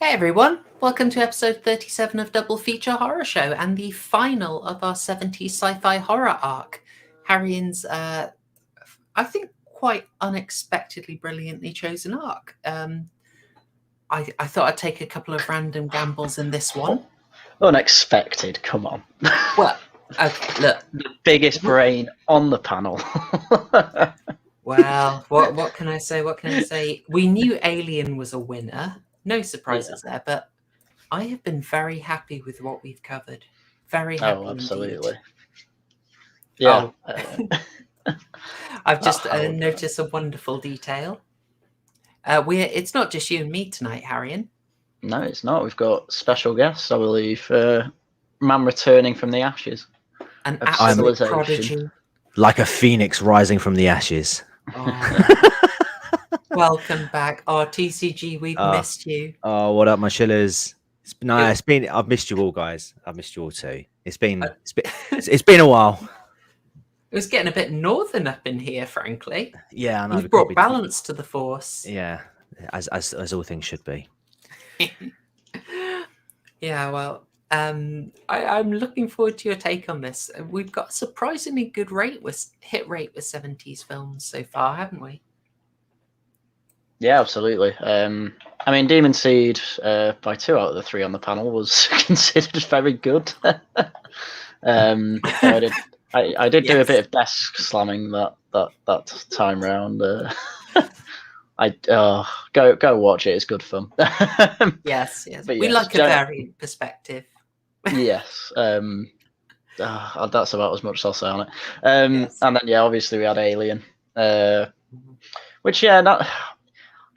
Hey everyone, welcome to episode 37 of Double Feature Horror Show and the final of our 70s sci-fi horror arc. Haryan's, I think, quite unexpectedly brilliantly chosen arc. I thought I'd take a couple of random gambles in this one. Unexpected, come on. Well, okay, look. The biggest brain on the panel. Well, what can I say? What can I say? We knew Alien was a winner. No surprises there, but I have been very happy with what we've covered. Very happy absolutely. indeed. Yeah. I've just noticed a wonderful detail. It's not just you and me tonight, Haryan. No, it's not. We've got special guests, I believe. Man returning from the ashes. An absolute prodigy. Like a phoenix rising from the ashes. Oh. Welcome back. Oh, TCG, we've missed you. Oh, what up, my chillers? I've missed you all, guys. I've missed you all too. It's been a while. It was getting a bit northern up in here, frankly. Yeah, I know. We've brought balance to the force. Yeah, as all things should be. Yeah, well, I'm looking forward to your take on this. We've got a surprisingly good hit rate with 70s films so far, haven't we? Yeah, absolutely. I mean, Demon Seed, by 2 out of the 3 on the panel, was considered very good. I did do a bit of desk slamming that time round. Go watch it; it's good fun. Yes. We like a varied perspective. Yes. That's about as much as I'll say on it. Yes. And then obviously we had Alien, which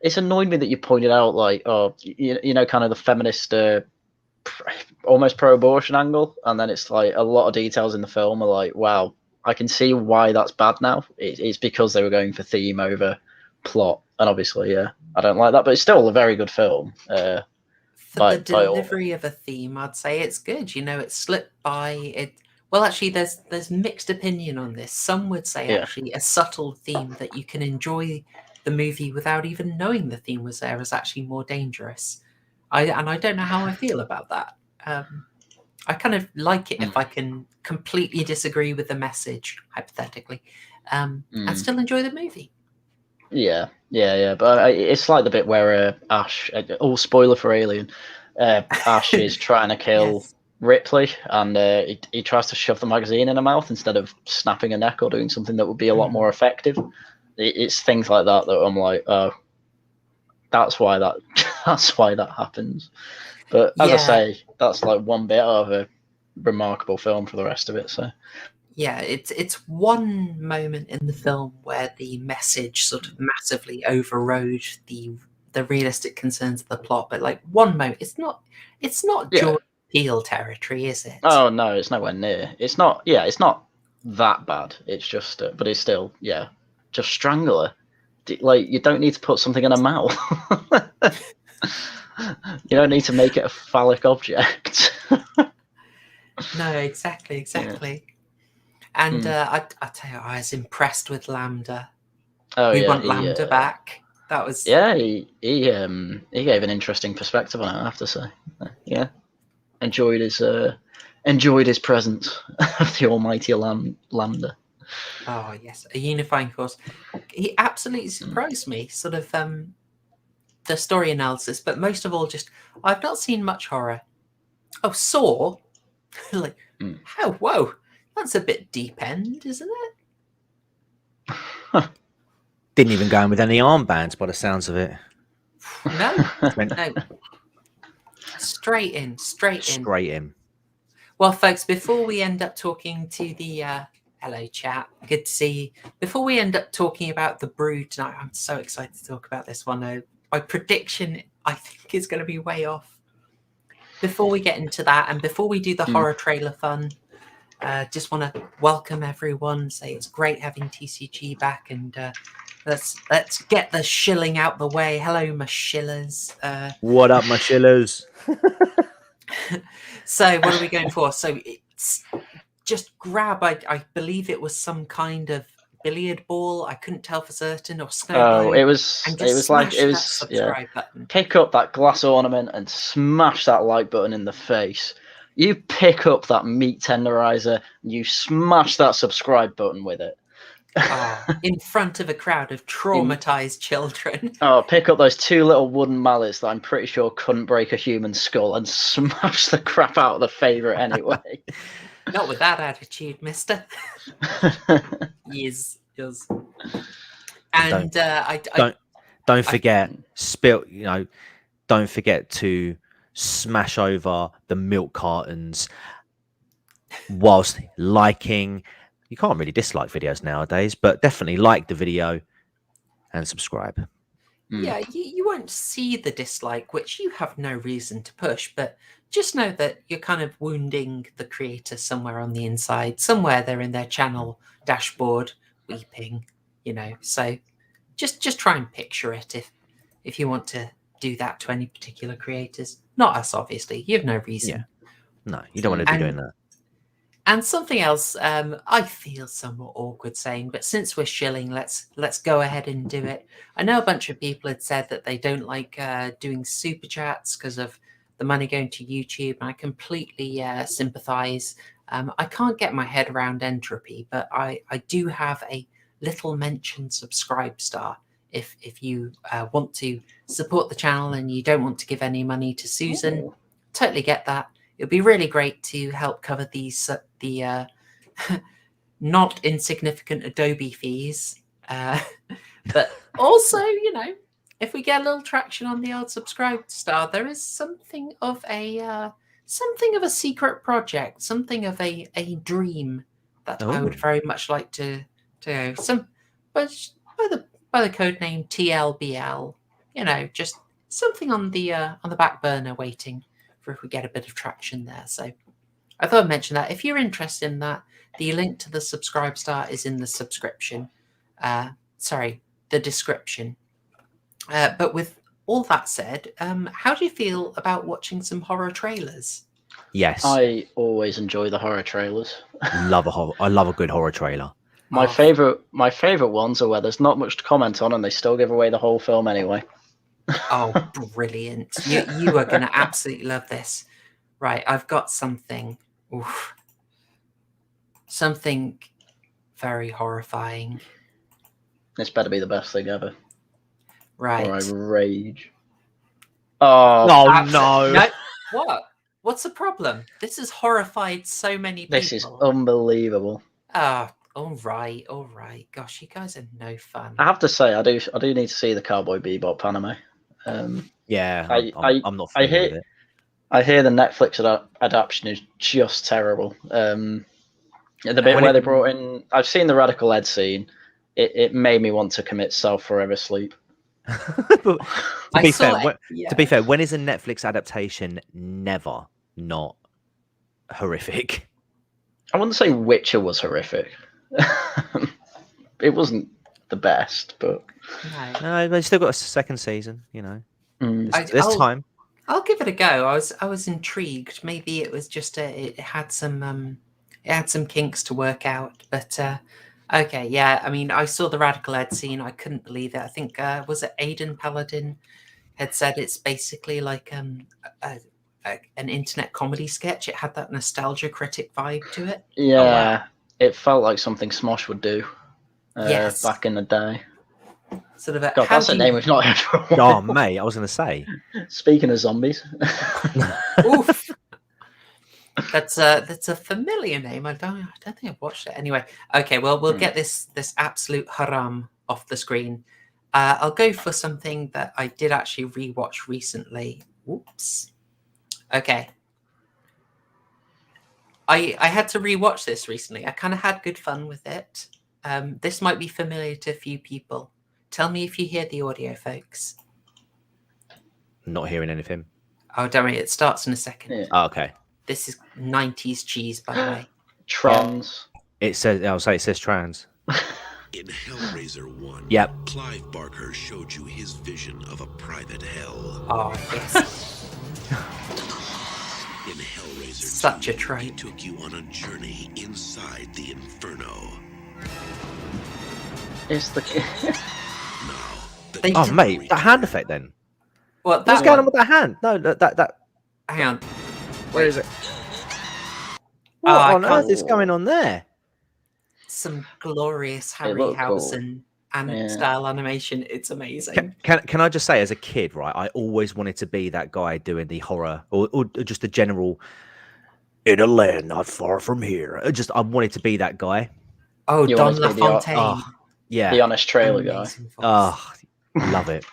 it's annoyed me that you pointed out, like, kind of the feminist, almost pro-abortion angle, and then it's like a lot of details in the film are like, wow, I can see why that's bad now. It's because they were going for theme over plot, and obviously, I don't like that, but it's still a very good film. For the delivery of a theme, I'd say it's good. It slipped by it. Well, actually, there's mixed opinion on this. Some would say actually a subtle theme that you can enjoy the movie without even knowing the theme was there is actually more dangerous. I don't know how I feel about that. I kind of like it if I can completely disagree with the message, hypothetically, and still enjoy the movie. Yeah. But it's like the bit where Ash, spoiler for Alien, Ash is trying to kill Ripley, and he tries to shove the magazine in her mouth instead of snapping her neck or doing something that would be a lot more effective. It's things like that I'm like, oh, that's why that happens. But as I say, that's like one bit of a remarkable film for the rest of it. So yeah, it's one moment in the film where the message sort of massively overrode the realistic concerns of the plot. But like one moment, it's not Jordan Peele territory, is it? Oh no, it's nowhere near. It's not. Yeah, it's not that bad. It's just, but it's still, just strangle her. Like, you don't need to put something in her mouth. You don't need to make it a phallic object. No, exactly. Yeah. And I tell you, I was impressed with Lambda. We want Lambda back. That was he gave an interesting perspective on it, I have to say. Yeah, enjoyed his presence of the almighty Lambda. Oh yes, a unifying force. He absolutely surprised me. Sort of the story analysis, but most of all, just I've not seen much horror. Oh, Saw, like how? Whoa, that's a bit deep end, isn't it? Didn't even go in with any armbands by the sounds of it. No. Straight in. Well, folks, before we end up talking to the hello chat, good to see you. Before we end up talking about The Brood tonight, I'm so excited to talk about this one. My prediction, I think, is going to be way off. Before we get into that, and before we do the horror trailer fun, just want to welcome everyone. Say it's great having TCG back, and let's get the shilling out the way. Hello, my shillers. What up, my shillers? So, what are we going for? So it's just grab. I believe it was some kind of billiard ball. I couldn't tell for certain, or snow globe. Oh, it was like subscribe button. Pick up that glass ornament and smash that like button in the face. You pick up that meat tenderizer and you smash that subscribe button with it. In front of a crowd of traumatized children. Pick up those 2 little wooden mallets that I'm pretty sure couldn't break a human skull and smash the crap out of the favourite anyway. Not with that attitude, mister. Yes. And don't forget, don't forget to smash over the milk cartons whilst liking. You can't really dislike videos nowadays, but definitely like the video and subscribe. Yeah, you won't see the dislike, which you have no reason to push, but just know that you're kind of wounding the creator somewhere on the inside. Somewhere they're in their channel dashboard weeping, So just try and picture it if you want to do that to any particular creators. Not us, obviously. You have no reason. Yeah. No, you don't want to be doing that. And something else, I feel somewhat awkward saying, but since we're shilling, let's go ahead and do it. I know a bunch of people had said that they don't like doing super chats because of the money going to YouTube, and I completely sympathise. I can't get my head around entropy, but I do have a little mentioned subscribe star. If you want to support the channel and you don't want to give any money to Susan, totally get that. It'd be really great to help cover the not insignificant Adobe fees, but also, if we get a little traction on the old subscribe star, there is something of a secret project, something of a dream that I would very much like to by the code name TLBL, just something on the back burner waiting for if we get a bit of traction there. So I thought I'd mention that. If you're interested in that, the link to the subscribe star is in the description. But with all that said, how do you feel about watching some horror trailers? Yes. I always enjoy the horror trailers. I love a good horror trailer. My favorite ones are where there's not much to comment on and they still give away the whole film anyway. Oh, brilliant. You are going to absolutely love this. Right, I've got something. Oof. Something very horrifying. This better be the best thing ever. Right. Or I rage. Oh no. What? What's the problem? This has horrified so many people. This is unbelievable. All right. Gosh, you guys are no fun. I have to say, I do need to see the Cowboy Bebop anime. I'm not familiar with it. I hear the Netflix adaptation is just terrible. The bit where they brought in, I've seen the Radical Ed scene. It made me want to commit forever sleep. To be fair, when is a Netflix adaptation never not horrific? I wouldn't say Witcher was horrific. It wasn't the best, but no, they still got a second season. There's time. I'll give it a go. I was intrigued. Maybe it was just it had some kinks to work out. But okay, yeah. I mean, I saw the Radical Ed scene. I couldn't believe it. I think was it Aidan Paladin had said it's basically like an internet comedy sketch. It had that nostalgia critic vibe to it. Yeah, oh, wow. It felt like something Smosh would do. Yes. Back in the day. Sort of God, that's a name we've not heard for a while. Oh, mate, I was going to say. Speaking of zombies. Oof. That's a familiar name. I don't think I've watched it. Anyway, okay, well, we'll get this absolute haram off the screen. I'll go for something that I did actually rewatch recently. Whoops. Okay. I had to rewatch this recently. I kind of had good fun with it. This might be familiar to a few people. Tell me if you hear the audio, folks. Not hearing anything. Oh, don't worry. It starts in a second. Yeah. Oh, okay. This is 90s cheese, by the way. Trans. It says trans. In Hellraiser 1, yep. Clive Barker showed you his vision of a private hell. Oh, yes. In Hellraiser Such 2, a trope. he took you on a journey inside the Inferno. It's the. They Oh, did- mate, that hand effect then. What? What's That going one? on with that hand? No, that. Hang on. Where is it? Oh, What I on can't- earth is going on there? Some glorious looked cool. Harryhausen and Yeah. style animation. It's amazing. Can I just say, as a kid, right, I always wanted to be that guy doing the horror or just the general in a land not far from here. I wanted to be that guy. Oh, You Don wanted to be LaFontaine. Oh, yeah. The honest trailer guy. Amazing voice. Oh, love it.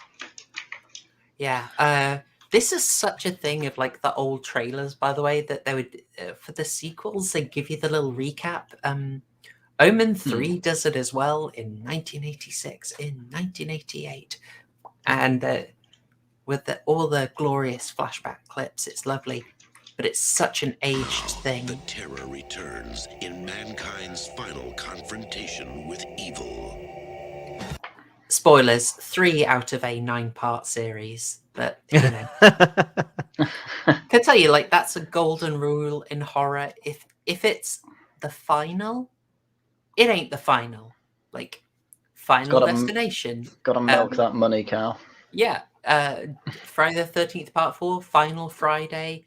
Yeah. This is such a thing of like the old trailers, by the way, that they would for the sequels they give you the little recap. Omen 3 does it as well in 1986, in 1988, and with all the glorious flashback clips, it's lovely, but it's such an aged thing. The terror returns in mankind's final confrontation with evil. Spoilers: 3 out of a 9-part series, but you know. Can tell you, like, that's a golden rule in horror. If it's the final, it ain't the final. Like, Final Destination. Gotta milk that money cow. Yeah. Friday the 13th Part 4, Final Friday,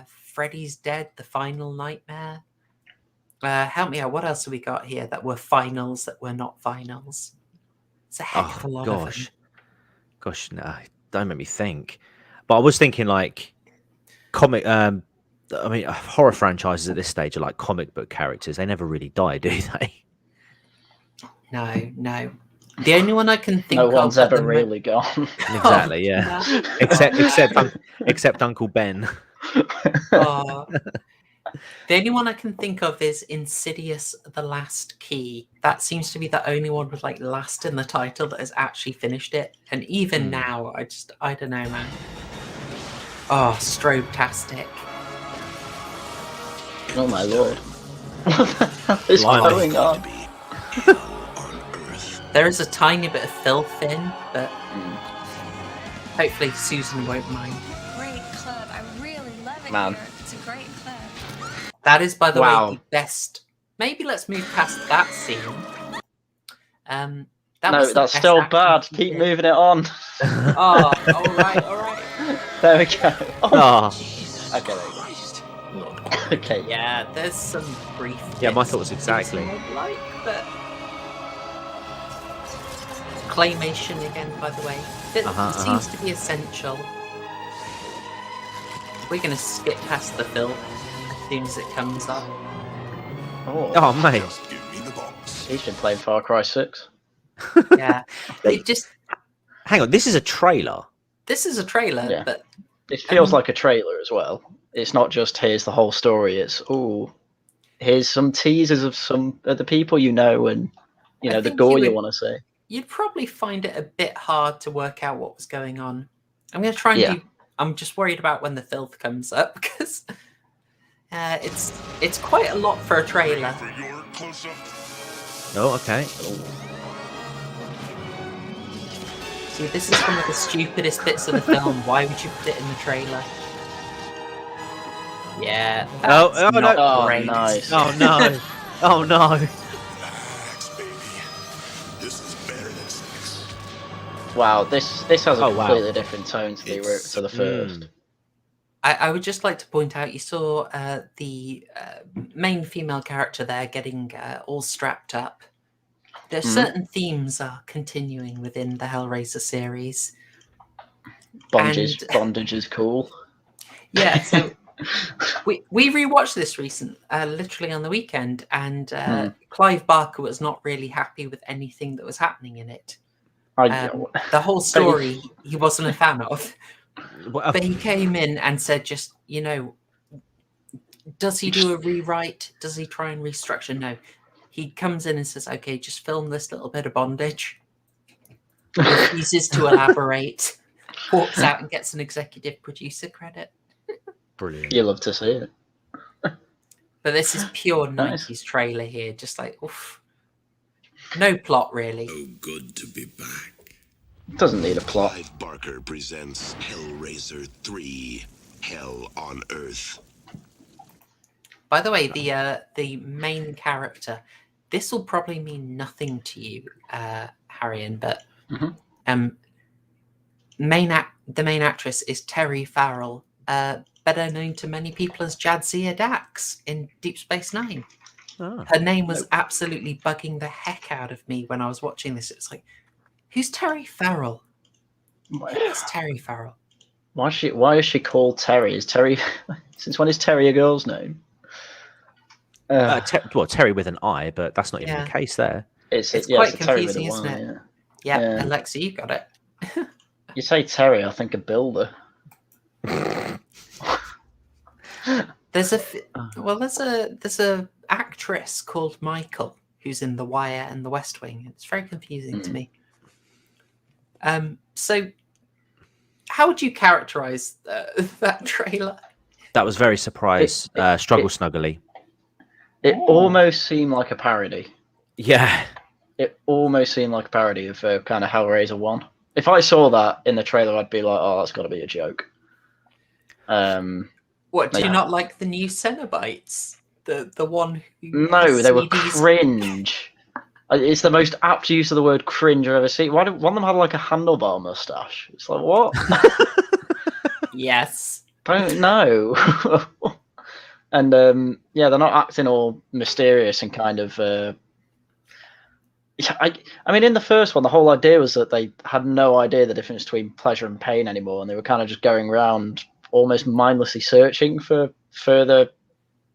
Freddy's Dead, The Final Nightmare. Help me out, what else have we got here that were finals that were not finals? It's a heck of a lot of them. Gosh, no, don't make me think. But I was thinking like comic. I mean, horror franchises at this stage are like comic book characters. They never really die, do they? No. The only one I can think No of. one's ever really gone. Exactly, yeah. Except Uncle Ben. The only one I can think of is Insidious: The Last Key. That seems to be the only one with like last in the title that has actually finished it. And even now, I don't know, man. Oh, strobe-tastic. Oh my lord. What is going on? There is a tiny bit of filth in, but hopefully Susan won't mind. Great club. I really love it Man. here. It's a great club. That is, by the Wow. way, the best. Maybe let's move past that scene. No, was the that's best still action bad. he Keep did. moving it on. Oh, all right. There we go. Oh, Okay, there you go. Okay. Yeah, there's some brief. Yeah, my bits thoughts exactly. I'd like, but claymation again, by the way. It seems to be essential. We're gonna skip past the film as soon as it comes up. oh, mate. Just give me the box. He's been playing Far Cry 6. Yeah, it just. Hang on, this is a trailer. This is a trailer, Yeah. but It feels like a trailer as well. It's not just here's the whole story. It's here's some teasers of some of the people you know, and I the think gore you you would- want to see. you'd probably find it a bit hard to work out what was going on. I'm going to try and Yeah. do. I'm just worried about when the filth comes up because it's quite a lot for a trailer. For your close-up. Oh, okay. See, this is one of the stupidest bits of the film. Why would you put it in the trailer? Yeah. Oh, that's no. not Oh, great. nice. Oh no. Oh no. Relax, baby. This is better than sex. Wow, this has a Oh, wow. completely different tone to the first. I would just like to point out, you saw the main female character there getting all strapped up. There's certain themes are continuing within the Hellraiser series. Bondage is cool. Yeah, so we rewatched this literally on the weekend, and Clive Barker was not really happy with anything that was happening in it. The whole story he wasn't a fan of. But he came in and said, just, does he do a rewrite? Does he try and restructure? No. He comes in and says, okay, just film this little bit of bondage. Refuses to elaborate. Walks out and gets an executive producer credit. Brilliant. You love to see it. But this is pure Nice. 90s trailer here. Just like, oof. No plot, really. Oh, good to be back. Doesn't need a plot. Clive Barker presents Hellraiser 3, Hell on Earth. By the way, the main character, this will probably mean nothing to you, Haryan, but Mhm. the main actress is Terry Farrell, better known to many people as Jadzia Dax in Deep Space Nine. Oh. Her name was absolutely bugging the heck out of me when I was watching this. It's like, who's Terry Farrell? Who is Terry Farrell? Why is she called Terry? Is Terry since when is Terry a girl's name? Terry with an I, but that's not even the case there. It's quite Terry with a confusing, isn't Y, it? Yeah. Yeah, Alexa, you got it. You say Terry, I think a builder. There's a actress called Michael who's in The Wire and The West Wing. It's very confusing to me. So how would you characterize that trailer? That was very surprise, struggle snuggly. It almost seemed like a parody. Yeah. It almost seemed like a parody of kind of Hellraiser 1. If I saw that in the trailer, I'd be like, oh, that's got to be a joke. What, do you not like the new Cenobites? The one who... No, they were cringe. It's the most apt use of the word cringe I've ever seen. One of them had like a handlebar mustache. It's like, what? Yes. Don't know. And they're not acting all mysterious and kind of. I mean, in the first one, the whole idea was that they had no idea the difference between pleasure and pain anymore, and they were kind of just going around almost mindlessly searching for further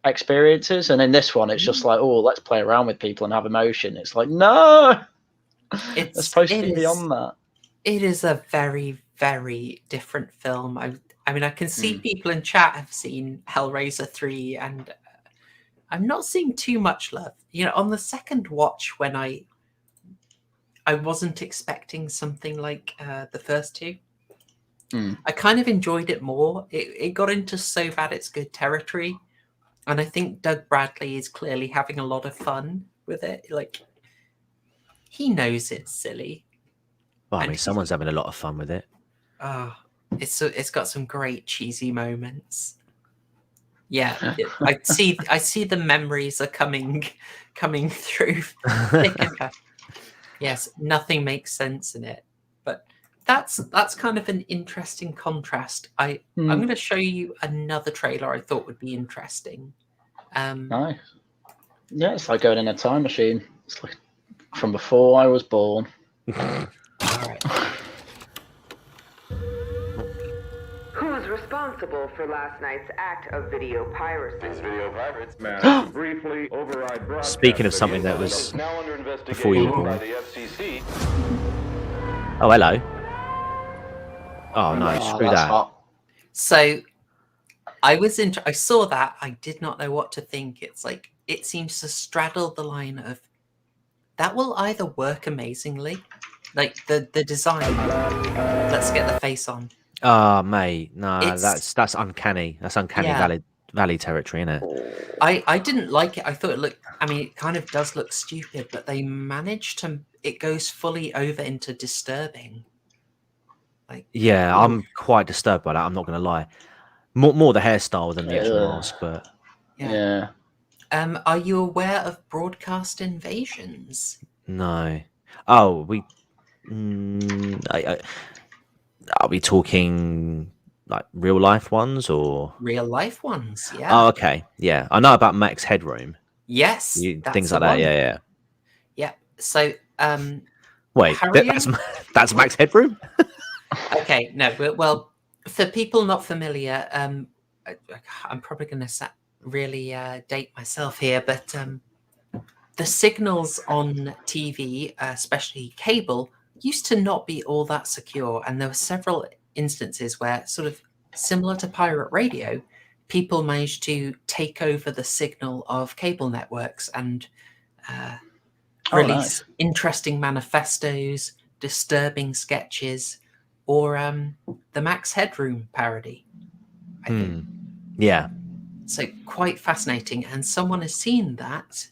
experiences. And in this one, it's just like, oh, let's play around with people and have emotion. It's like, no, it's supposed to be beyond that. It is a very, very different film. I mean, I can see people in chat have seen Hellraiser 3, and I'm not seeing too much love. You know, on the second watch, when I wasn't expecting something like the first two, I kind of enjoyed it more. It got into so bad it's good territory, and I think Doug Bradley is clearly having a lot of fun with it. Like, he knows it's silly. Well, I mean, someone's having a lot of fun with it. It's got some great cheesy moments. Yeah, I see the memories are coming through. Yes, nothing makes sense in it, but that's kind of an interesting contrast. I'm going to show you another trailer I thought would be interesting. Nice. Yeah, it's like going in a time machine. It's like from before I was born. All right. Who's responsible for last night's act of video piracy? Video pirates managed to briefly override broadcast. Speaking of something that was now under investigation before you were born. by the FCC. Oh, hello. Oh no, screw that. Hot. So I saw that. I did not know what to think. It's like, it seems to straddle the line of that will either work amazingly, like the design. Let's get the face on. Oh, mate, no, that's uncanny. That's uncanny valley territory, isn't it? I didn't like it. I thought it looked. I mean, it kind of does look stupid, but they managed to. It goes fully over into disturbing. Like, yeah, I'm quite disturbed by that. I'm not going to lie. More the hairstyle than the actual mask, but yeah. Are you aware of broadcast invasions? No. Oh, are we talking like real life ones or real life ones? Yeah. Oh, okay. Yeah, I know about Max Headroom. Yes, things like that. Yeah. Yeah. So, wait, that's Max Headroom. Okay, no, well, for people not familiar, I'm probably going to really date myself here, but the signals on TV, especially cable, used to not be all that secure, and there were several instances where, sort of similar to pirate radio, people managed to take over the signal of cable networks and release interesting manifestos, disturbing sketches, or the Max Headroom parody, I think. Yeah. So quite fascinating, and someone has seen that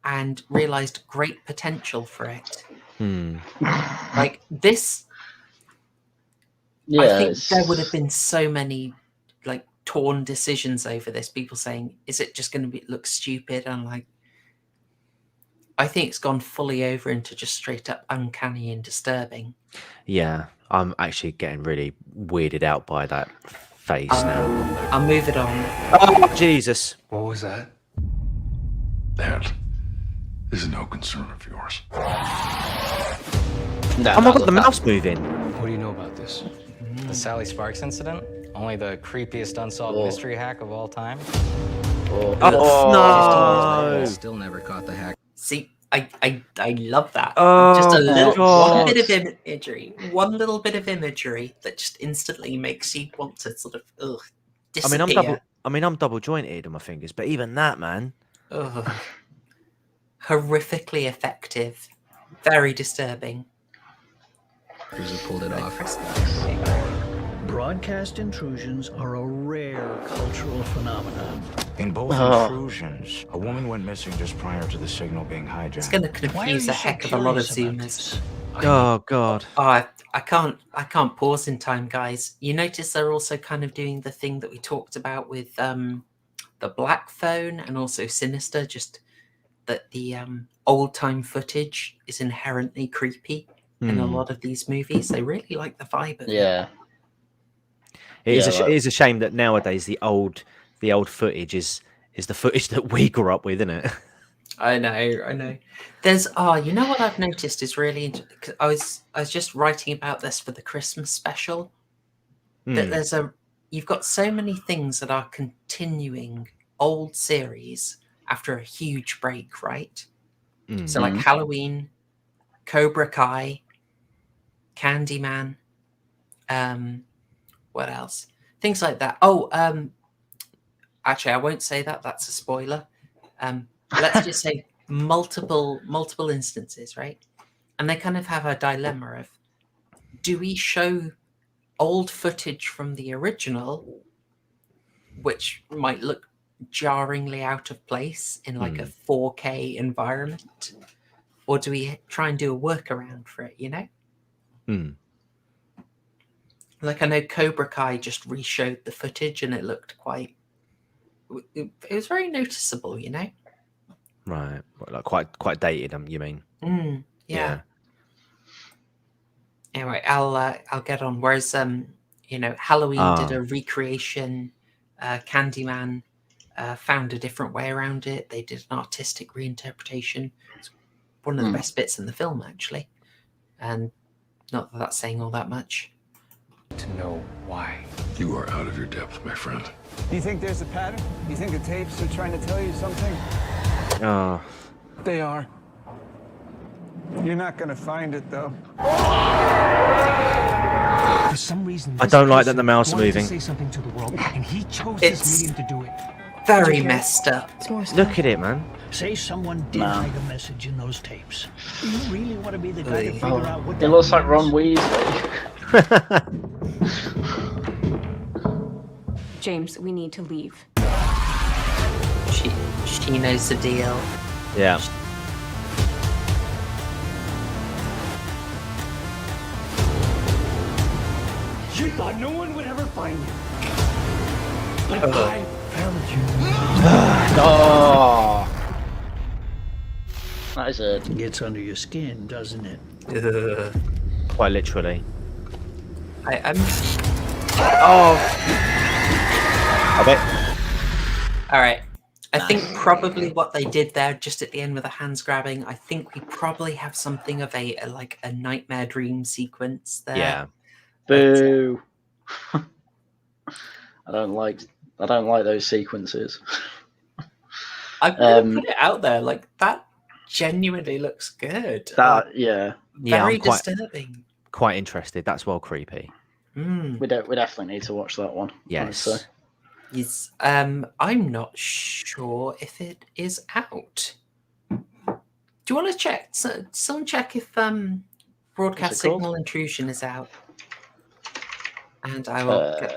and realized great potential for it. Like this, I think there would have been so many like torn decisions over this. People saying, "Is it just going to look stupid?" And like, I think it's gone fully over into just straight up uncanny and disturbing. Yeah, I'm actually getting really weirded out by that face now. I'll move it on. Oh, Jesus. What was that? That is no concern of yours. No, Oh my God, the mouse moving. What do you know about this? The Sally Sparks incident? Only the creepiest unsolved mystery hack of all time? No. Still never caught the hack. See, I love that. Oh, just a little God. one bit of imagery, one little bit of imagery that just instantly makes you want to sort of disappear. I'm double jointed on my fingers, but even that, man. Ugh. Horrifically effective, very disturbing. He pulled it off. Broadcast intrusions are a rare cultural phenomenon. In both intrusions, a woman went missing just prior to the signal being hijacked. It's going to confuse a heck of a lot of Zoomers. Oh God. Oh, I can't pause in time, guys. You notice they're also kind of doing the thing that we talked about with the Black Phone and also Sinister, just that the old time footage is inherently creepy in a lot of these movies. They really like the vibe of it. Yeah. It is a shame that nowadays the old footage is the footage that we grew up with, isn't it? I know. There's you know what I've noticed is really interesting. I was just writing about this for the Christmas special. That you've got so many things that are continuing old series after a huge break, right? So like Halloween, Cobra Kai, Candyman, what else? Things like that. Actually, I won't say that. That's a spoiler. Let's just say multiple instances, right? And they kind of have a dilemma of, do we show old footage from the original, which might look jarringly out of place in like a 4K environment, or do we try and do a workaround for it, you know? Like, I know Cobra Kai just reshowed the footage and it looked it was very noticeable, you know? Right. Like quite dated, you mean? Yeah. Anyway, I'll get on. Whereas Halloween did a recreation, Candyman found a different way around it. They did an artistic reinterpretation. It's one of the best bits in the film, actually. And not that that's saying all that much. To know why. You are out of your depth, my friend. Do you think there's a pattern? Do you think the tapes are trying to tell you something? Oh. They are. You're not going to find it, though. For some reason, I don't like that the mouse is wanted to moving. say something to the world, and he chose this medium to do it. Very messed up. Look at it, man. Say someone did hide a message in those tapes. Do you really want to be the guy to figure out what It that looks like means? Ron Weasley. James, we need to leave. She knows the deal. Yeah. You thought no one would ever find you. But I found you. Oh. That is a... Gets under your skin, doesn't it? Quite literally. I'm. Oh. I bet. All right. I think probably what they did there, just at the end with the hands grabbing, I think we probably have something of a nightmare dream sequence there. Yeah. Boo. I don't like those sequences. I'm gonna put it out there, like that genuinely looks good. Very disturbing. Quite interested. That's well creepy. We definitely need to watch that one. Yes. Honestly. Yes. I'm not sure if it is out. Do you want to check? Someone check if Broadcast Signal Intrusion is out. And I will get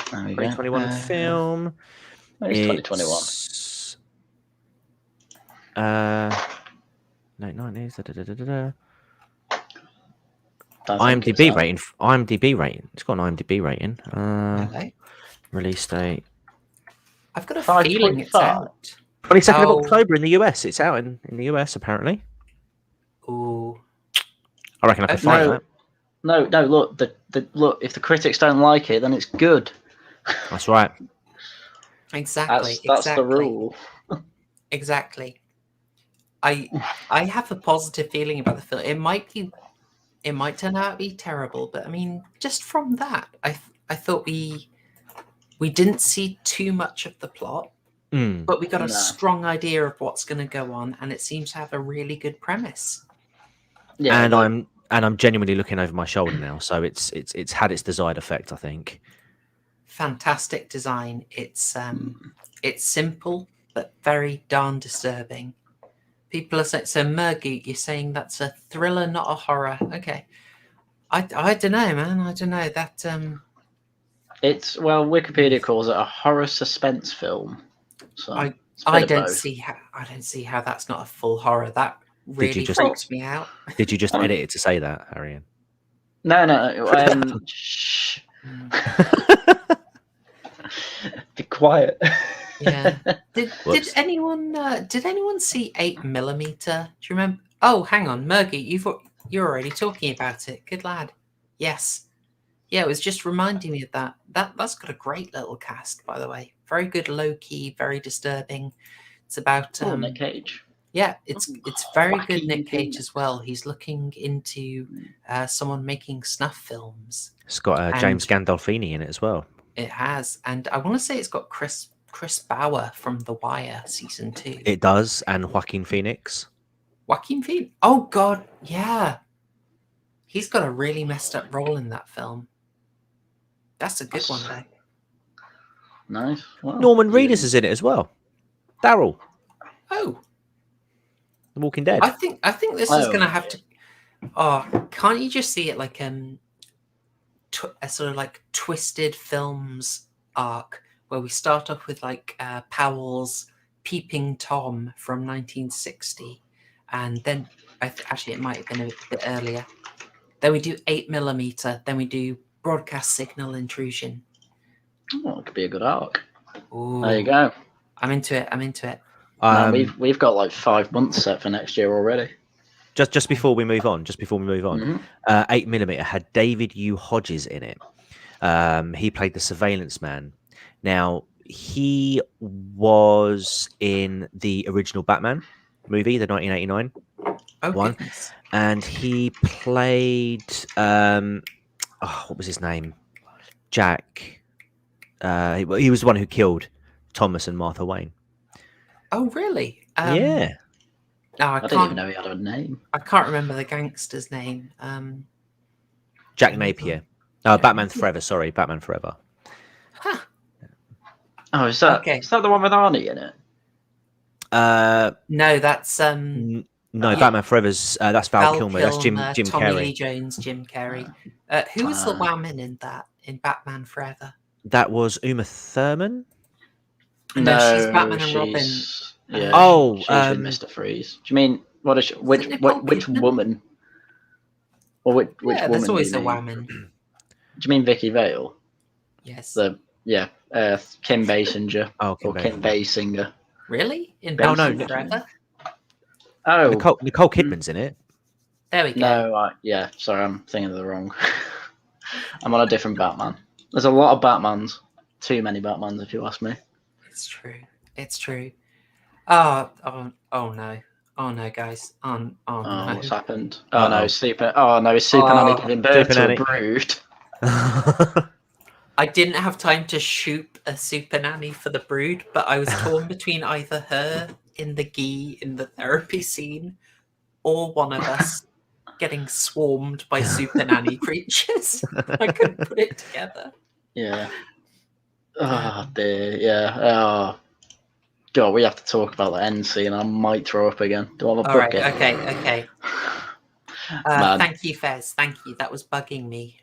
2021 film. It's 2021. Late 90s. IMDb IMDb rating. It's got an IMDb rating. Okay. Release date. I've got a feeling it's out. 22nd of October in the US. It's out in the US apparently. Ooh. I reckon I can find that. No. Look, look. If the critics don't like it, then it's good. That's right. Exactly. That's the rule. Exactly. I have a positive feeling about the film. It might turn out to be terrible, but I mean, just from that, I thought we didn't see too much of the plot, but we got a strong idea of what's going to go on, and it seems to have a really good premise. Yeah, and I'm genuinely looking over my shoulder now, so it's had its desired effect, I think. Fantastic design. It's simple but very darn disturbing. People are saying, so Mergoot, you're saying that's a thriller, not a horror. Okay. I don't know, man. I don't know. That it's Wikipedia calls it a horror suspense film. So I don't see how that's not a full horror. That really freaks me out. Did you just edit it to say that, Haryan? No. Shh. Be quiet. Yeah. Did anyone see 8mm? Do you remember? Oh, hang on, Mergy, you're already talking about it. Good lad. Yes. Yeah, it was just reminding me of that. That's got a great little cast, by the way. Very good, low key, very disturbing. It's about Nick Cage. Yeah, it's very good. Nick Cage as well. He's looking into someone making snuff films. It's got James Gandolfini in it as well. It has, and I want to say it's got Chris Bauer from The Wire season 2. It does, and Joaquin Phoenix. Joaquin Phoenix? Oh God, yeah. He's got a really messed up role in that film. That's a good one, though. Nice. Wow. Norman Reedus is in it as well. Daryl. Oh. The Walking Dead. I think this is going to have to. Oh, can't you just see it like a sort of like Twisted Films arc where we start off with like Powell's Peeping Tom from 1960, and then actually it might have been a bit earlier. Then we do 8mm. Then we do Broadcast Signal Intrusion. Oh, it could be a good arc. Ooh. There you go. I'm into it. We've got like 5 months set for next year already. Just before we move on, 8mm had David U. Hodges in it. He played the surveillance man. Now, he was in the original Batman movie, the 1989 one, goodness. and he played what was his name? Jack. He was the one who killed Thomas and Martha Wayne. Oh, really? Yeah. No, I didn't even know he had a name. I can't remember the gangster's name. Jack Napier. Batman Forever. Sorry, Batman Forever. Huh. Oh, is that the one with Arnie in it? No, that's Batman Forever's that's Val Kilmer. That's Jim Tommy Carrey. Lee Jones, Jim Carrey. Who was the woman in Batman Forever? That was Uma Thurman. No, she's Batman and Robin. Yeah. She's in Mr. Freeze. Do you mean which woman? Or which woman? There's always a woman. Do you mean Vicky Vale? Yes. Kim Basinger. Oh, Kim Basinger. Really? In Batman Forever? Oh, Nicole Kidman's in it. There we go. No, sorry, I'm thinking of the wrong. I'm on a different Batman. There's a lot of Batmans. Too many Batmans, if you ask me. It's true. Oh no, guys. No. What's happened? Oh no, Super Nanny giving birth to a brood. I didn't have time to shoot a Super Nanny for the brood, but I was torn between either her in the therapy scene or one of us getting swarmed by Super Nanny creatures. I couldn't put it together. Yeah. Oh dear. Yeah. Oh. God, we have to talk about the end scene. I might throw up again. Do I have a bucket? All right. Okay. Thank you, Fez. Thank you. That was bugging me.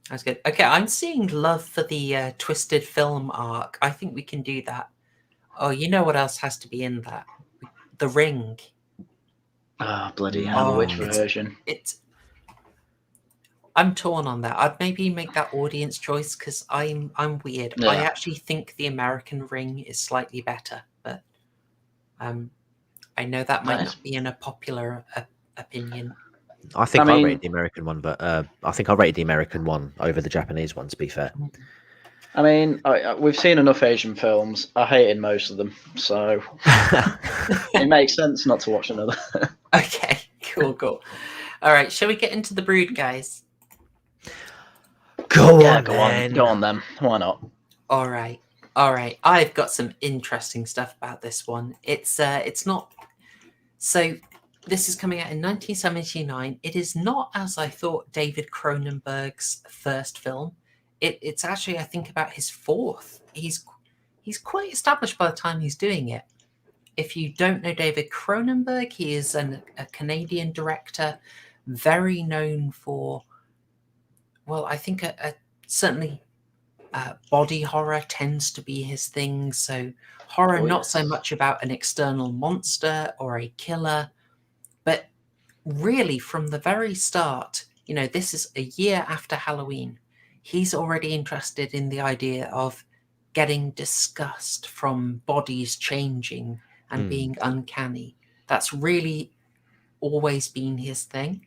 That's good. Okay, I'm seeing love for the Twisted Film arc. I think we can do that. Oh, you know what else has to be in that? The Ring. Ah, bloody hell! Which version? I'm torn on that. I'd maybe make that audience choice because I'm weird. Yeah. I actually think the American Ring is slightly better, but I know that might not be in a popular opinion. I think I rated the American one, but I think I rated the American one over the Japanese one, to be fair. I mean, we've seen enough Asian films. I hated most of them, so it makes sense not to watch another. Okay, cool. All right, shall we get into the Brood, guys? Go on, then. Why not? All right. I've got some interesting stuff about this one. It's not. So this is coming out in 1979. It is not, as I thought, David Cronenberg's first film. It's actually, I think, about his fourth. He's quite established by the time he's doing it. If you don't know David Cronenberg, he is a Canadian director, very known for, well, I think certainly body horror tends to be his thing. So horror, not so much about an external monster or a killer, but really from the very start, this is a year after Halloween. He's already interested in the idea of getting disgust from bodies changing and being uncanny. That's really always been his thing.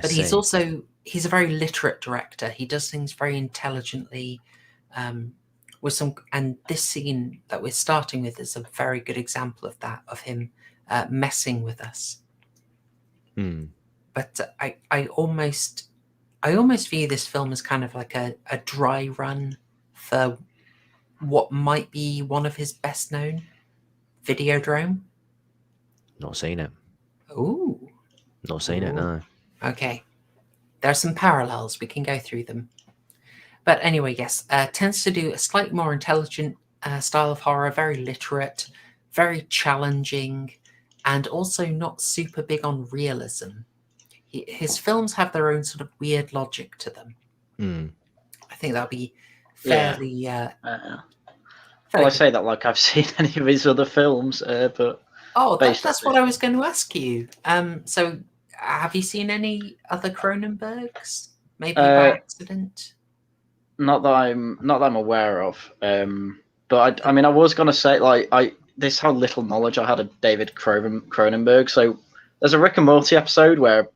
But he's a very literate director. He does things very intelligently. And this scene that we're starting with is a very good example of that, of him messing with us. But I almost view this film as kind of like a dry run for what might be one of his best known, Videodrome. Not seen it. Ooh. Not seen it, no. Okay. There are some parallels. We can go through them. But anyway, yes, tends to do a slightly more intelligent style of horror, very literate, very challenging, and also not super big on realism. His films have their own sort of weird logic to them. I think that'll be fairly... Well, I say that like I've seen any of his other films, but... Oh, that's what I was going to ask you. So, have you seen any other Cronenbergs? Maybe by accident? Not that I'm aware of. But I mean, I was going to say, this is how little knowledge I had of David Cronenberg. So, there's a Rick and Morty episode where...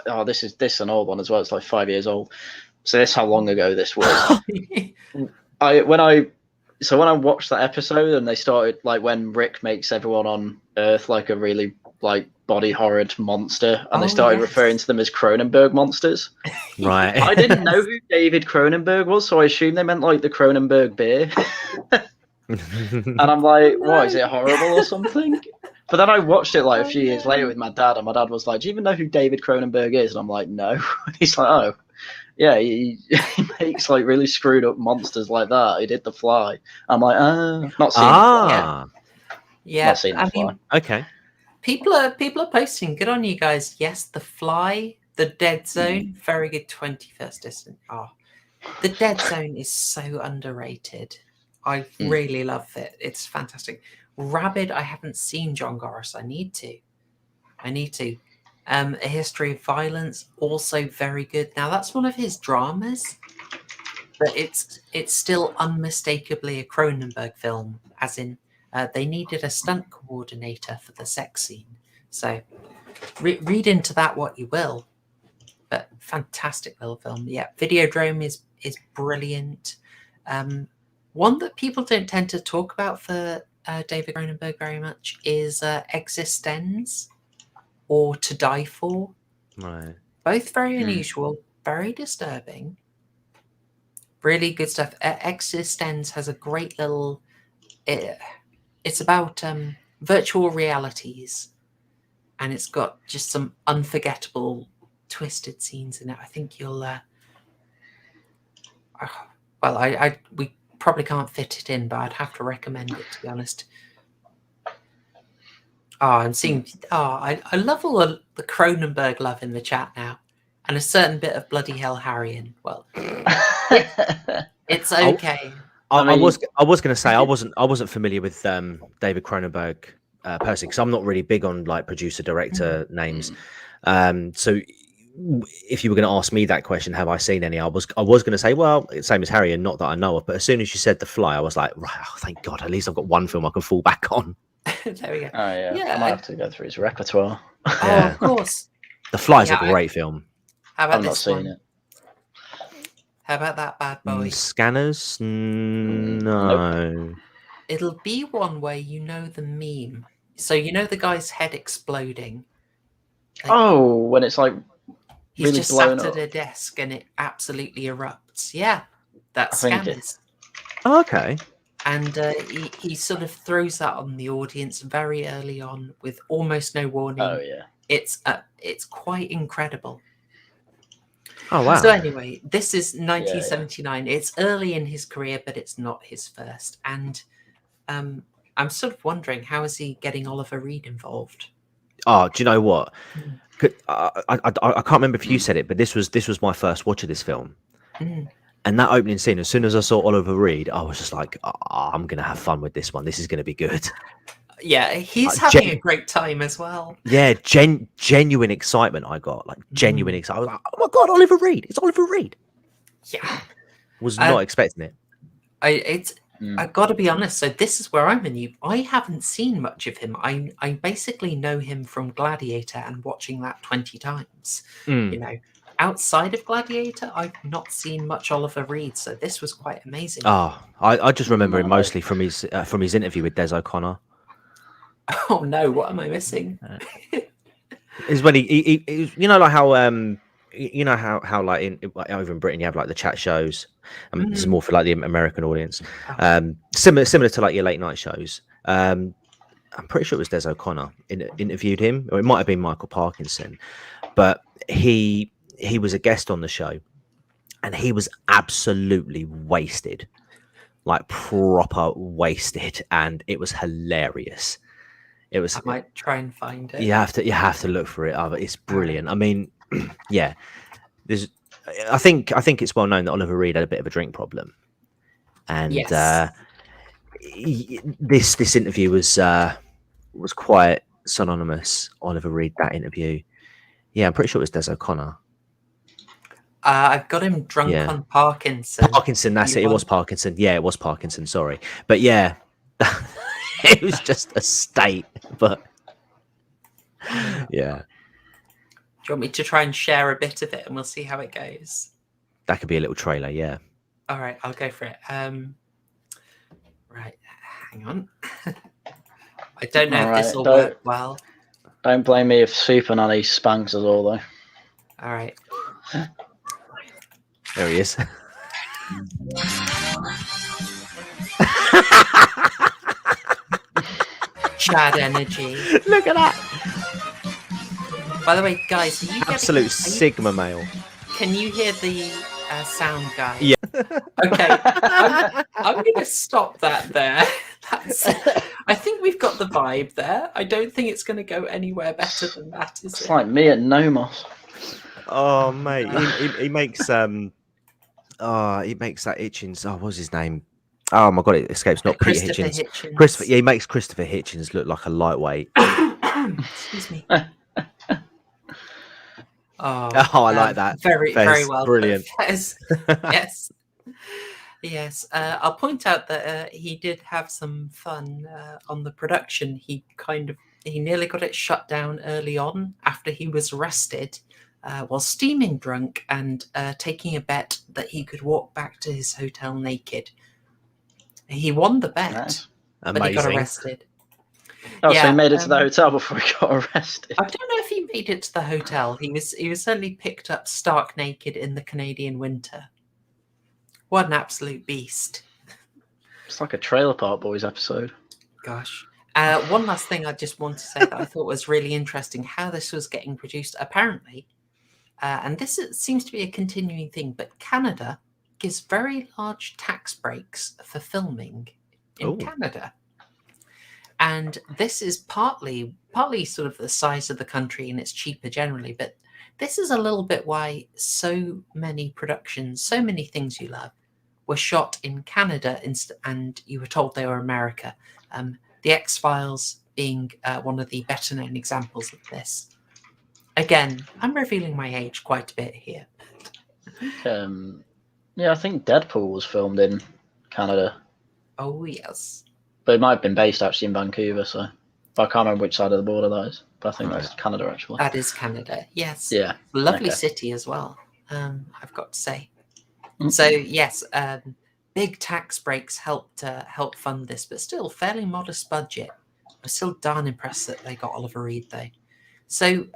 Oh, this is an old one as well. It's like 5 years old. So this is how long ago this was. When I watched that episode and they started when Rick makes everyone on Earth like a really body horrid monster, and they started referring to them as Cronenberg monsters. Right. I didn't know who David Cronenberg was, so I assumed they meant the Cronenberg beer. And I'm like, what, is it horrible or something? But then I watched it a few years later with my dad, and my dad was like, do you even know who David Cronenberg is? And I'm like, no. And he's like, oh, yeah, he makes really screwed up monsters like that. He did The Fly. I'm like, not seen The Fly. Yeah. Not seen The Fly. Okay. People are posting. Good on you guys. Yes, The Fly, The Dead Zone, very good 21st edition. The Dead Zone is so underrated. I really love it. It's fantastic. Rabid, I haven't seen, John Gorris. I need to. A History of Violence, also very good. Now that's one of his dramas, but it's still unmistakably a Cronenberg film, as in they needed a stunt coordinator for the sex scene. So read into that what you will. But fantastic little film. Yeah, Videodrome is brilliant. One that people don't tend to talk about for David Cronenberg very much is Existenz or To Die For. Right. Both very unusual, very disturbing. Really good stuff. Existenz has a great little... it's about virtual realities, and it's got just some unforgettable twisted scenes in it. I think you'll... we probably can't fit it in, but I'd have to recommend it, to be honest. I'm seeing... I love all the Cronenberg love in the chat now. And a certain bit of bloody hell Haryan. Well, it's okay. I was going to say I wasn't familiar with David Cronenberg personally, because I'm not really big on producer director names. So if you were going to ask me that question, have I seen any? I was going to say, well, same as Harry, and not that I know of. But as soon as you said The Fly, I was like, right, thank God, at least I've got one film I can fall back on. There we go. Oh yeah, Yeah, I might have to go through his repertoire. Oh, of course. The Fly's Yeah, a great film. How about I've not this seen one? it. How about that bad boy? Scanners? No. It'll be one where you know the meme. So you know the guy's head exploding. Like, Oh, when it's like he's really just blown sat up. at a desk and it absolutely erupts. Yeah, that's I think it- Scanners. Oh, okay. And he sort of throws that on the audience very early on with almost no warning. Oh yeah. It's quite incredible. Oh wow. So anyway, this is 1979. It's early in his career, but it's not his first. And I'm sort of wondering, how is he getting Oliver Reed involved? Oh, do you know what? I can't remember if you said it, but this was my first watch of this film. And that opening scene, as soon as I saw Oliver Reed, I was just like, I'm going to have fun with this one. This is going to be good. Yeah, he's having a great time as well. Yeah, genuine excitement I got. Like, genuine excitement. I was like, oh my God, Oliver Reed. It's Oliver Reed. Yeah. Was not expecting it. I've got to be honest. So this is where I'm a noob. I haven't seen much of him. I basically know him from Gladiator and watching that 20 times. You know, outside of Gladiator, I've not seen much Oliver Reed. So this was quite amazing. Oh, I just remember him mostly from his interview with Des O'Connor. Oh no, what am I missing? Is when he you know, like how you know how like over in Britain you have like the chat shows. This is more for like the American audience. Similar to like your late night shows. I'm pretty sure it was Des O'Connor interviewed him, or it might have been Michael Parkinson, but he was a guest on the show, and he was absolutely wasted, like proper wasted, and it was hilarious. It was. I might try and find it. You have to look for it. But it's brilliant. I mean, yeah. I think it's well known that Oliver Reed had a bit of a drink problem, and this interview was quite synonymous. Oliver Reed, that interview. Yeah, I'm pretty sure it was Des O'Connor. I've got him drunk on Parkinson. Parkinson, that's it. It was Parkinson. Yeah, it was Parkinson. Sorry, but yeah. It was just a state, but yeah. Do you want me to try and share a bit of it, and we'll see how it goes? That could be a little trailer, yeah. All right, I'll go for it. Right, hang on. I don't know if this will work well. Don't blame me if Super Nanny spanks us all, though. All right. There he is. Chad energy. Look at that. By the way, guys, are you absolute Sigma male? Can you hear the sound, guys? Yeah. Okay. I'm going to stop that there. I think we've got the vibe there. I don't think it's going to go anywhere better than that, is it? It's like me at Nomos. Oh mate, he makes he makes that Hitchens. Oh, what's his name? Oh my God, it escapes. Not Peter Hitchens. Christopher. Yeah, he makes Christopher Hitchens look like a lightweight. Excuse me. Oh, I like that. Very well. Brilliant. Yes. Yes. I'll point out that he did have some fun on the production. He nearly got it shut down early on after he was arrested while steaming drunk and taking a bet that he could walk back to his hotel naked. He won the bet, but he got arrested. Oh, so he made it to the hotel before he got arrested. I don't know if he made it to the hotel. He was certainly picked up stark naked in the Canadian winter. What an absolute beast. It's like a Trailer Park Boys episode. Gosh. One last thing I just want to say that I thought was really interesting, how this was getting produced. Apparently, and this seems to be a continuing thing, but Canada gives very large tax breaks for filming in Canada. And this is partly sort of the size of the country, and it's cheaper generally. But this is a little bit why so many productions, so many things you love, were shot in Canada, and you were told they were America. The X-Files being one of the better known examples of this. Again, I'm revealing my age quite a bit here. Yeah, I think Deadpool was filmed in Canada. Oh yes. but it might have been based actually in Vancouver. So, but I can't remember which side of the border that is. But I think that's Canada actually. That is Canada. Yes. Yeah. Lovely city as well. I've got to say. Mm-hmm. So yes, big tax breaks helped fund this, but still fairly modest budget. I'm still darn impressed that they got Oliver Reed though. So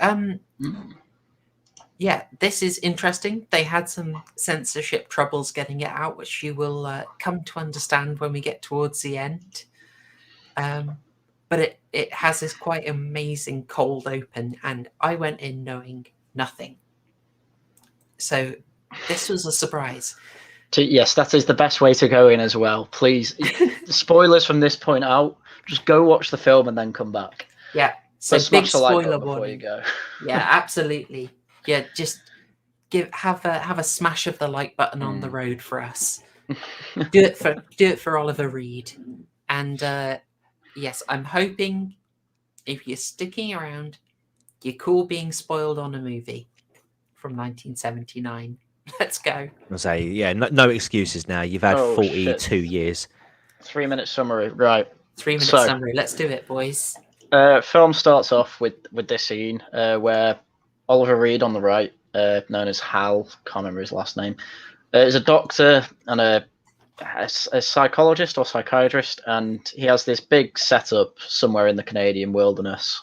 yeah, this is interesting. They had some censorship troubles getting it out, which you will come to understand when we get towards the end. But it has this quite amazing cold open, and I went in knowing nothing. So this was a surprise. Yes, that is the best way to go in as well. Please, spoilers from this point out. Just go watch the film and then come back. Yeah. So big spoiler before you go. Yeah, absolutely. Yeah, just have a smash of the like button on the road for us. do it for Oliver Reed. And yes, I'm hoping if you're sticking around, you're cool being spoiled on a movie from 1979. Let's go. I'll say, yeah, no excuses now. You've had 42 years. 3-minute summary, right? 3-minute summary. Let's do it, boys. Film starts off with this scene where Oliver Reed on the right, known as Hal, can't remember his last name, is a doctor and a psychologist or psychiatrist, and he has this big setup somewhere in the Canadian wilderness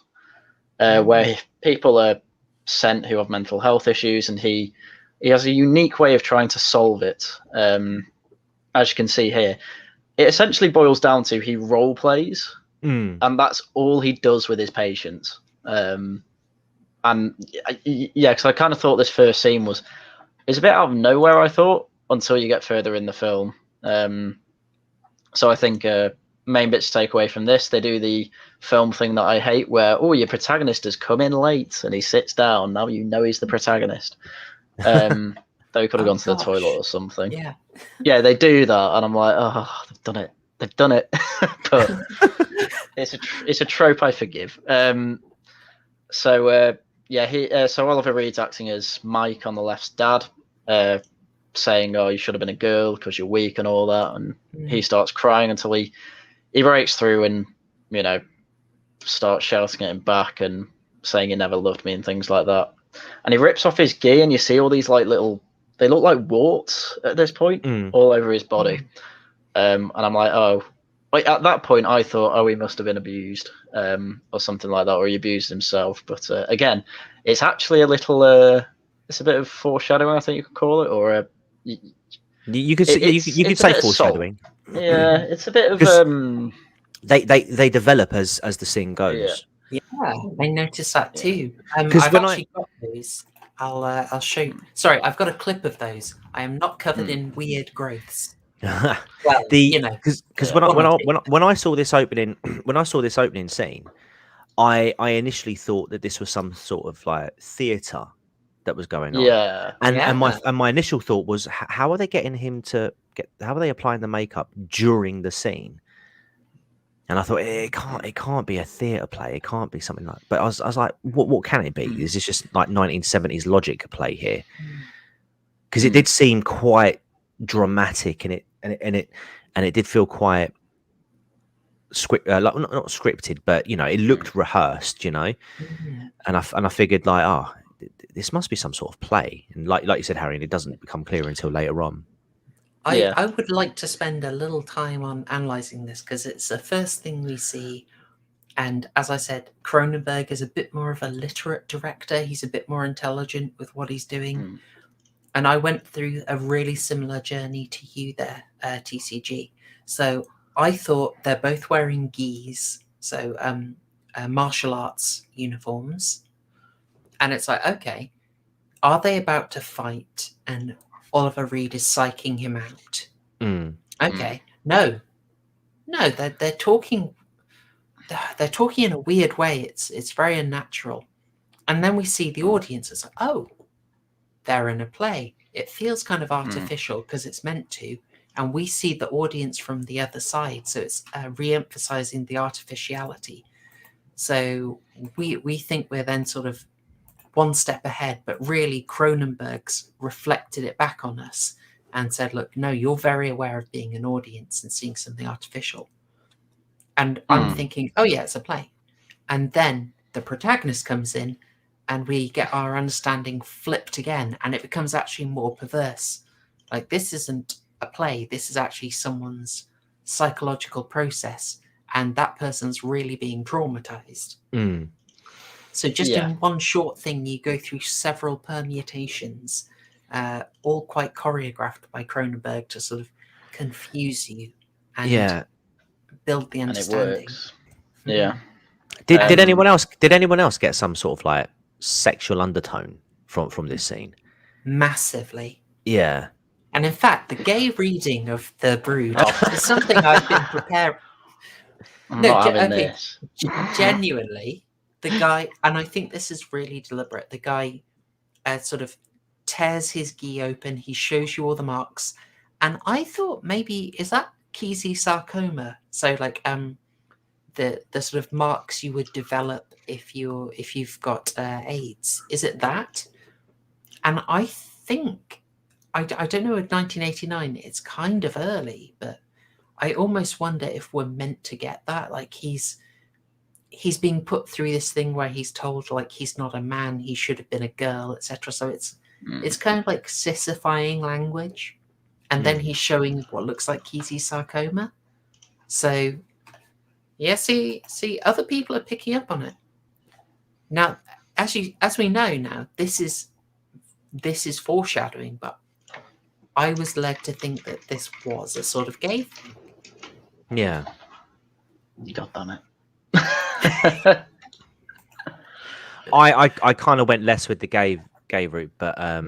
where people are sent who have mental health issues, and he has a unique way of trying to solve it. As you can see here, it essentially boils down to he role plays, and that's all he does with his patients. And yeah, because I kind of thought this first scene it's a bit out of nowhere, I thought, until you get further in the film. So I think main bits to take away from this, they do the film thing that I hate where, your protagonist has come in late and he sits down, now you know he's the protagonist. Though he could have gone to the toilet or something. Yeah, they do that, and I'm like, they've done it. But it's a trope I forgive. So Oliver Reed's acting as Mike on the left's dad, saying, you should have been a girl because you're weak and all that, and he starts crying until he breaks through and starts shouting at him back and saying he never loved me and things like that. And he rips off his gi, and you see all these they look like warts at this point all over his body. And I'm like, at that point I thought, he must have been abused or something like that, or he abused himself. But again, it's actually a little it's a bit of foreshadowing, I think you could call it, or you could say foreshadowing. Yeah, it's a bit of they develop as the scene goes. Yeah, I noticed that too. I've actually got those. I'll show you. Sorry, I've got a clip of those. I am not covered in weird growths. Well, because when I saw this opening scene, I initially thought that this was some sort of like theater that was going on. And my initial thought was, how are they getting him to how are they applying the makeup during the scene? And I thought it can't be a theatre play. It can't be something like. But I was like, what can it be? Is this just like 1970s logic play here? Because it did seem quite dramatic, and it did feel quite like not scripted, but it looked rehearsed, And I figured like, this must be some sort of play. And like you said, Harry, it doesn't become clear until later on. I would like to spend a little time on analysing this because it's the first thing we see. And as I said, Cronenberg is a bit more of a literate director. He's a bit more intelligent with what he's doing. And I went through a really similar journey to you there, TCG. So I thought they're both wearing gis, so martial arts uniforms. And it's like, okay, are they about to fight? And Oliver Reed is psyching him out. Okay, no, they're talking. They're talking in a weird way. It's very unnatural. And then we see the audience. It's like, they're in a play. It feels kind of artificial because it's meant to. And we see the audience from the other side, so it's re-emphasizing the artificiality. So we think we're then sort of one step ahead, but really Cronenberg's reflected it back on us and said, look, no, you're very aware of being an audience and seeing something artificial. And I'm thinking, oh yeah, it's a play. And then the protagonist comes in and we get our understanding flipped again, and it becomes actually more perverse. Like, this isn't a play, this is actually someone's psychological process, and that person's really being traumatized. So just in one short thing, you go through several permutations, all quite choreographed by Cronenberg to sort of confuse you and build the understanding. And it works. Yeah. Did anyone else get some sort of like sexual undertone from this scene? Massively. Yeah. And in fact, the gay reading of The Brood is something I've been preparing. Genuinely, the guy, and I think this is really deliberate, the guy sort of tears his gi open, he shows you all the marks, and I thought maybe, is that Kesey sarcoma? So like the sort of marks you would develop if you've got AIDS. Is it that? And I think I don't know, in 1989 it's kind of early, but I almost wonder if we're meant to get that. Like he's being put through this thing where he's told like he's not a man, he should have been a girl, etc. So it's kind of like sissifying language, and then he's showing what looks like Kesey sarcoma. So yeah, see, other people are picking up on it now. As we know now, this is foreshadowing, but I was led to think that this was a sort of gay thing. Yeah. God damn it. I kind of went less with the gay route, but I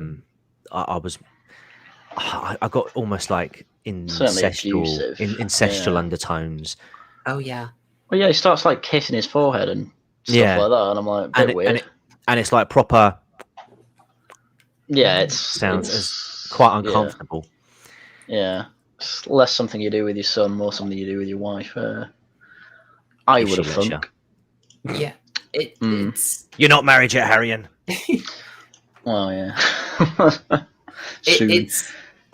got almost like incestual undertones. Oh yeah. Well, yeah, he starts like kissing his forehead and stuff like that, and I'm like, a bit weird. And it's like proper. Yeah, it's quite uncomfortable. Yeah, it's less something you do with your son, more something you do with your wife. I would have thunk. Yeah, it's. You're not married yet, Haryan. Well, yeah.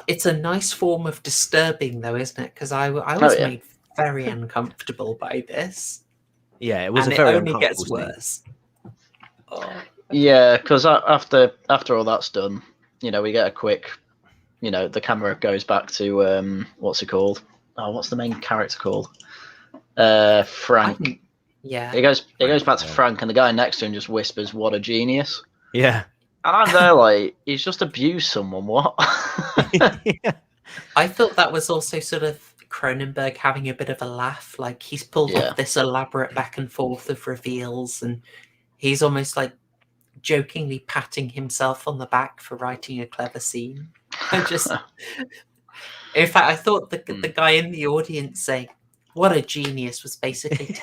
It's a nice form of disturbing, though, isn't it? Because I was made very uncomfortable by this. Yeah, it was and a very it only gets worse. Oh. Yeah, because after all that's done, we get a quick, the camera goes back to what's it called? Oh, what's the main character called? Frank. Yeah. It goes back to Frank, and the guy next to him just whispers, "What a genius!" Yeah. And I'm there like, he's just abused someone. What? Yeah. I thought that was also sort of Cronenberg having a bit of a laugh, like he's pulled off this elaborate back and forth of reveals, and he's almost like jokingly patting himself on the back for writing a clever scene. In fact, I thought the guy in the audience saying, "What a genius," was basically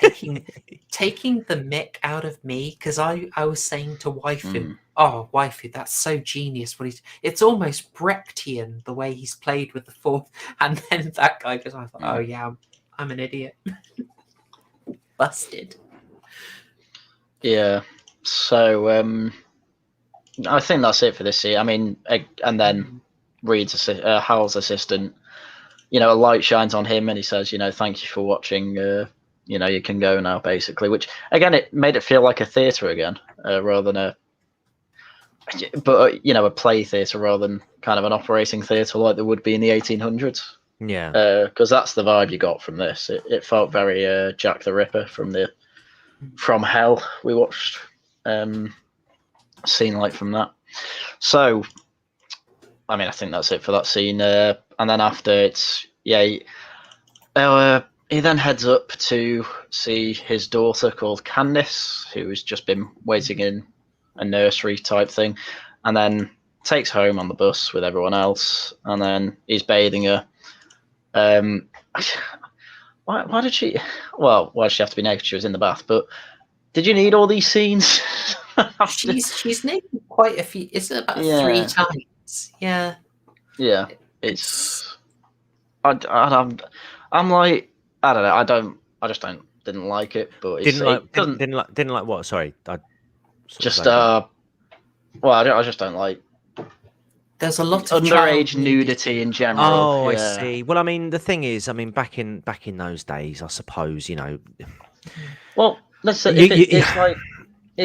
taking the mick out of me, because I was saying to waifu, "Oh, waifu, that's so genius." It's almost Brechtian the way he's played with the fourth, and then that guy goes, "I thought, oh yeah, I'm an idiot." Busted. Yeah. So I think that's it for this scene. I mean, and then Reed's Hal's assistant. A light shines on him, and he says, "Thank you for watching. You can go now," basically. Which again, it made it feel like a theatre again, rather than a play theatre rather than kind of an operating theatre like there would be in the 1800s. Yeah. Because that's the vibe you got from this. It felt very Jack the Ripper from Hell we watched. Scene like from that. So, I mean, I think that's it for that scene. And then after it's he then heads up to see his daughter called Candice, who has just been waiting in a nursery type thing, and then takes home on the bus with everyone else, and then he's bathing her. Why did she? Well, why did she have to be naked? She was in the bath. But did you need all these scenes? She's naked quite a few. Is it about 3 times? Yeah. Yeah. It's. I'm like, I don't know. I just didn't like it. But didn't like what? Sorry. I just don't like There's a lot of underage child nudity in general. Oh, yeah. I see. Well, I mean, the thing is, I mean, back in those days, I suppose, you know. Well, let's say it's like.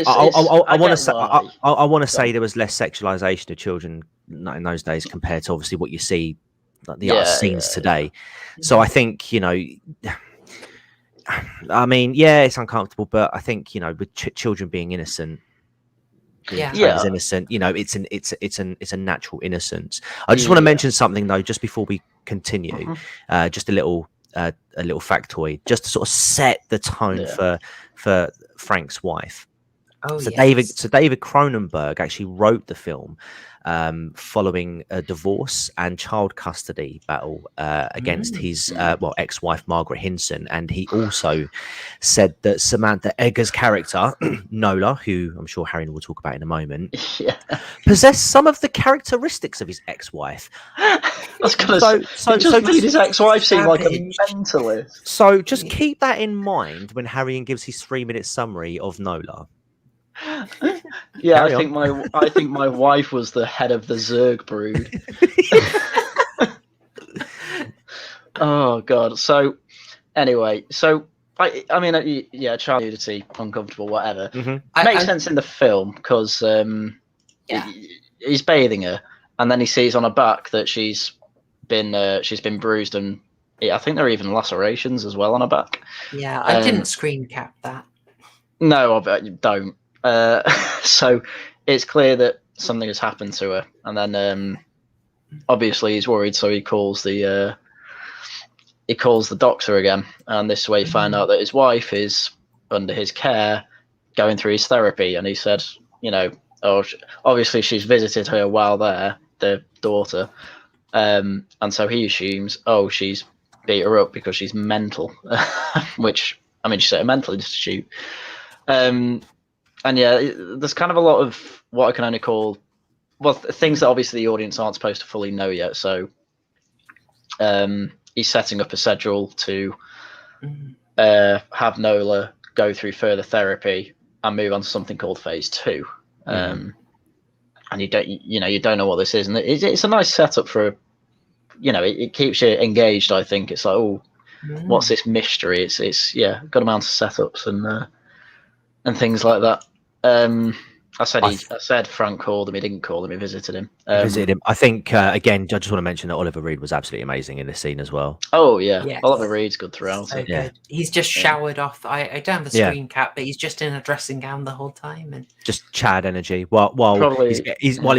I want to say I want to say there was less sexualization of children in those days compared to obviously what you see like the other scenes today. So I think, you know, I mean, yeah, it's uncomfortable, but I think, you know, with children being innocent, is innocent, you know, it's a natural innocence. I just want to mention something though, just before we continue, just a little factoid, just to sort of set the tone for Frank's wife. David Cronenberg actually wrote the film following a divorce and child custody battle against his ex-wife Margaret Hinson, and he also said that Samantha Eggar's character Nola, who I'm sure Haryan will talk about in a moment, possessed some of the characteristics of his ex-wife. Made his ex-wife seem like a mentalist. So just keep that in mind when Haryan gives his 3-minute summary of Nola. Yeah, I think my wife was the head of the Zerg brood. Oh god. So anyway, I mean, child nudity, uncomfortable, whatever. Makes sense in the film because he's bathing her, and then he sees on her back that she's been bruised, and I think there are even lacerations as well on her back. Yeah, I didn't screen cap that. No, I bet you don't. So it's clear that something has happened to her, and then obviously he's worried, so he calls the doctor again, and this way he find out that his wife is under his care, going through his therapy, and he said, you know, obviously she's visited her while there, the daughter, and so he assumes, she's beat her up because she's mental, which, I mean, she's at a mental institute. And yeah, there's kind of a lot of what I can only call, things that obviously the audience aren't supposed to fully know yet. So he's setting up a schedule to have Nola go through further therapy and move on to something called phase 2. And you don't know what this is, and it's a nice setup for, you know, it keeps you engaged. I think it's like, what's this mystery? It's good amount of setups and things like that. I said Frank called him. He didn't call him. He visited him. I think again, I just want to mention that Oliver Reed was absolutely amazing in this scene as well. Oh yeah, yes. Oliver Reed's good throughout. So good. He's just showered off. I don't have a screen cap, but he's just in a dressing gown the whole time, and just Chad energy. While he's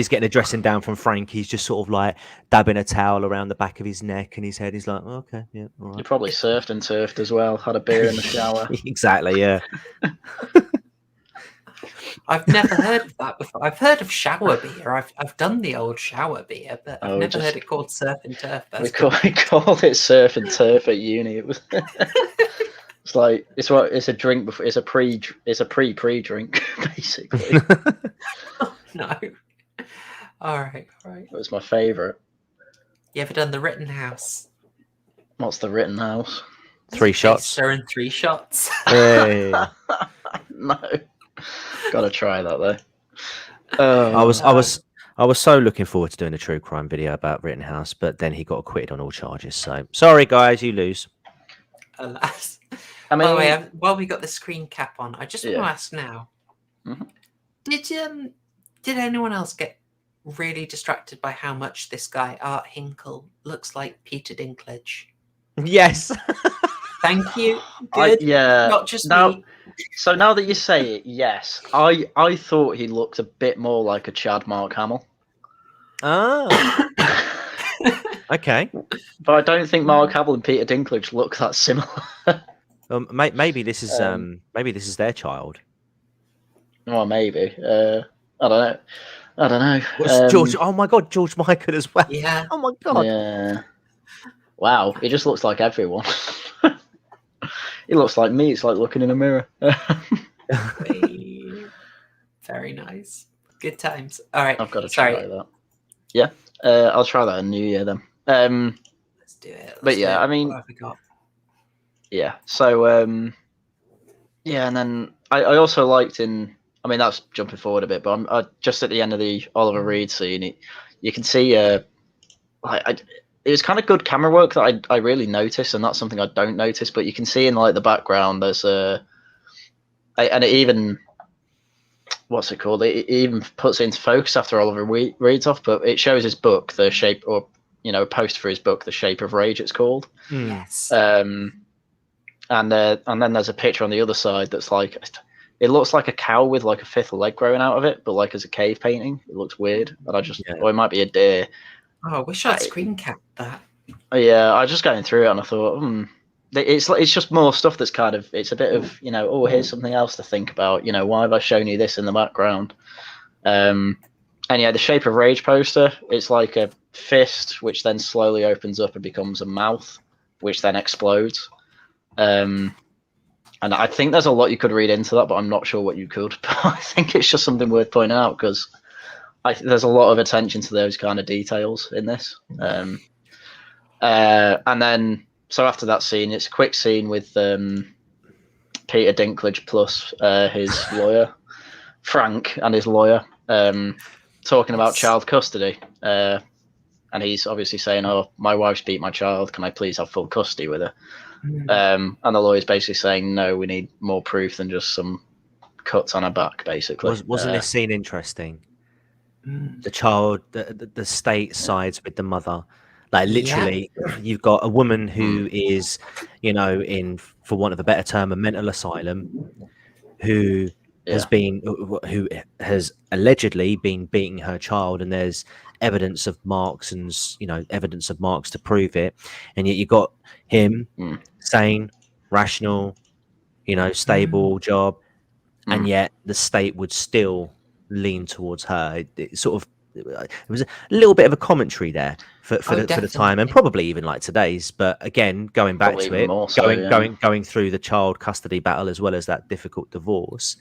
getting a dressing down from Frank, he's just sort of like dabbing a towel around the back of his neck and his head. He's like, okay, yeah, all right. He probably surfed and turfed as well. Had a beer in the shower. Exactly. Yeah. I've never heard of that before. I've heard of shower beer. I've done the old shower beer, but I've never heard it called surf and turf. We called it surf and turf at uni. It was. It's like it's a drink before it's a pre drink basically. Oh, no. All right. It was my favourite. You ever done the Rittenhouse? What's the Rittenhouse? 3 shots. Stirring 3 shots. Hey. No. Gotta try that though. I was so looking forward to doing a true crime video about Rittenhouse, but then he got acquitted on all charges. So sorry, guys, you lose. Alas. I mean, by the way, while we got the screen cap on, I just want to ask now: did anyone else get really distracted by how much this guy Art Hinkle looks like Peter Dinklage? Yes. Thank you. Good. Not just me. So now that you say it, yes, I thought he looked a bit more like a Chad Mark Hamill. Oh. Okay. But I don't think Mark Hamill and Peter Dinklage look that similar. Maybe this is their child. Well, maybe. I don't know. What's George? Oh my God, George Michael as well. Yeah. Oh my God. Yeah. Wow, he just looks like everyone. He looks like me. It's like looking in a mirror. Very nice. Good times. All right. I've got to try that. Yeah, I'll try that in New Year then. Let's do it. I mean, what have we got? Yeah. So, and then I also liked in. I mean, that's jumping forward a bit, but I'm just at the end of the Oliver Reed scene. you can see it was kind of good camera work that I really noticed, and that's something I don't notice. But you can see in like the background there's and it even what's it called? It even puts it into focus after Oliver reads off, but it shows his book, The Shape, or a poster for his book, The Shape of Rage. It's called. Yes. And then there's a picture on the other side that's like, it looks like a cow with like a fifth leg growing out of it, but like as a cave painting. It looks weird, and or it might be a deer. Oh, I wish I'd screen capped that. Yeah, I was just going through it and I thought, it's just more stuff that's kind of, it's a bit of, here's something else to think about. Why have I shown you this in the background? And yeah, the Shape of Rage poster, it's like a fist, which then slowly opens up and becomes a mouth, which then explodes. And I think there's a lot you could read into that, but I'm not sure what you could. But I think it's just something worth pointing out because there's a lot of attention to those kind of details in this. And then, so after that scene, it's a quick scene with Peter Dinklage plus his lawyer, Frank, and his lawyer talking about child custody. And he's obviously saying, "Oh, my wife's beat my child. Can I please have full custody with her?" And the lawyer's basically saying, "No, we need more proof than just some cuts on her back." Basically, wasn't this scene interesting? The child, the state sides with the mother. Like literally, you've got a woman who is, in, for want of a better term, a mental asylum, who has allegedly been beating her child, and there's evidence of marks and evidence of marks to prove it, and yet you got him sane, rational, stable job, and yet the state would still lean towards her. It was a little bit of a commentary there for the time, and probably even like today's. But again, going back to it, going through the child custody battle as well as that difficult divorce,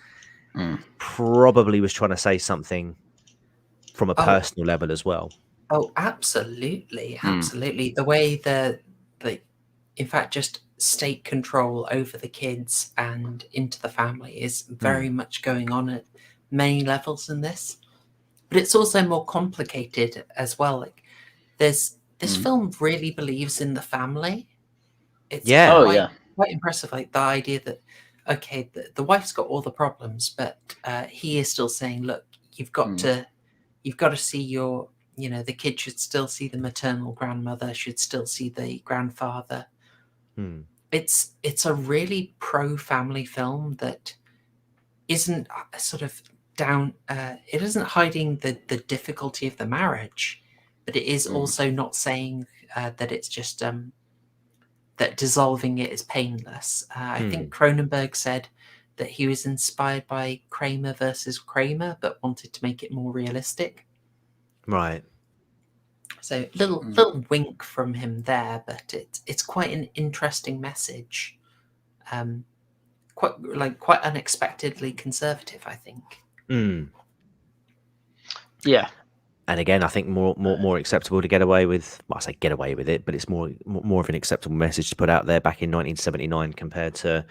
probably was trying to say something from a personal level as well. Oh, absolutely. The way the in fact, just state control over the kids and into the family is very much going on at many levels in this. But it's also more complicated as well. Like, this film really believes in the family. It's quite impressive. Like the idea that, okay, the wife's got all the problems, but he is still saying, look, you've got to see your, the kid should still see the maternal grandmother, should still see the grandfather. It's a really pro-family film that isn't sort of down. It isn't hiding the difficulty of the marriage, but it is also not saying that it's just that dissolving it is painless. I think Cronenberg said that he was inspired by Kramer versus Kramer, but wanted to make it more realistic. Right. So little wink from him there, but it's quite an interesting message. Quite unexpectedly conservative, I think. Yeah. And again, I think more acceptable to get away with. Well, I say get away with it, but it's more of an acceptable message to put out there back in 1979 compared to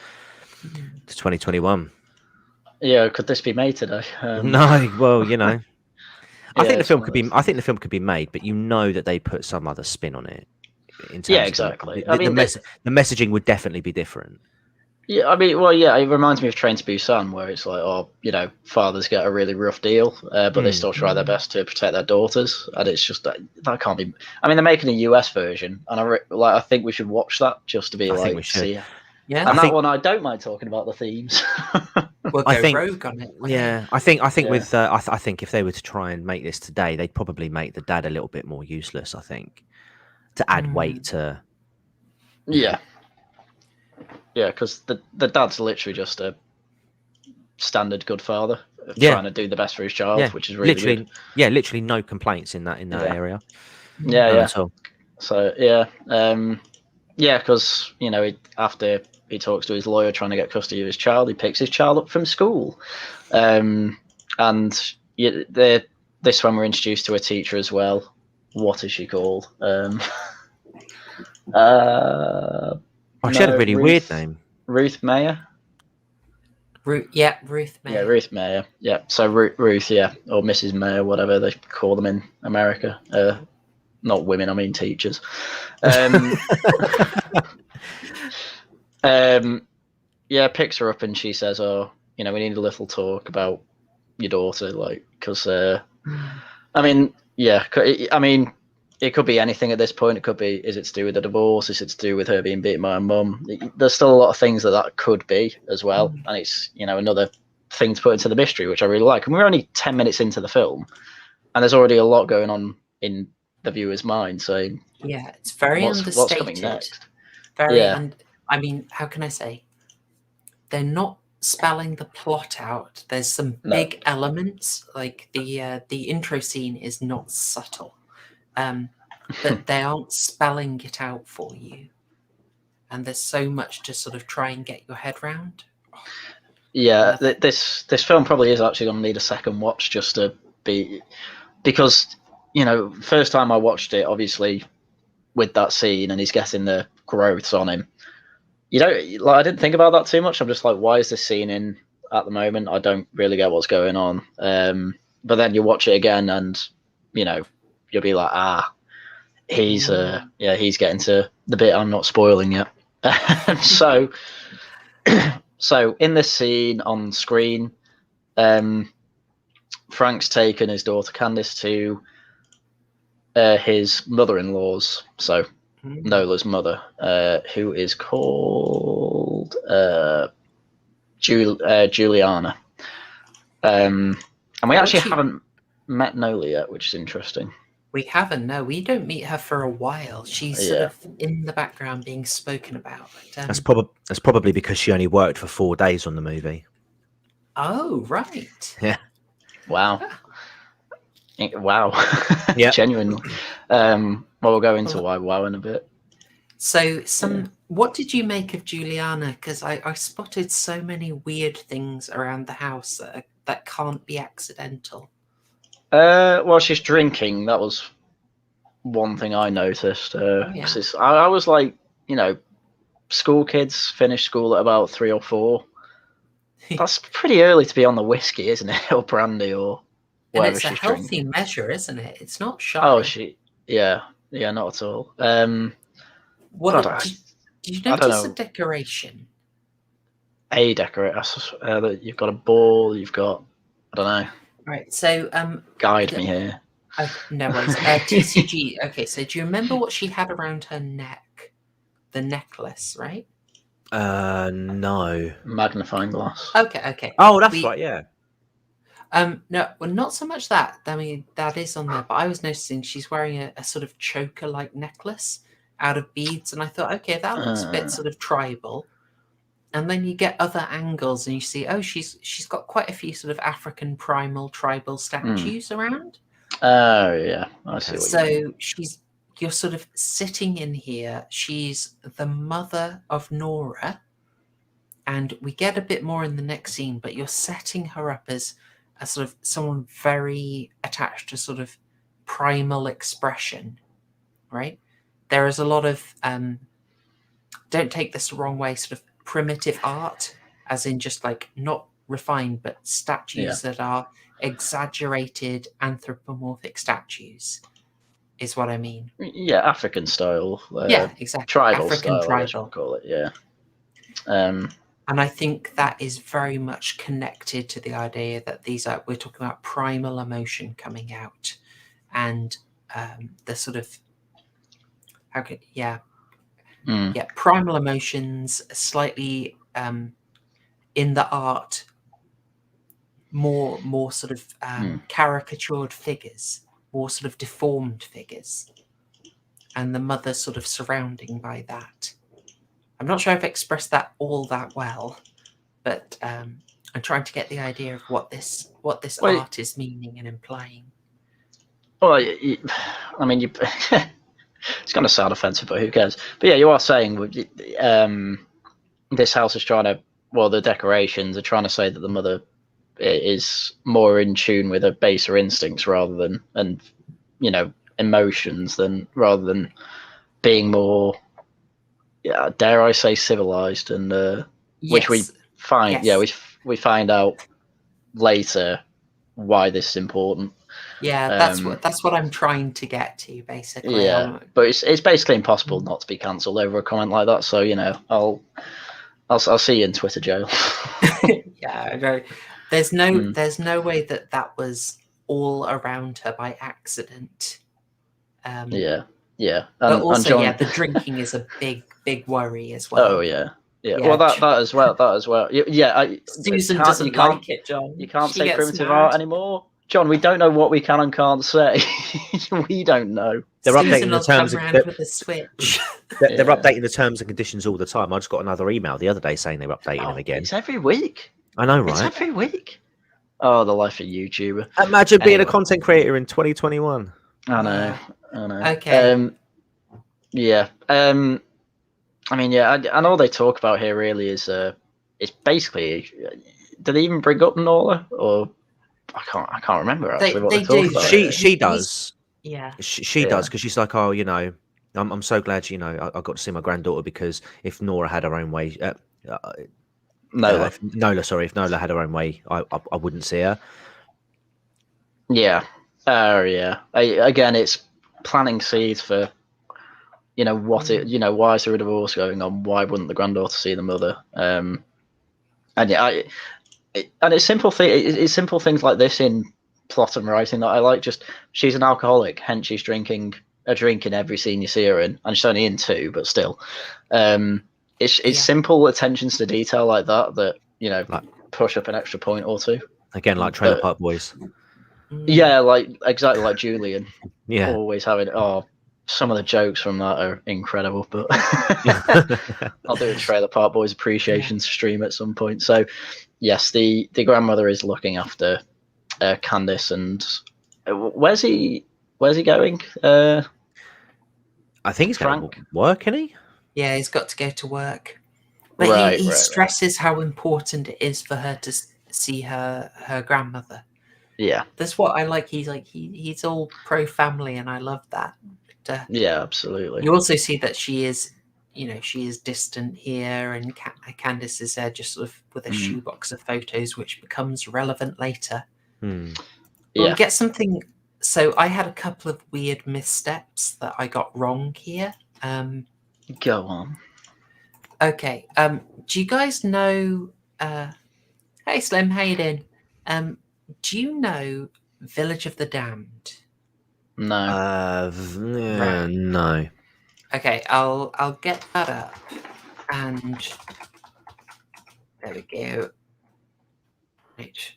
2021. Yeah, could this be made today? No, well, I think the film could be. I think the film could be made, but that they put some other spin on it. Exactly. The messaging would definitely be different. Yeah, I mean, well, yeah, it reminds me of Train to Busan, where it's like, fathers get a really rough deal, but they still try their best to protect their daughters, and it's just that can't be. I mean, they're making a US version, and I think we should watch that just to be see. Yeah, and that one I don't mind talking about the themes. We'll go rogue on it. Yeah, I think with I think if they were to try and make this today, they'd probably make the dad a little bit more useless. I think to add weight to. Yeah, because the dad's literally just a standard good father, trying to do the best for his child, which is really good. Yeah, literally no complaints in that area. Yeah. So because after he talks to his lawyer trying to get custody of his child, he picks his child up from school, and this one we're introduced to a teacher as well. What is she called? She had a really weird name. Ruth Mayer. Ruth Mayer. Yeah, Ruth Mayer. Yeah, so Ruth, yeah, or Mrs. Mayer, whatever they call them in America. Not women, I mean teachers. Yeah, picks her up and she says, "Oh, we need a little talk about your daughter, like, because I mean, yeah, it could be anything at this point. It could be, is it to do with the divorce? Is it to do with her being beaten by her mum? There's still a lot of things that could be as well, and it's another thing to put into the mystery, which I really like. And we're only 10 minutes into the film, and there's already a lot going on in the viewer's mind. So yeah, it's very understated. What's coming next? Very, I mean, how can I say? They're not spelling the plot out. There's some big elements, like the intro scene is not subtle, but they aren't spelling it out for you. And there's so much to sort of try and get your head round. Yeah, this film probably is actually going to need a second watch just to be, because first time I watched it, obviously with that scene and he's getting the growths on him. I didn't think about that too much. I'm just like, why is this scene in at the moment? I don't really get what's going on. But then you watch it again, and you'll be like, he's getting to the bit I'm not spoiling yet. So in this scene on screen, Frank's taken his daughter Candice to his mother-in-law's. So. Nola's mother, who is called Juliana. And we actually haven't met Nola yet, which is interesting. We haven't, no. We don't meet her for a while. She's sort of in the background being spoken about. That's probably because she only worked for 4 days on the movie. Oh, right. Yeah. Wow. Wow. Yeah. Genuinely. Well, we'll go into wow in a bit. So, what did you make of Juliana? Because I spotted so many weird things around the house that can't be accidental. Well, she's drinking. That was one thing I noticed. I was like, school kids finish school at about 3 or 4. That's pretty early to be on the whiskey, isn't it? Or brandy or whatever she's drinking. And it's a healthy measure, isn't it? It's not shy. Oh, yeah, not at all. Did you notice the decoration? A decoration. You've got a ball. You've got, I don't know. Right. So guide me here. No worries. TCG. Okay. So do you remember what she had around her neck? The necklace, right? No. Magnifying glass. Okay. Oh, that's right. Yeah. No, well, not so much that. I mean, that is on there, but I was noticing she's wearing a sort of choker-like necklace out of beads, and I thought, okay, that looks a bit sort of tribal. And then you get other angles, and you see, she's got quite a few sort of African primal tribal statues around. Oh yeah, I see. So you're sort of sitting in here. She's the mother of Nora, and we get a bit more in the next scene, but you're setting her up as a sort of someone very attached to sort of primal expression, right? There is a lot of, don't take this the wrong way, sort of primitive art, as in just like not refined, but statues that are exaggerated anthropomorphic statues, is what I mean. Yeah, African style. Yeah, exactly. Tribal African style, I shall call it, yeah. And I think that is very much connected to the idea that we're talking about primal emotion coming out, and the sort of primal emotions slightly in the art, more sort of caricatured figures, more sort of deformed figures, and the mother sort of surrounding by that. I'm not sure I've expressed that all that well, but I'm trying to get the idea of what this art is meaning and implying. Well, I mean, it's going to sound offensive, but who cares? But yeah, you are saying this house is trying to, the decorations are trying to say that the mother is more in tune with her baser instincts rather than, emotions rather than being more, dare I say, civilized, and which we find, we find out later why this is important. Yeah, that's what I'm trying to get to, basically. Yeah, but it's basically impossible not to be cancelled over a comment like that. So I'll see you in Twitter jail. Yeah, I know. There's no way that was all around her by accident. Yeah. But also, John... the drinking is a big worry as well. Oh yeah. Well, that as well. Yeah, Susan doesn't like it, John. You can't say primitive art anymore. John, we don't know what we can and can't say. We don't know. They're updating the terms with a switch. They're updating the terms and conditions all the time. I just got another email the other day saying they're updating them again. It's every week. I know, right? It's every week. Oh, the life of YouTuber. Imagine being a content creator in 2021. I know. Okay. Yeah. I mean, yeah, and all they talk about here really is it's basically. Did they even bring up Nola or? I can't remember actually what they talk about. She does. Yeah. She does because she's like, oh, I'm so glad I got to see my granddaughter because if Nora had her own way, Nola. If Nola had her own way, I wouldn't see her. Yeah. Yeah. Again, it's planting seeds for, why is there a divorce going on? Why wouldn't the granddaughter see the mother? And yeah, it's simple it's simple things like this in plot and writing that I like. Just she's an alcoholic, hence she's drinking a drink in every scene you see her in, and she's only in 2, but still, it's simple attentions to detail like that like, push up an extra point or 2. Again, like Trailer Park Boys. Yeah, exactly like Julian. Yeah, always having some of the jokes from that are incredible, but I'll do a Trailer Park Boys appreciation stream at some point. So yes, the grandmother is looking after Candice, and where's he going? I think he's going to work, isn't he? Yeah, he's got to go to work. But he stresses how important it is for her to see her grandmother. Yeah, that's what I like. He's all pro family, and I love that. But, yeah, absolutely. You also see that she is distant here, and Candice is there just sort of with a shoebox of photos, which becomes relevant later. Yeah, we get something. So I had a couple of weird missteps that I got wrong here. Go on. Okay. Do you guys know? Hey Slim, how you doing? Do you know Village of the Damned? No. No. Okay, I'll get that up, and there we go. Right,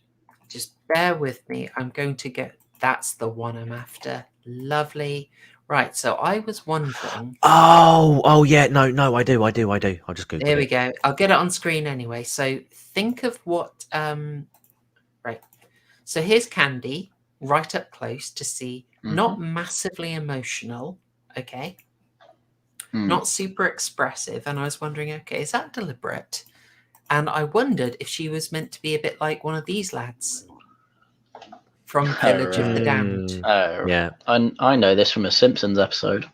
just bear with me. I'm going to get. That's the one I'm after. Lovely. Right. So I was wondering. Oh yeah. No. I do. I'll just Google it. There we go. I'll get it on screen anyway. So think of what. Right. So here's Candy right up close to see. Not massively emotional. Okay. Not super expressive, and I was wondering, okay, is that deliberate? And I wondered if she was meant to be a bit like one of these lads from Village of the Damned. Yeah, I know this from a Simpsons episode.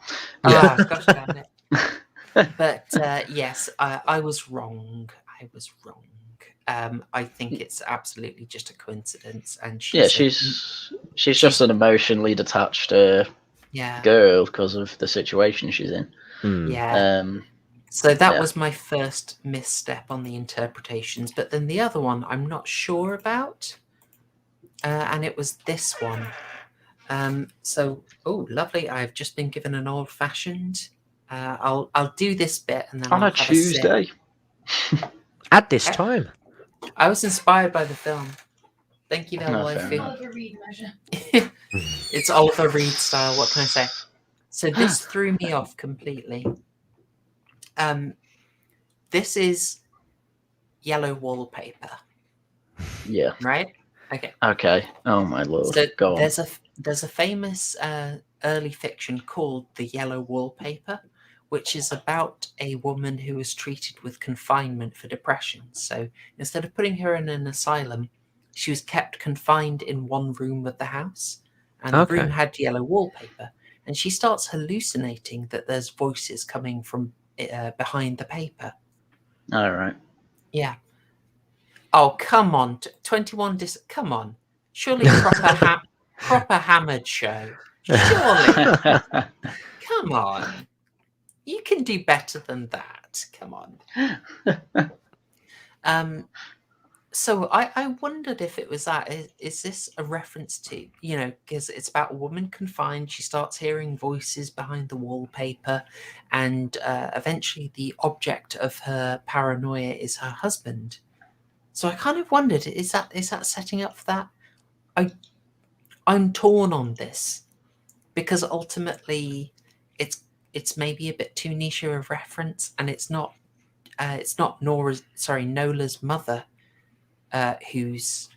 Gosh damn it! But yes, I was wrong. I think it's absolutely just a coincidence, and she's just an emotionally detached girl because of the situation she's in. Yeah. So that was my first misstep on the interpretations, but then the other one I'm not sure about, and it was this one. So lovely! I've just been given an old-fashioned. I'll do this bit and then on I'll a Tuesday. At this time, I was inspired by the film. Thank you, Oliver Reed measure. It's Oliver Reed style. What can I say? So this threw me off completely. This is Yellow Wallpaper. Yeah. Right? Okay. Okay. Oh my lord. So go on. There's a famous early fiction called The Yellow Wallpaper, which is about a woman who was treated with confinement for depression. So instead of putting her in an asylum, she was kept confined in one room of the house, and the room had yellow wallpaper. And she starts hallucinating that there's voices coming from behind the paper. All right. Yeah. Oh, come on. 21 come on. Surely proper hammered show. Surely. Come on. You can do better than that. Come on. So I wondered if it was that. Is this a reference to, because it's about a woman confined. She starts hearing voices behind the wallpaper, and eventually the object of her paranoia is her husband. So I kind of wondered, is that setting up for that? I'm torn on this, because ultimately it's maybe a bit too niche of a reference, and it's not Nola's mother, who's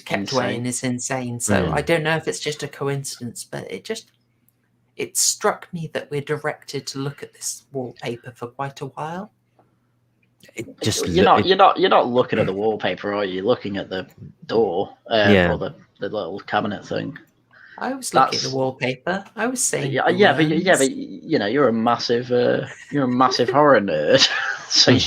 kept away and is insane. So I don't know if it's just a coincidence, but it struck me that we're directed to look at this wallpaper for quite a while. You're not looking at the wallpaper, are you? You're looking at the door or the little cabinet thing. I was looking at the wallpaper. I was saying, but you're a massive horror nerd. So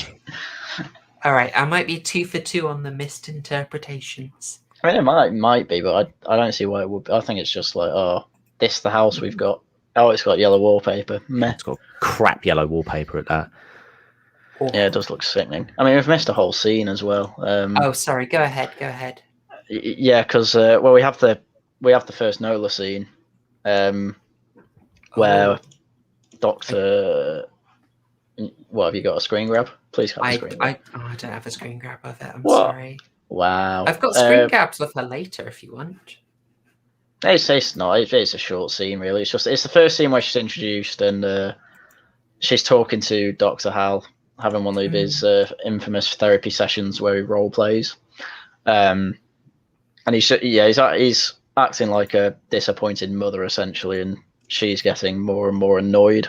all right, I might be 2 for 2 on the missed interpretations. I mean, it might be, but I don't see why it would be. I think it's just like, this is the house we've got. Oh, it's got yellow wallpaper. Meh. It's got crap yellow wallpaper at that. Yeah, it does look sickening. I mean, we've missed a whole scene as well. Oh, sorry. Go ahead. Yeah, because we have the first Nola scene, where Doctor. What, have you got a screen grab? Please have a screen grab. I don't have a screen grab of it. I'm What? sorry. Wow. I've got screen grabs of her later if you want. It's not. It's a short scene, really. It's the first scene where she's introduced, and she's talking to Dr. Hal, having one of his infamous therapy sessions where he role plays, and he's acting like a disappointed mother essentially, and she's getting more and more annoyed,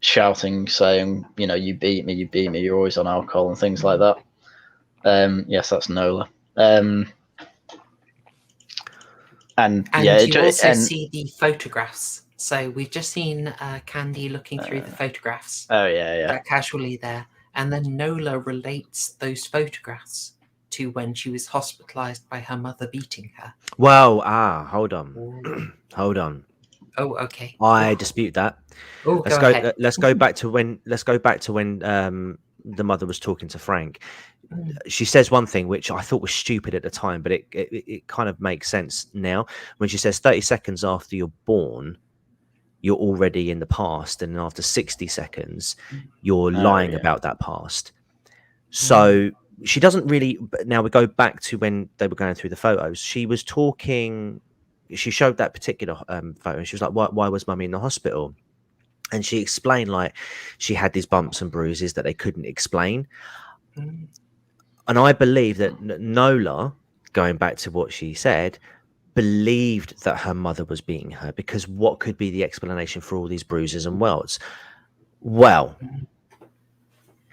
shouting, saying, you beat me, you're always on alcohol and things like that. Yes, that's Nola. And you also see the photographs. So we've just seen Candy looking through the photographs. Oh yeah. That casually there, and then Nola relates those photographs to when she was hospitalized by her mother beating her. Well, hold on, hold on. Oh, okay. I dispute that. Oh, let's go back to when the mother was talking to Frank. She says one thing which I thought was stupid at the time, but it kind of makes sense now. When she says 30 seconds after you're born, you're already in the past, and after 60 seconds, you're lying about that past. So she doesn't really. Now we go back to when they were going through the photos. She was talking. She showed that particular photo, and she was like, "Why was Mummy in the hospital?" And she explained like she had these bumps and bruises that they couldn't explain. And I believe that Nola, going back to what she said, believed that her mother was beating her, because what could be the explanation for all these bruises and welts? Well,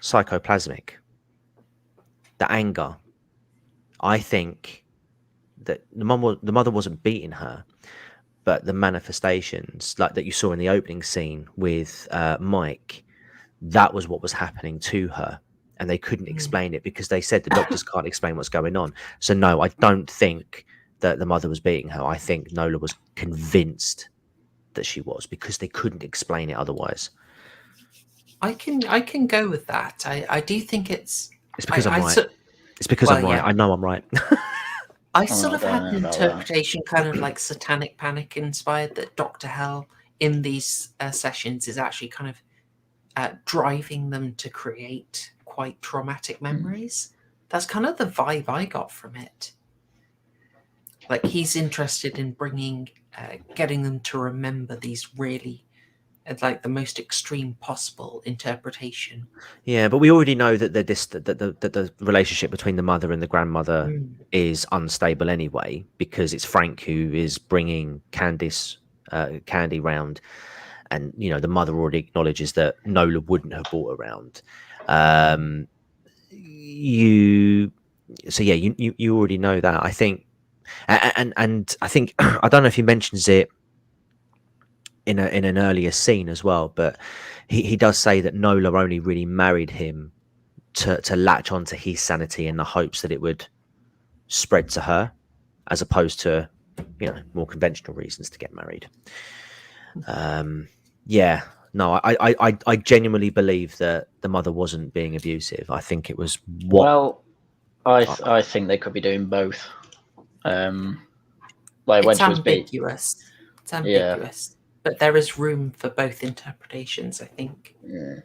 psychoplasmic. The anger. I think that the mother wasn't beating her, but the manifestations like that you saw in the opening scene with Mike, that was what was happening to her. And they couldn't explain it because they said the doctors can't explain what's going on. So no, I don't think that the mother was beating her. I think Nola was convinced that she was, because they couldn't explain it otherwise. I can go with that. I do think it's because I'm right. It's because I'm right. Yeah. I know I'm right. I sort of had an interpretation, kind of like Satanic Panic inspired, that Dr. Hell in these sessions is actually kind of driving them to create quite traumatic memories. That's kind of the vibe I got from it. Like he's interested in getting them to remember these really, like the most extreme possible interpretation. Yeah, but we already know that the relationship between the mother and the grandmother is unstable anyway, because it's Frank who is bringing Candy round, and the mother already acknowledges that Nola wouldn't have brought her around. You already know that, I think, and I think I don't know if he mentions it in an earlier scene as well, but he does say that Nola only really married him to latch onto his sanity in the hopes that it would spread to her, as opposed to, you know, more conventional reasons to get married. Yeah, no, I genuinely believe that the mother wasn't being abusive. I think it was what. Well, I think they could be doing both. Like when It's she was ambiguous. It's ambiguous, but there is room for both interpretations, I think. Yeah.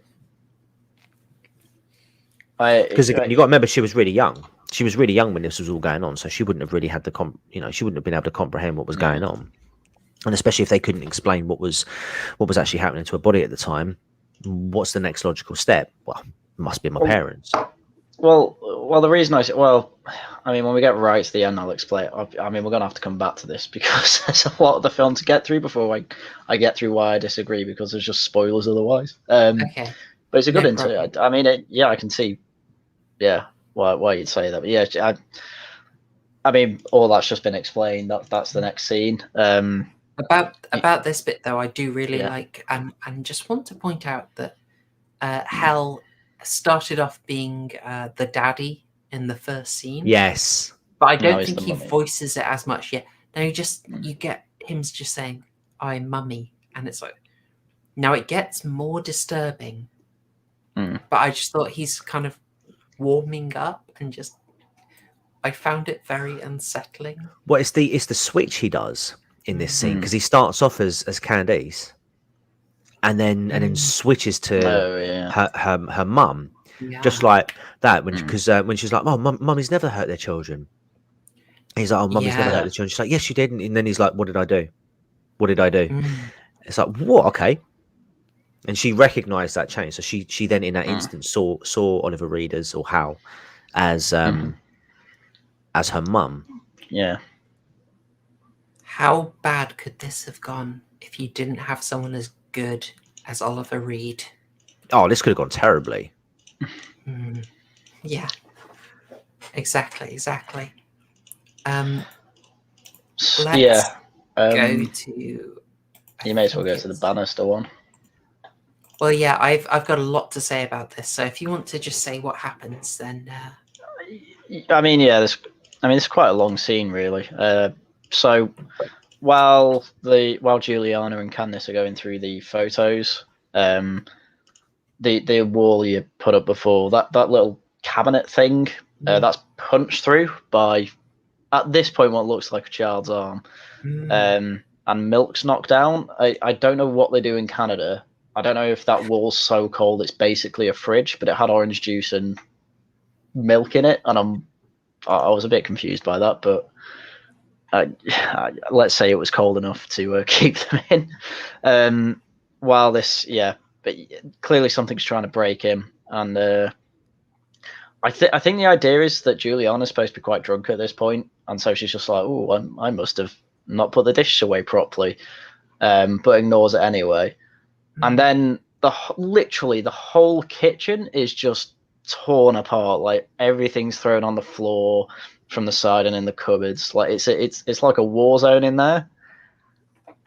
Because again, you got to remember, she was really young. She was really young when this was all going on, so she wouldn't have really had she wouldn't have been able to comprehend what was going on, and especially if they couldn't explain what was actually happening to her body at the time. What's the next logical step? Well, it must be my parents. Well, the reason I mean, when we get right to the end, I'll explain. I mean, we're gonna have to come back to this because there's a lot of the film to get through before I get through why I disagree, because there's just spoilers otherwise. Okay. But it's a good problem. I mean, I can see, why you'd say that. But yeah, I mean, all that's just been explained. That's the next scene. About this bit though, I do really like, and just want to point out that Hell started off being the daddy in the first scene. Yes, but I don't think he voices it as much yet. No, you get him just saying, "I'm mummy," and it's like, now it gets more disturbing. But I just thought he's kind of warming up, and just I found it very unsettling. Well, it's the switch he does in this scene, because he starts off as Candice, and then switches to her mum, just like that. Because when she's like, "Oh, mummy's never hurt their children," he's like, "Oh, mummy's never hurt their children." She's like, "Yes, you did," and then he's like, "What did I do? What did I do?" It's like, what? Okay. And she recognised that change, so she then in that instant saw Oliver Reed or Hal as her mum. Yeah. How bad could this have gone if you didn't have someone as good as Oliver Reed? Oh, this could have gone terribly. Yeah. Exactly. Let's go to. You may as well go to the Bannister one. Well, yeah, I've got a lot to say about this. So if you want to just say what happens, then. I mean, it's quite a long scene, really. So while Juliana and Candice are going through the photos, the wall you put up before, that little cabinet thing, that's punched through by, at this point, what looks like a child's arm, and milk's knocked down. I don't know what they do in Canada. I don't know if that wall's so cold it's basically a fridge, but it had orange juice and milk in it, and I was a bit confused by that, but let's say it was cold enough to keep them in. While this, but clearly something's trying to break him, and I think the idea is that Juliana's supposed to be quite drunk at this point, and so she's just like, "Oh, I must have not put the dishes away properly," but ignores it anyway. And then literally the whole kitchen is just torn apart. Like everything's thrown on the floor from the side and in the cupboards. Like it's like a war zone in there.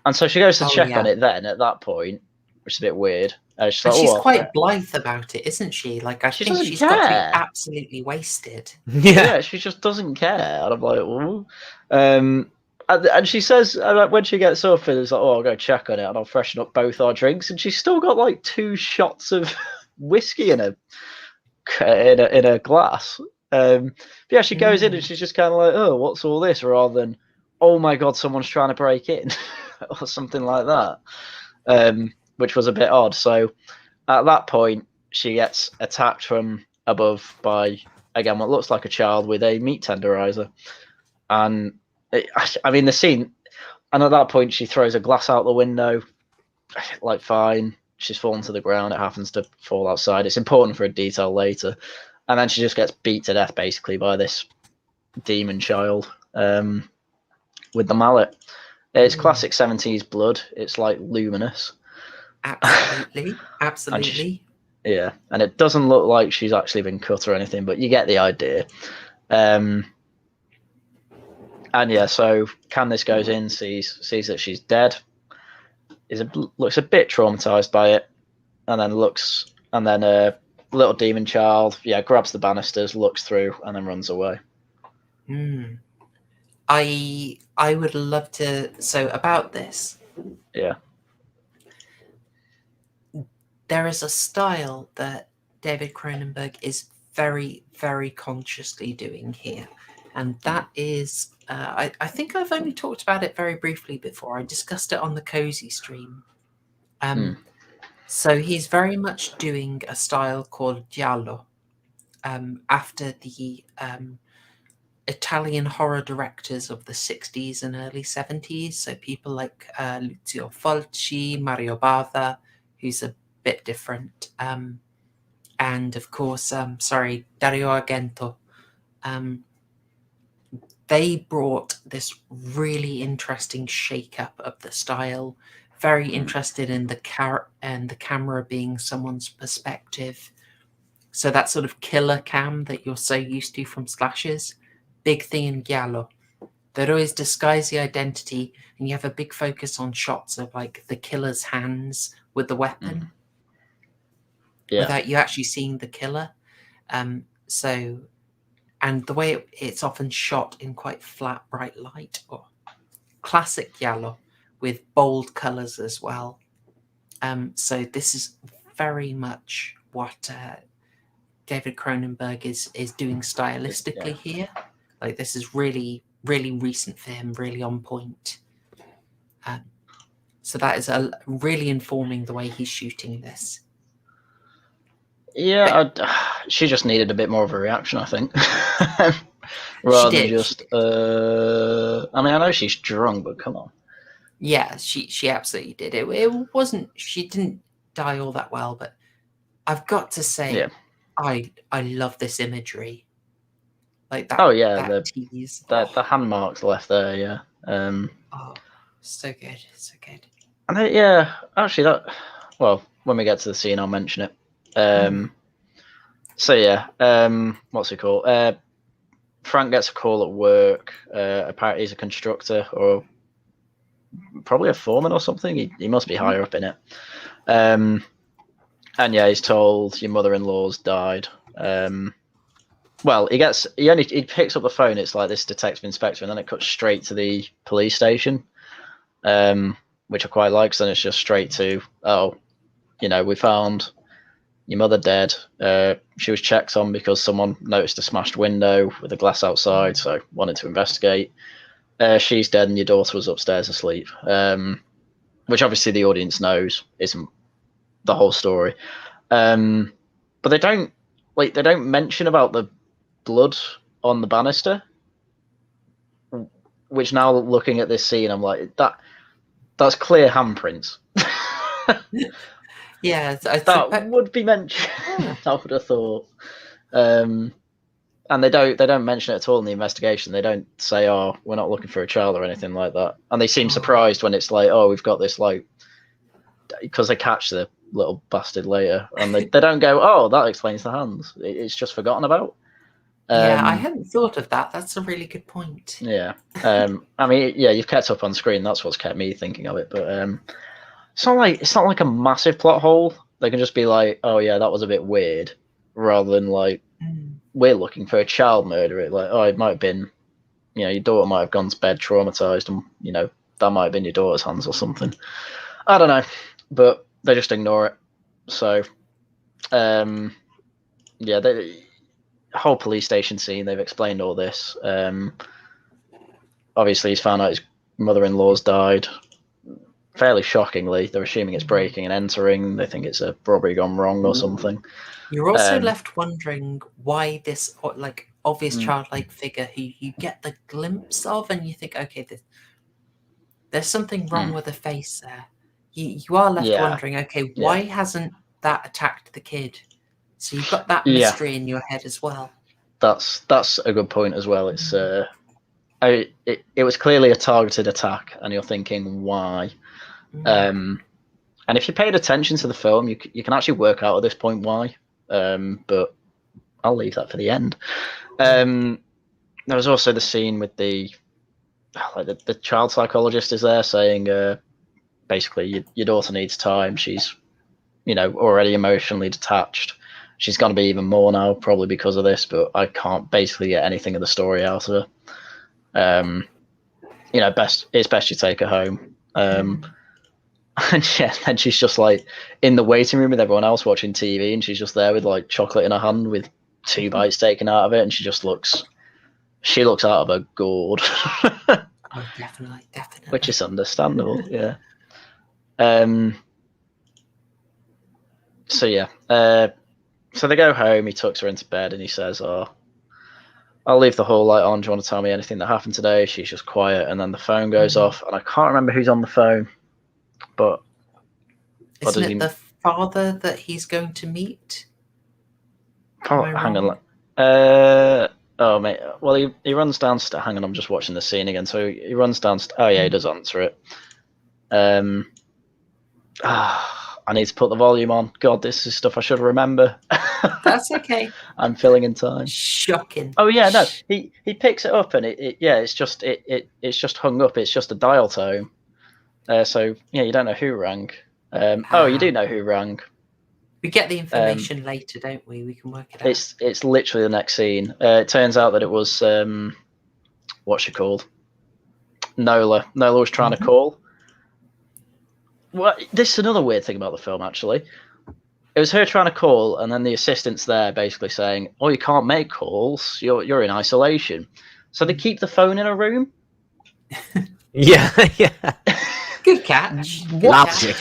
And so she goes to check on it then at that point, which is a bit weird. She's quite blithe about it, isn't she? Like I think she's got to be absolutely wasted. Yeah, she just doesn't care. And I'm like, "Ooh." And she says when she gets up, it's like, "Oh, I'll go check on it and I'll freshen up both our drinks." And she's still got like 2 shots of whiskey in a glass. But yeah, she goes in and she's just kind of like, "Oh, what's all this?" Rather than, "Oh my god, someone's trying to break in," or something like that. Which was a bit odd. So at that point, she gets attacked from above by, again, what looks like a child with a meat tenderizer. And the scene, and at that point she throws a glass out the window, like fine, she's fallen to the ground, it happens to fall outside, it's important for a detail later, and then she just gets beat to death basically by this demon child with the mallet. It's classic 70s blood, it's like luminous. Absolutely. And it doesn't look like she's actually been cut or anything, but you get the idea. And yeah, so Candice goes in, sees that she's dead, looks a bit traumatized by it, and then little demon child, grabs the banisters, looks through, and then runs away. I would love to. So about this, there is a style that David Cronenberg is very, very consciously doing here, and that is, I think I've only talked about it very briefly before. I discussed it on the Cozy stream. So he's very much doing a style called Giallo, after the Italian horror directors of the 60s and early 70s. So people like Lucio Fulci, Mario Bava, who's a bit different, and of course, Dario Argento. They brought this really interesting shake-up of the style, very interested in the camera being someone's perspective. So that sort of killer cam that you're so used to from slashes, big thing in Giallo. They'd always disguise the identity, and you have a big focus on shots of like the killer's hands with the weapon, without you actually seeing the killer. And the way it's often shot in quite flat, bright light, or classic Giallo with bold colors as well. So this is very much what David Cronenberg is doing stylistically here. Like, this is really, really recent for him, really on point. So that is really informing the way he's shooting this. Yeah, she just needed a bit more of a reaction, I think. Rather than just, I mean, I know she's drunk, but come on. Yeah, she absolutely did. It wasn't, she didn't die all that well, but I've got to say, I love this imagery. Like that. Oh yeah, that tease. The hand marks left there. Oh, so good, so good. And actually, when we get to the scene, I'll mention it. What's it called? Frank gets a call at work. Apparently, he's a constructor or probably a foreman or something. He must be higher up in it. And he's told your mother-in-law's died. Well, he picks up the phone. It's like this detective inspector, and then it cuts straight to the police station, which I quite like. So then it's just straight to, we found your mother dead. She was checked on because someone noticed a smashed window with a glass outside, so wanted to investigate. She's dead, and your daughter was upstairs asleep, which obviously the audience knows isn't the whole story. But they don't mention about the blood on the banister, which now looking at this scene, I'm like, that's clear handprints. Yeah, that would be mentioned. I would have thought. And they don't mention it at all in the investigation. They don't say, "Oh, we're not looking for a child" or anything like that. And they seem surprised when it's like, "Oh, we've got this," like, because they catch the little bastard later, and they don't go, "Oh, that explains the hands." It's just forgotten about. I hadn't thought of that. That's a really good point. Yeah. I mean, you've kept up on screen. That's what's kept me thinking of it. But it's not like a massive plot hole. They can just be like, "Oh yeah, that was a bit weird," rather than like, "We're looking for a child murderer." Like, "Oh, it might have been, your daughter might have gone to bed traumatized, and that might have been your daughter's hands or something." I don't know, but they just ignore it. So, the whole police station scene, they've explained all this. Obviously, he's found out his mother-in-law's died. Fairly shockingly, they're assuming it's breaking and entering. They think it's a robbery gone wrong or something. You're also left wondering why this obvious childlike figure who you get the glimpse of, and you think, okay, there's something wrong with the face there. You are left wondering, okay, why hasn't that attacked the kid? So you've got that mystery in your head as well. That's a good point as well. It's it was clearly a targeted attack, and you're thinking why. And if you paid attention to the film, you can actually work out at this point why. But I'll leave that for the end. There was also the scene with the child psychologist is there saying, basically, your daughter needs time. She's, already emotionally detached. she's going to be even more now, probably because of this. But I can't basically get anything of the story out of her. You know, it's best you take her home. And yeah, then she's just like in the waiting room with everyone else watching TV, and she's just there with like chocolate in her hand with 2 bites taken out of it, and she looks out of her gourd. Oh, definitely. Which is understandable, yeah. So yeah, so they go home. He tucks her into bed and he says, "Oh, I'll leave the hall light on. Do you want to tell me anything that happened today?" She's just quiet, and then the phone goes off, and I can't remember who's on the phone, but isn't it the father that he's going to meet? Oh, hang on. Oh mate. Well, he runs downstairs. Hang on, I'm just watching the scene again. So he runs downstairs. Oh yeah, he does answer it. I need to put the volume on. God, this is stuff I should remember. That's okay. I'm filling in time. Shocking. Oh yeah, no. He picks it up and it's just hung up. It's just a dial tone. So yeah, you don't know who rang. Oh, you do know who rang. We get the information later, don't we? We can work it out. It's literally the next scene. It turns out that it was what's she called? Nola. Nola was trying to call. Well, this is another weird thing about the film, actually. It was her trying to call, and then the assistant's there basically saying, "Oh, you can't make calls. You're in isolation." So they keep the phone in a room. Yeah. Good catch. Logic.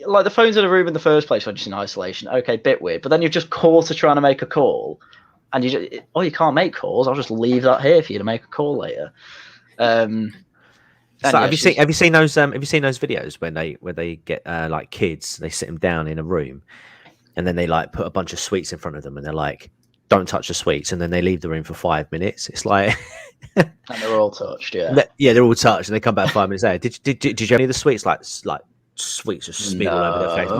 Like the phone's in a room in the first place when she's in isolation. Okay, bit weird. But then you've just called to trying to make a call, and you can't make calls. I'll just leave that here for you to make a call later. So have you seen those videos when they get like kids, they sit them down in a room, and then they like put a bunch of sweets in front of them, and they're like, "Don't touch the sweets," and then they leave the room for 5 minutes. It's like, and they're all touched, yeah. Yeah, they're all touched, and they come back 5 minutes later. Did you have any of the sweets? Like sweets just smeared all over their face.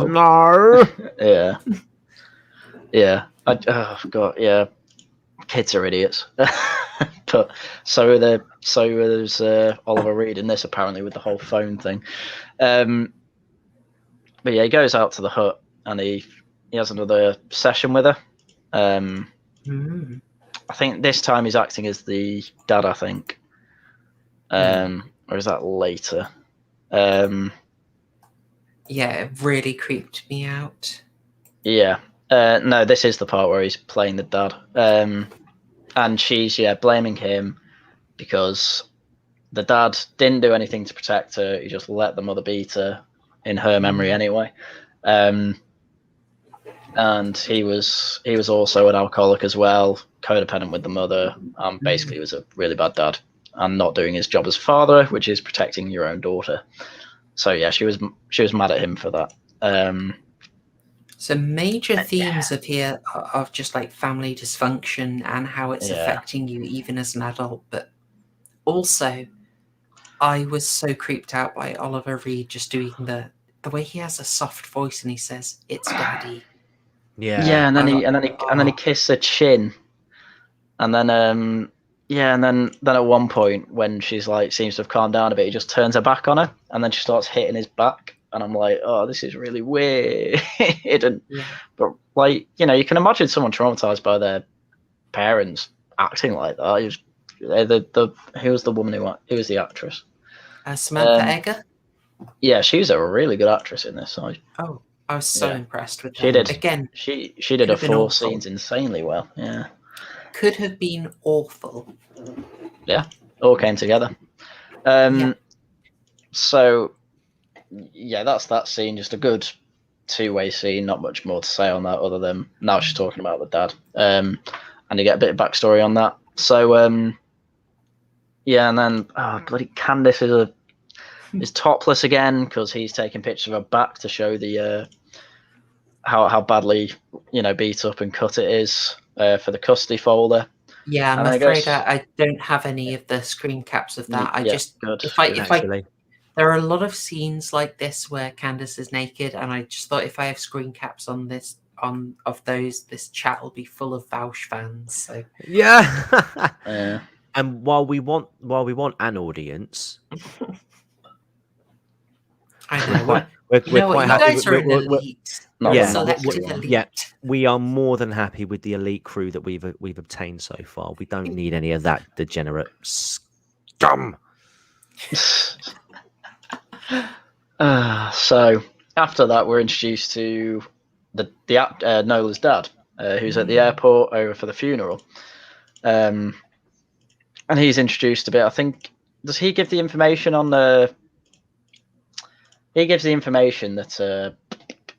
No. Yeah. Oh god, yeah. Kids are idiots. But so there's Oliver Reed in this, apparently, with the whole phone thing. But yeah, he goes out to the hut and he has another session with her. I think this time he's acting as the dad, I think. Or is that later? Yeah, it really creeped me out. Yeah. No, this is the part where he's playing the dad. And she's, blaming him because the dad didn't do anything to protect her. He just let the mother beat her, in her memory anyway. And he was also an alcoholic as well, codependent with the mother. Basically, he was a really bad dad and not doing his job as father, which is protecting your own daughter. So yeah, she was mad at him for that. So major themes of here of just like family dysfunction and how it's affecting you even as an adult. But also, I was so creeped out by Oliver Reed just doing the way he has a soft voice and he says, "It's Daddy." Yeah, and then he kisses her chin, and then and then at one point when she's like seems to have calmed down a bit, he just turns her back on her, and then she starts hitting his back. And I'm like, oh, this is really weird. But like, you can imagine someone traumatized by their parents acting like that. Who was the woman who was the actress? Samantha Egger. Yeah, she's a really good actress in this. I was so impressed with her. She did. Again, she did her 4 scenes insanely well. Yeah. Could have been awful. Yeah, all came together. So. Yeah, that's that scene. Just a good 2-way scene. Not much more to say on that other than now she's talking about the dad. And you get a bit of backstory on that. So, and then bloody Candace is topless again because he's taking pictures of her back to show the how badly beat up and cut it is for the custody folder. Yeah, I'm afraid I don't have any of the screen caps of that. There are a lot of scenes like this where Candace is naked, and I just thought if I have screen caps on this this chat will be full of Vouch fans. So yeah. And while we want an audience, I know we're quite happy. Not Yeah, the nasty Selective one. elite. Yeah, we are more than happy with the elite crew that we've obtained so far. We don't need any of that degenerate scum. So after that, we're introduced to Nola's dad, who's at the airport over for the funeral. And he's introduced a bit. I think, does he give the information on the? He gives the information that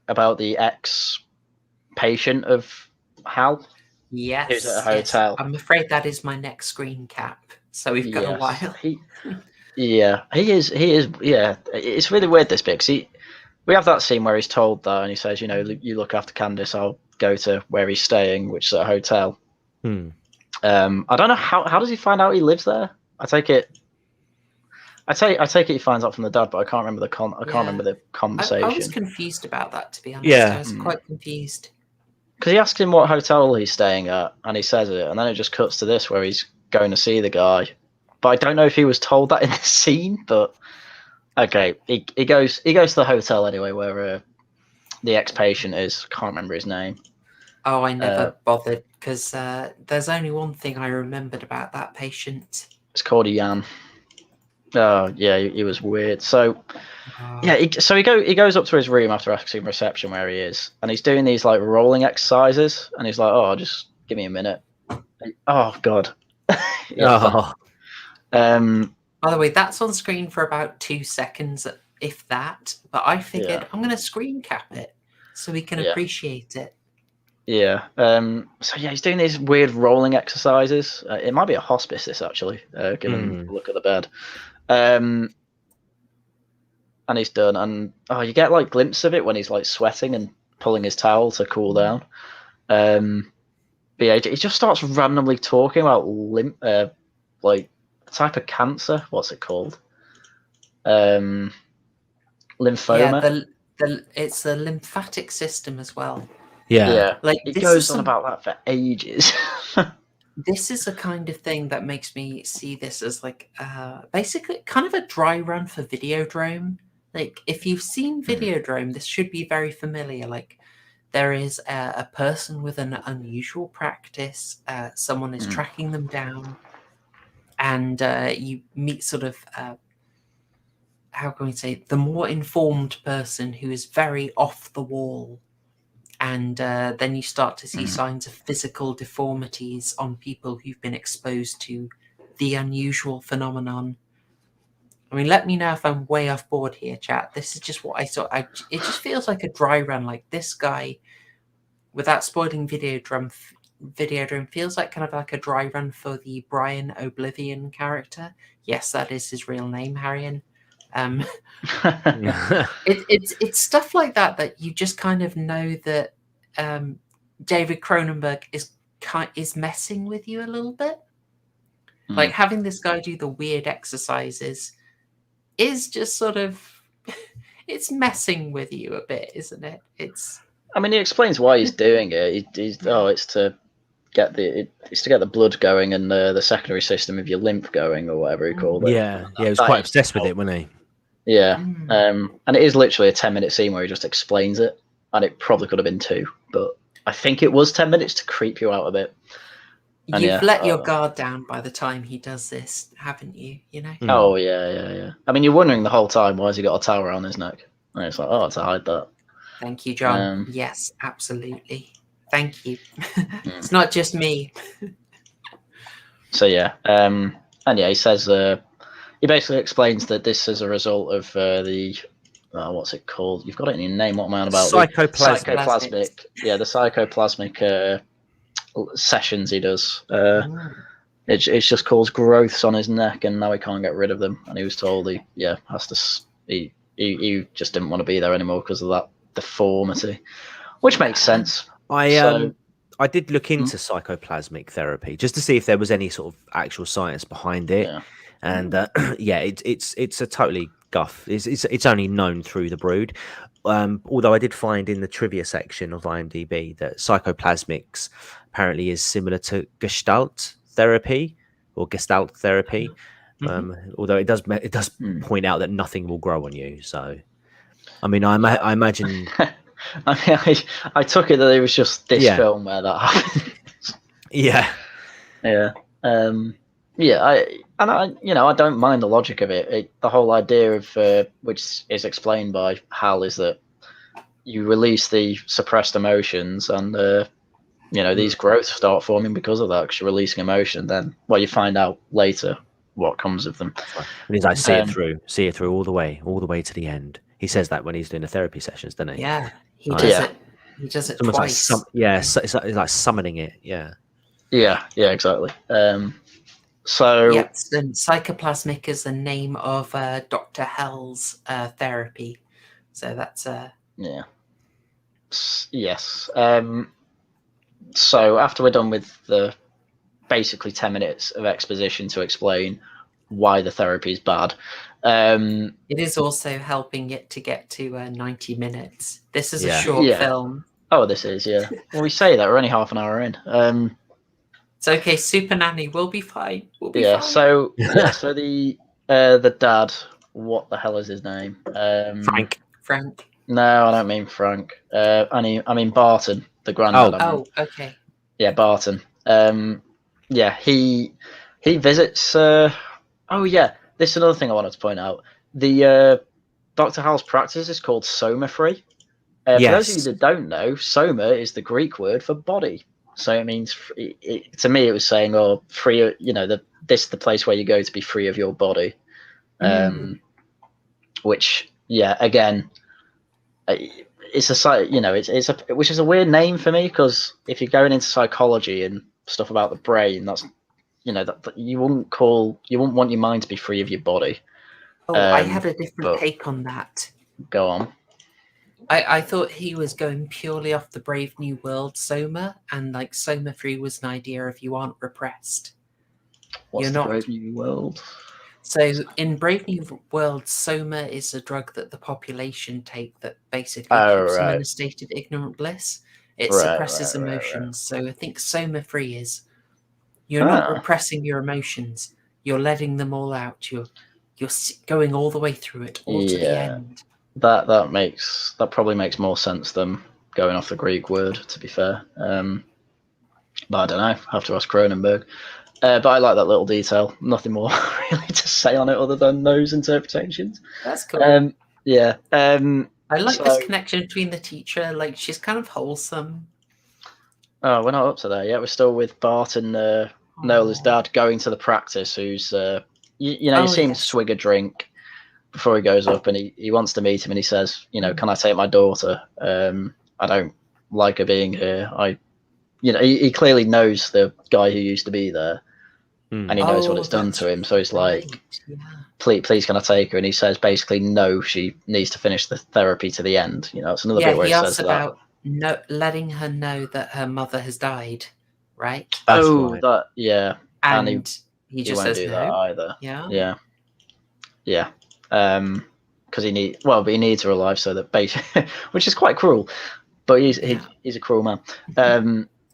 about the ex-patient of Hal. Yes, who's at a yes. hotel. I'm afraid that is my next screen cap. So we've got a while. He is. Yeah, it's really weird this bit, 'cause we have that scene where he's told that, and he says, you look after Candice, I'll go to where he's staying, which is a hotel. I don't know how does he find out he lives there. I take it he finds out from the dad, but I can't remember the conversation. I was confused about that, to be honest. Yeah. I was quite confused. Because he asks him what hotel he's staying at, and he says it, and then it just cuts to this where he's going to see the guy. But I don't know if he was told that in the scene. But okay, he goes to the hotel anyway, where the ex-patient is. Can't remember his name. Oh, I never bothered, because there's only one thing I remembered about that patient. It's called Jan. Oh yeah, he was weird. So yeah, he goes up to his room after asking reception where he is, and he's doing these like rolling exercises, and he's like, "Oh, just give me a minute." Oh God. Oh. By the way, that's on screen for about 2 seconds, if that. But I figured I'm going to screen cap it so we can appreciate it. Yeah. So yeah, he's doing these weird rolling exercises. It might be a hospice, this actually, given the look at the bed. And he's done, and you get like glimpses of it when he's like sweating and pulling his towel to cool down. But yeah, he just starts randomly talking about like a type of cancer. What's it called? Lymphoma. Yeah, it's the lymphatic system as well. Yeah. Like This it goes is on about that for ages. This is the kind of thing that makes me see this as like basically kind of a dry run for Videodrome. Like if you've seen Videodrome, this should be very familiar. Like there is a person with an unusual practice. Someone is tracking them down, and you meet sort of how can we say, the more informed person who is very off the wall. And then you start to see signs of physical deformities on people who've been exposed to the unusual phenomenon. I mean, let me know if I'm way off board here, chat. This is just what I saw. It just feels like a dry run. Like this guy, without spoiling Videodrome feels like kind of like a dry run for the Brian Oblivion character. Yes, that is his real name, Haryan. It's stuff like that you just kind of know that David Cronenberg is messing with you a little bit. Like having this guy do the weird exercises is just sort of it's messing with you a bit, isn't it? I mean, he explains why he's doing it. It's to get the blood going and the secondary system of your lymph going, or whatever he called it. Yeah, he was quite obsessed with it, wasn't he? Yeah, and it is literally a 10-minute scene where he just explains it, and it probably could have been 2, but I think it was 10 minutes to creep you out a bit. And You've let your guard down by the time he does this, haven't you? You know? Oh yeah. I mean, you're wondering the whole time, why has he got a towel around his neck? And it's like, to hide that. Thank you, John. Yes, absolutely. Thank you. It's not just me. So yeah, and yeah, he says he basically explains that this is a result of the what's it called? You've got it in your name. What am I on about? Psychoplasmic. Yeah, the psychoplasmic sessions he does. It's just caused growths on his neck, and now he can't get rid of them. And he was told he just didn't want to be there anymore because of that deformity, which makes sense. I did look into psychoplasmic therapy just to see if there was any sort of actual science behind it. Yeah. And it's a totally guff. It's only known through the Brood. Although I did find in the trivia section of IMDb that psychoplasmics apparently is similar to Gestalt therapy. Although it does point out that nothing will grow on you. So, I mean, I imagine I took it that it was just this film where that happened. Yeah. Yeah. I don't mind the logic of it. The whole idea of which is explained by Hal is that you release the suppressed emotions, and these growths start forming because of that. Because you're releasing emotion, then you find out later what comes of them. And he's like, see it through all the way to the end. He says that when he's doing the therapy sessions, doesn't he? Yeah, he does it. He does it twice. It's like summoning it. Yeah. Yeah, exactly. Then psychoplasmic is the name of Dr. Hell's therapy. So that's yeah. Yes. So after we're done with the basically 10 minutes of exposition to explain why the therapy is bad, it is also helping it to get to 90 minutes. This is a short film. Oh, this is, yeah. Well, we say that we're only half an hour in. It's okay. Super Nanny, we'll be fine. We'll be fine. So the dad, what the hell is his name? Frank. No, I don't mean Frank. I mean Barton, the granddad. Oh, okay. Yeah, Barton. He visits. This is another thing I wanted to point out. The Dr. Hal's practice is called Soma Free. For those of you that don't know, Soma is the Greek word for body. So it means, to me, it was saying, free. This is the place where you go to be free of your body. Which, again, it's which is a weird name for me, because if you're going into psychology and stuff about the brain, that's that you wouldn't want your mind to be free of your body. I had a different take on that. Go on. I thought he was going purely off the Brave New World Soma, and like Soma Free was an idea of you aren't repressed. What's the Brave New World? So in Brave New World, Soma is a drug that the population take that basically keeps them in a state of ignorant bliss. It suppresses emotions. So I think Soma Free is you're not repressing your emotions. You're letting them all out. You're going all the way through it, all to the end. That probably makes more sense than going off the Greek word, to be fair. But I don't know. I have to ask Cronenberg. But I like that little detail. Nothing more really to say on it other than those interpretations. That's cool. I like this connection between the teacher. Like, she's kind of wholesome. Oh, we're not up to that yet. We're still with Bart and Nola's dad going to the practice, who's you see him swig a drink before he goes up, and he wants to meet him, and he says, can I take my daughter? I don't like her being here. He clearly knows the guy who used to be there, and he knows what it's done to him. So he's like, please, can I take her? And he says basically, no, she needs to finish the therapy to the end. It's another bit where he says about letting her know that her mother has died, right? And he just won't says do no. that either. Yeah. Because he needs her alive, so that basically, which is quite cruel, but he's a cruel man.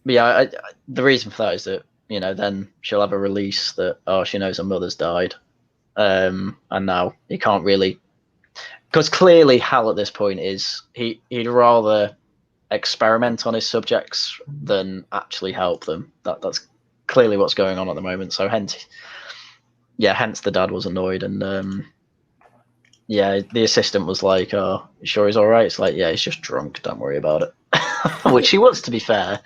The reason for that is that then she'll have a release that she knows her mother's died, and now he can't really, because clearly Hal at this point he'd rather experiment on his subjects than actually help them. That's clearly what's going on at the moment. So hence the dad was annoyed, and the assistant was like, "Oh, you sure he's all right?" It's like, "Yeah, he's just drunk. Don't worry about it." Which he was, to be fair,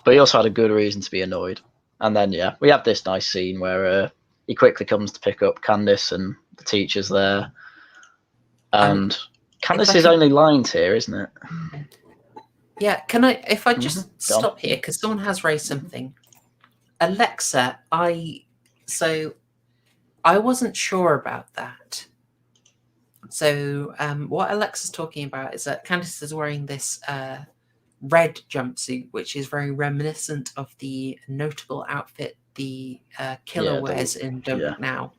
but he also had a good reason to be annoyed. And then we have this nice scene where he quickly comes to pick up Candice, and the teacher's there, and Candice's only lines here, isn't it? Yeah, if I just stop here, because someone has raised something. Alexa, I wasn't sure about that. So what Alexa's talking about is that Candice is wearing this red jumpsuit, which is very reminiscent of the notable outfit the killer wears in Don't Look Now.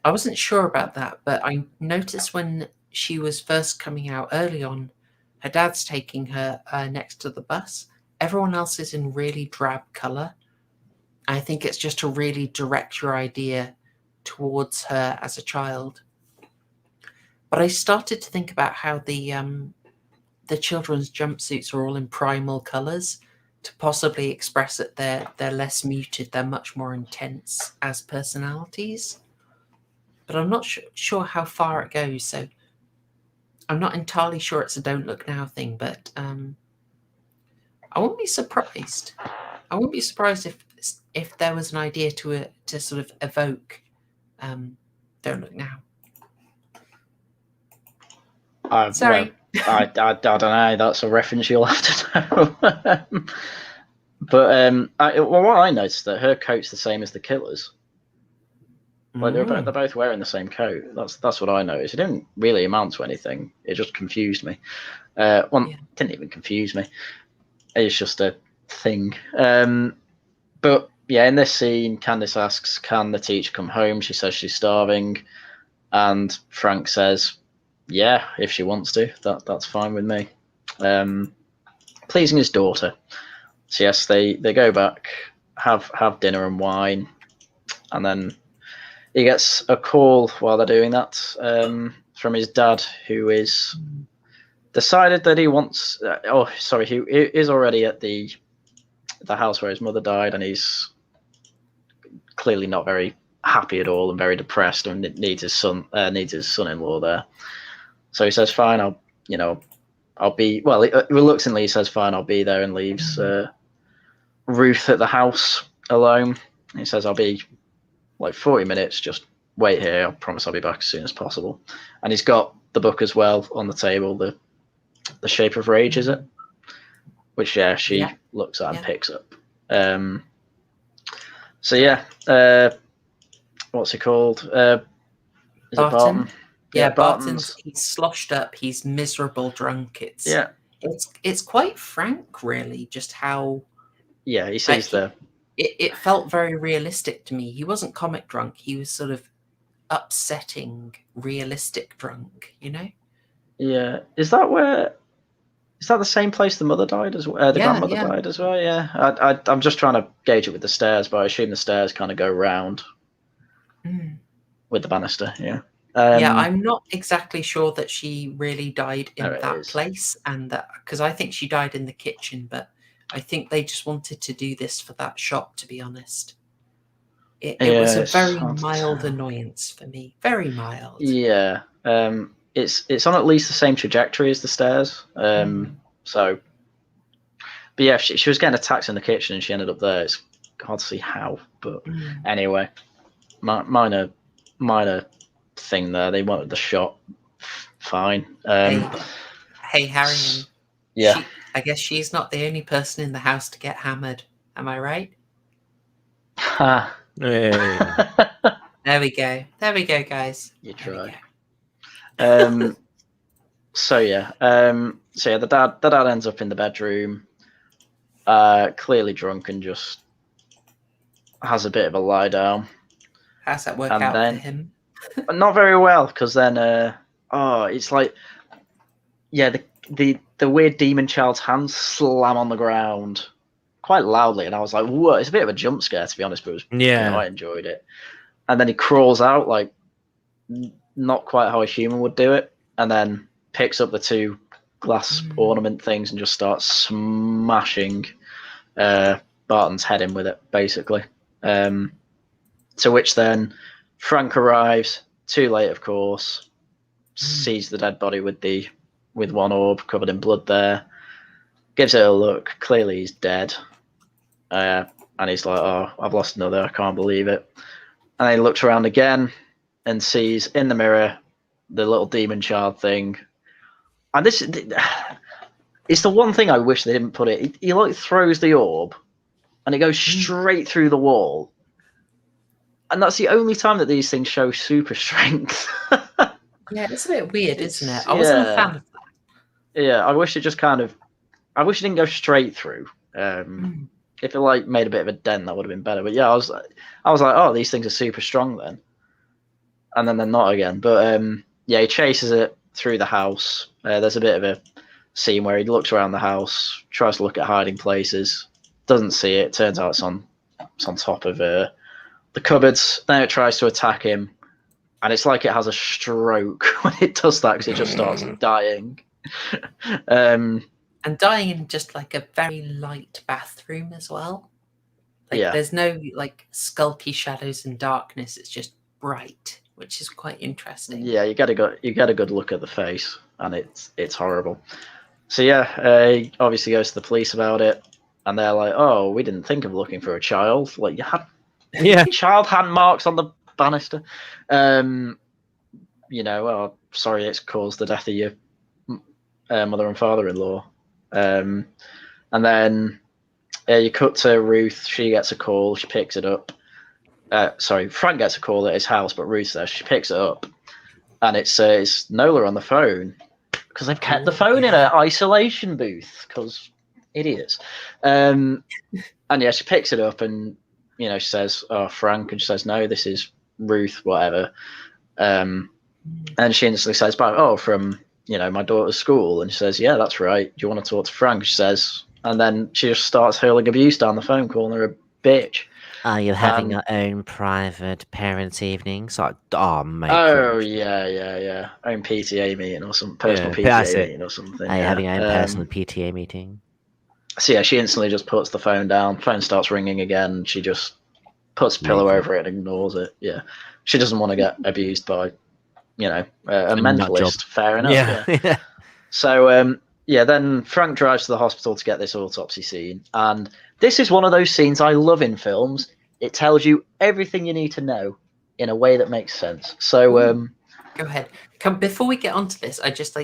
I wasn't sure about that, but I noticed when she was first coming out early on, her dad's taking her next to the bus. Everyone else is in really drab colour. I think it's just to really direct your idea towards her as a child. But I started to think about how the the children's jumpsuits are all in primal colours to possibly express that they're less muted, they're much more intense as personalities. But I'm not sure how far it goes, so I'm not entirely sure it's a don't look now thing, but I wouldn't be surprised. I wouldn't be surprised if there was an idea to sort of evoke don't look now. Sorry. Well, I don't know. That's a reference you'll have to know. But what I noticed that her coat's the same as the killer's. Like they're both wearing the same coat. That's what I noticed. It didn't really amount to anything. It just confused me. It didn't even confuse me. It's just a thing. But yeah, in this scene, Candice asks, "Can the teacher come home?" She says she's starving, and Frank says, "Yeah, if she wants to, that's fine with me." Pleasing his daughter. So yes, they go back, have dinner and wine, and then he gets a call while they're doing that from his dad, who is decided that he wants. He is already at the house where his mother died, and he's clearly not very happy at all and very depressed, and needs his son-in-law there. So he says, "Fine, I'll be." Well, reluctantly he says, "Fine, I'll be there," and leaves Ruth at the house alone. He says, "I'll be like 40 minutes. Just wait here. I promise I'll be back as soon as possible." And he's got the book as well on the table. The Shape of Rage, is it? Which she looks at and picks up. What's it called? Is Barton. It Barton? Yeah, Barton's. He's sloshed up. He's miserable, drunk. It's quite frank, really. Just how. Yeah, he says It felt very realistic to me. He wasn't comic drunk. He was sort of upsetting, realistic drunk. You know. Yeah, is that the same place the mother died as well? The grandmother died as well. Yeah, I'm just trying to gauge it with the stairs, but I assume the stairs kind of go round with the banister. Yeah. I'm not exactly sure that she really died in that place, and that because I think she died in the kitchen, but I think they just wanted to do this for that shot. To be honest, it was a very mild annoyance for me. Very mild. Yeah. It's on at least the same trajectory as the stairs. So, but yeah, she was getting attacked in the kitchen and she ended up there. It's hard to see how, but anyway, minor thing there. They wanted the shot. Fine. Hey, Haryan. Yeah. I guess she's not the only person in the house to get hammered. Am I right? Ha. Hey. There we go. There we go, guys. You try. The dad ends up in the bedroom, clearly drunk, and just has a bit of a lie down. How's that work out for him? Not very well, because then it's like the weird demon child's hands slam on the ground quite loudly, and I was like, whoa, it's a bit of a jump scare, to be honest, but I enjoyed it. And then he crawls out like not quite how a human would do it, and then picks up the two glass ornament things and just starts smashing Barton's head in with it, basically. To which then Frank arrives, too late, of course, sees the dead body with one orb covered in blood there, gives it a look, clearly he's dead, and he's like, "Oh, I've lost another, I can't believe it." And then he looks around again and sees in the mirror the little demon child thing. And this it's the one thing I wish they didn't put it. He like throws the orb and it goes straight through the wall. And that's the only time that these things show super strength. Yeah, it's a bit weird, isn't it? I wasn't a fan of that. Yeah, I wish it just I wish it didn't go straight through. If it like made a bit of a dent, that would have been better. But yeah, I was like, oh, these things are super strong then. And then they're not again. But he chases it through the house. There's a bit of a scene where he looks around the house, tries to look at hiding places, doesn't see it. Turns out it's on top of the cupboards. Then it tries to attack him, and it's like it has a stroke when it does that because it just starts dying. And dying in just like a very light bathroom as well. Like there's no like skulky shadows and darkness. It's just bright, which is quite interesting. Yeah, you get a good look at the face, and it's horrible. So yeah, he obviously goes to the police about it, and they're like, "Oh, we didn't think of looking for a child. Like you had child hand marks on the banister. You know, oh, sorry, it's caused the death of your mother and father-in-law." And then you cut to Ruth. She gets a call. She picks it up. Frank gets a call at his house, but Ruth's there. She picks it up, and it's Nola on the phone because they've kept the phone in an isolation booth because idiots. And yeah, she picks it up, and you know, she says, "Oh, Frank," and she says, "No, this is Ruth, whatever." And she instantly says, "But oh, from my daughter's school," and she says, "Yeah, that's right. Do you want to talk to Frank?" She says, and then she just starts hurling abuse down the phone, calling her a bitch. Are you having your own private parents' evening? So, mate. Oh, yeah. Own PTA meeting or some personal PTA meeting or something. Are you having your own personal PTA meeting? So, yeah, she instantly just puts the phone down. Phone starts ringing again. She just puts a pillow over it and ignores it. Yeah. She doesn't want to get abused by, a mentalist. Fair enough. Yeah. So, then Frank drives to the hospital to get this autopsy scene. And this is one of those scenes I love in films. It tells you everything you need to know in a way that makes sense. So, go ahead. Before we get onto this, I just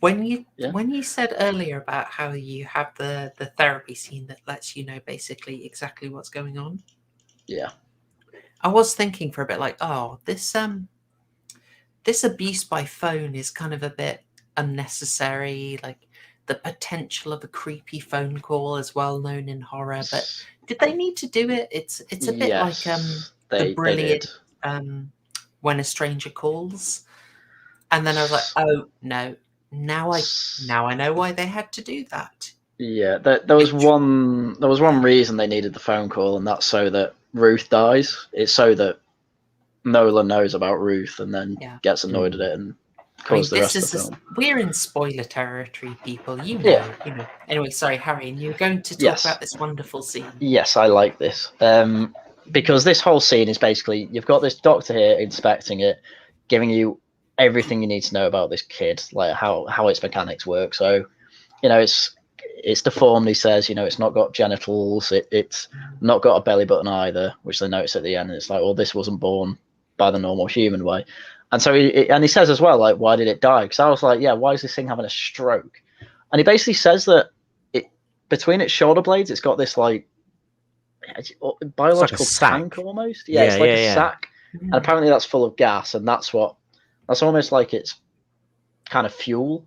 when you said earlier about how you have the therapy scene that lets you know basically exactly what's going on. Yeah. I was thinking for a bit like, oh, this abuse by phone is kind of a bit unnecessary. Like the potential of a creepy phone call is well known in horror, but did they need to do it? It's a bit like the brilliant When a Stranger Calls, and then I was like, oh no, now I know why they had to do that. Yeah, there was one reason they needed the phone call, and that's so that Ruth dies. It's so that Nola knows about Ruth and then gets annoyed at it and calls the rest of the film. We're in spoiler territory, people. You know. Anyway, sorry, Harry, and you were going to talk about this wonderful scene. Yes, I like this. Because this whole scene is basically, you've got this doctor here inspecting it, giving you everything you need to know about this kid, like how its mechanics work. So, it's deformed, he says, it's not got genitals, it's not got a belly button either, which they notice at the end, and it's like, well, this wasn't born by the normal human way. And so he says as well, like, why did it die? Because I was like, yeah, why is this thing having a stroke? And he basically says that between its shoulder blades, it's got this like biological tank almost. Yeah, it's like a sack. And apparently that's full of gas, and that's almost like it's kind of fuel.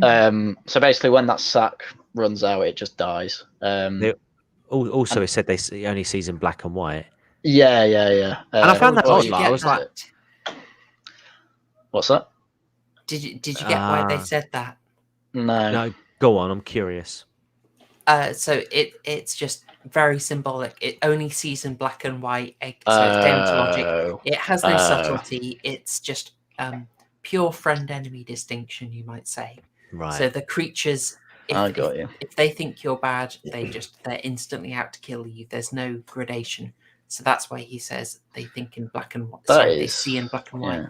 So basically when that sack runs out, it just dies. Also, it said he only sees in black and white. Yeah. And I found that odd. I was like, what's that? Did you get why they said that? No. Go on. I'm curious. So it's just very symbolic. It only sees in black and white. So it's deontologic. It has no subtlety. It's just pure friend-enemy distinction, you might say. Right. So the creatures, if they think you're bad, they're instantly out to kill you. There's no gradation. So that's why he says they think in black and white. They see in black and white.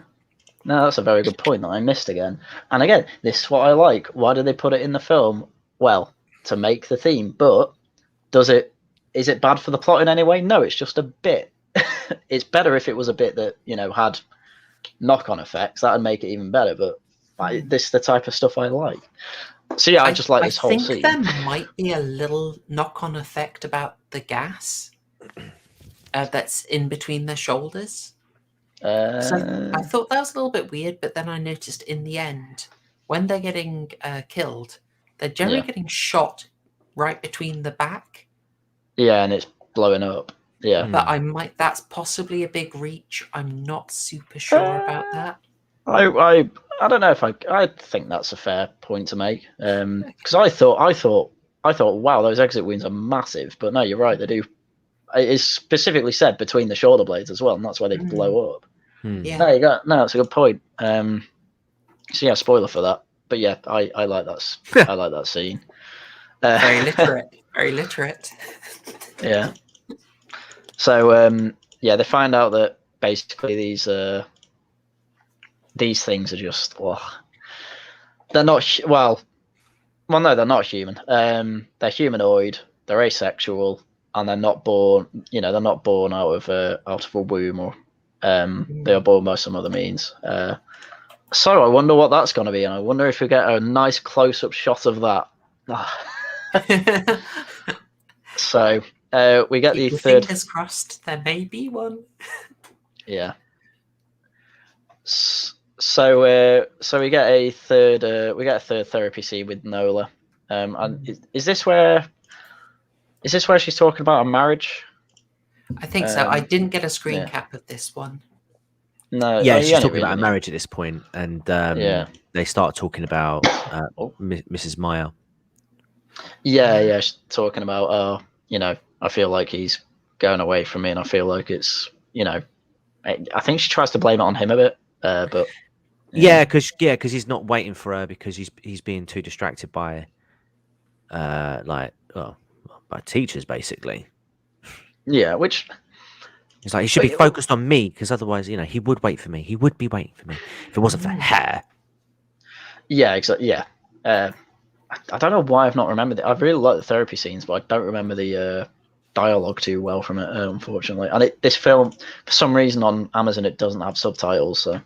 No, that's a very good point that I missed again. And again, this is what I like. Why do they put it in the film? Well, to make the theme. But is it bad for the plot in any way? No, it's just a bit. It's better if it was a bit that, had knock-on effects. That would make it even better. But this is the type of stuff I like. So yeah, I just like this whole scene. I think there might be a little knock-on effect about the gas that's in between their shoulders. So I thought that was a little bit weird, but then I noticed in the end, when they're getting killed, they're generally getting shot right between the back. Yeah, and it's blowing up. Yeah, but that's possibly a big reach. I'm not super sure about that. I don't know if I think that's a fair point to make. Because I thought, wow, those exit wounds are massive. But no, you're right, they do. It's specifically said between the shoulder blades as well, and that's why they blow up. Yeah. No, that's a good point. So yeah, spoiler for that. but yeah, I like that. I like that scene. Very literate. Very literate. Yeah. So yeah, they find out that basically these things are just they're not well, no, they're not human. They're humanoid. They're asexual, and they're not born. They're not born out of a womb, or they are born by some other means. So I wonder what that's going to be, and I wonder if we get a nice close-up shot of that. So we get the third. Fingers crossed, there may be one. Yeah. So we get a third therapy scene with Nola. And is this where she's talking about a marriage? I think so. I didn't get a screen cap of this one. No. Yeah, she's talking about a marriage at this point, and yeah, they start talking about Mrs. Meyer. Yeah, she's talking about I feel like he's going away from me, and I feel like it's I think she tries to blame it on him a bit, but yeah, because he's not waiting for her because he's being too distracted by by teachers basically. Yeah, which he's like he should be focused on me because otherwise he would wait for me. He would be waiting for me if it wasn't for her. Yeah, exactly. Yeah, I don't know why I've not remembered it. I really like the therapy scenes, but I don't remember the dialogue too well from it, unfortunately. And this film, for some reason, on Amazon, it doesn't have subtitles, so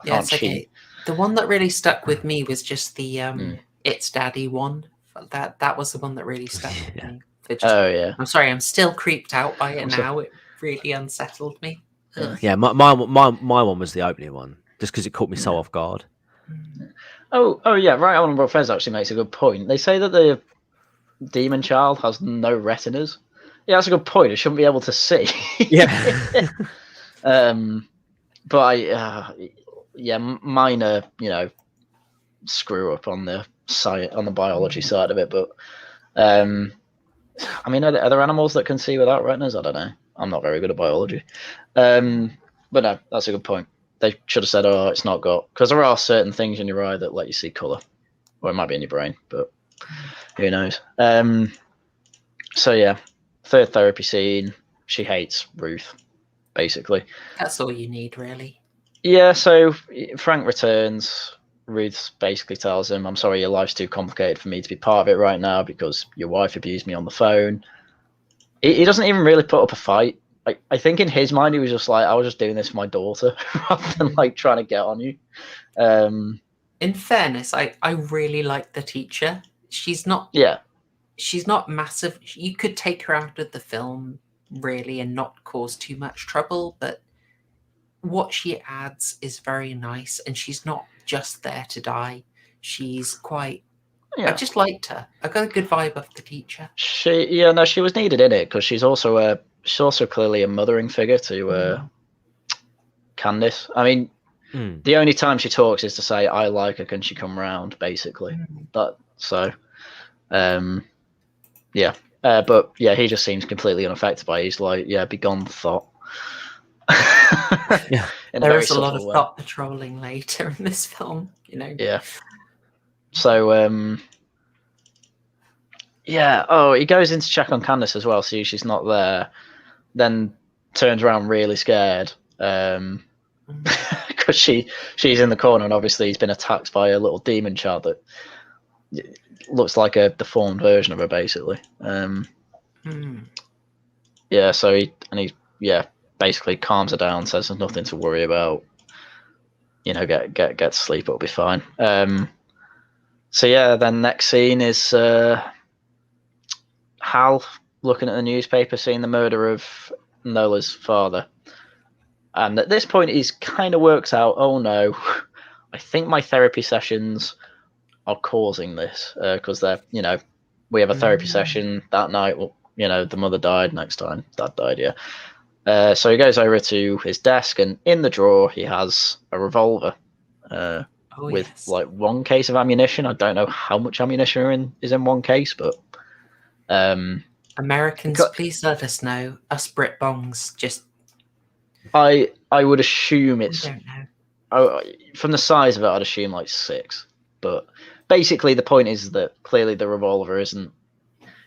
I can't cheat. Okay. The one that really stuck with me was just the "It's Daddy" one. That was the one that really stuck with me. Yeah. I'm sorry, I'm still creeped out by it now. It really unsettled me. Yeah, my one was the opening one, just because it caught me so off guard. Oh yeah, right. Honorable Fez actually makes a good point. They say that the demon child has no retinas. Yeah, that's a good point. It shouldn't be able to see. Yeah. But minor, screw up on the biology side of it. But I mean, are there animals that can see without retinas? I don't know. I'm not very good at biology. But no, that's a good point. They should have said, "Oh, it's not got," because there are certain things in your eye that let you see color, or it might be in your brain, but who knows? So yeah, third therapy scene. She hates Ruth, basically. That's all you need, really. Yeah. So Frank returns. Ruth basically tells him, "I'm sorry, your life's too complicated for me to be part of it right now because your wife abused me on the phone." He doesn't even really put up a fight. I think in his mind he was just like, I was just doing this for my daughter rather than like trying to get on you. In fairness, I really like the teacher. She's not massive. You could take her out of the film really and not cause too much trouble, but what she adds is very nice, and she's not just there to die. She's quite I just liked her. I got a good vibe of the teacher. She was needed in it because she's also clearly a mothering figure to Candice. I mean, the only time she talks is to say, "I like her, can she come round?" Basically, but he just seems completely unaffected by it. He's like, "Yeah, be gone, thought." Yeah, there is a lot of thought patrolling later in this film, Yeah. So, he goes in to check on Candice as well, sees she's not there, then turns around really scared, because she's in the corner, and obviously he's been attacked by a little demon child that looks like a deformed version of her, basically. Yeah, so he basically calms her down, says there's nothing to worry about. Get to sleep, it'll be fine. So yeah, then next scene is Hal looking at the newspaper, seeing the murder of Nola's father. And at this point, he kind of works out, oh no, I think my therapy sessions are causing this, because they're, we have a therapy session that night. Well, the mother died, next time dad died, yeah. So he goes over to his desk, and in the drawer he has a revolver with like one case of ammunition. I don't know how much ammunition is in one case, but Americans, please let us know. Us Brit bongs, just I would assume it's. I don't know. Oh, from the size of it, I'd assume like 6. But basically, the point is that clearly the revolver isn't.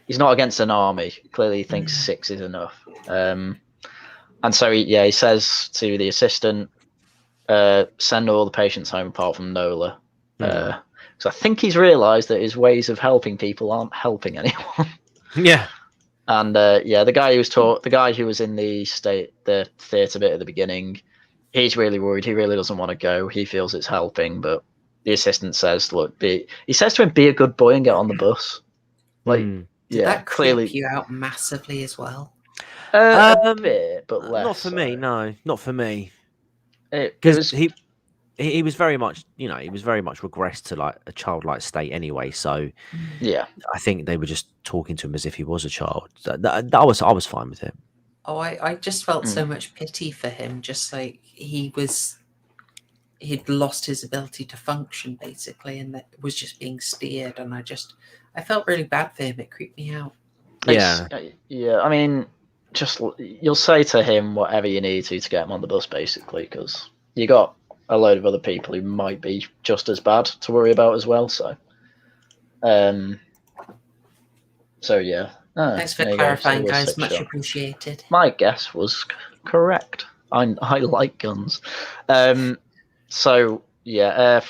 He's not against an army. Clearly, he thinks 6 is enough. And so he says to the assistant, "Send all the patients home apart from Nola." So I think he's realised that his ways of helping people aren't helping anyone. Yeah. And the guy who was in the theatre bit at the beginning, he's really worried. He really doesn't want to go. He feels it's helping, but the assistant says, "Look, he says to him, be a good boy and get on the bus." Like, Did that creep you out massively as well? A bit, but less. Not for me. No, not for me. Because he was very much, he was very much regressed to like a childlike state anyway. So yeah, I think they were just talking to him as if he was a child. I was fine with him. Oh, I just felt so much pity for him. Just like he'd lost his ability to function basically, and that was just being steered. And I felt really bad for him. It creeped me out. Yeah. I mean, just you'll say to him whatever you need to get him on the bus, basically, because you got a load of other people who might be just as bad to worry about as well. So, yeah. Thanks for clarifying, guys. Much appreciated. My guess was correct. I like guns. So yeah,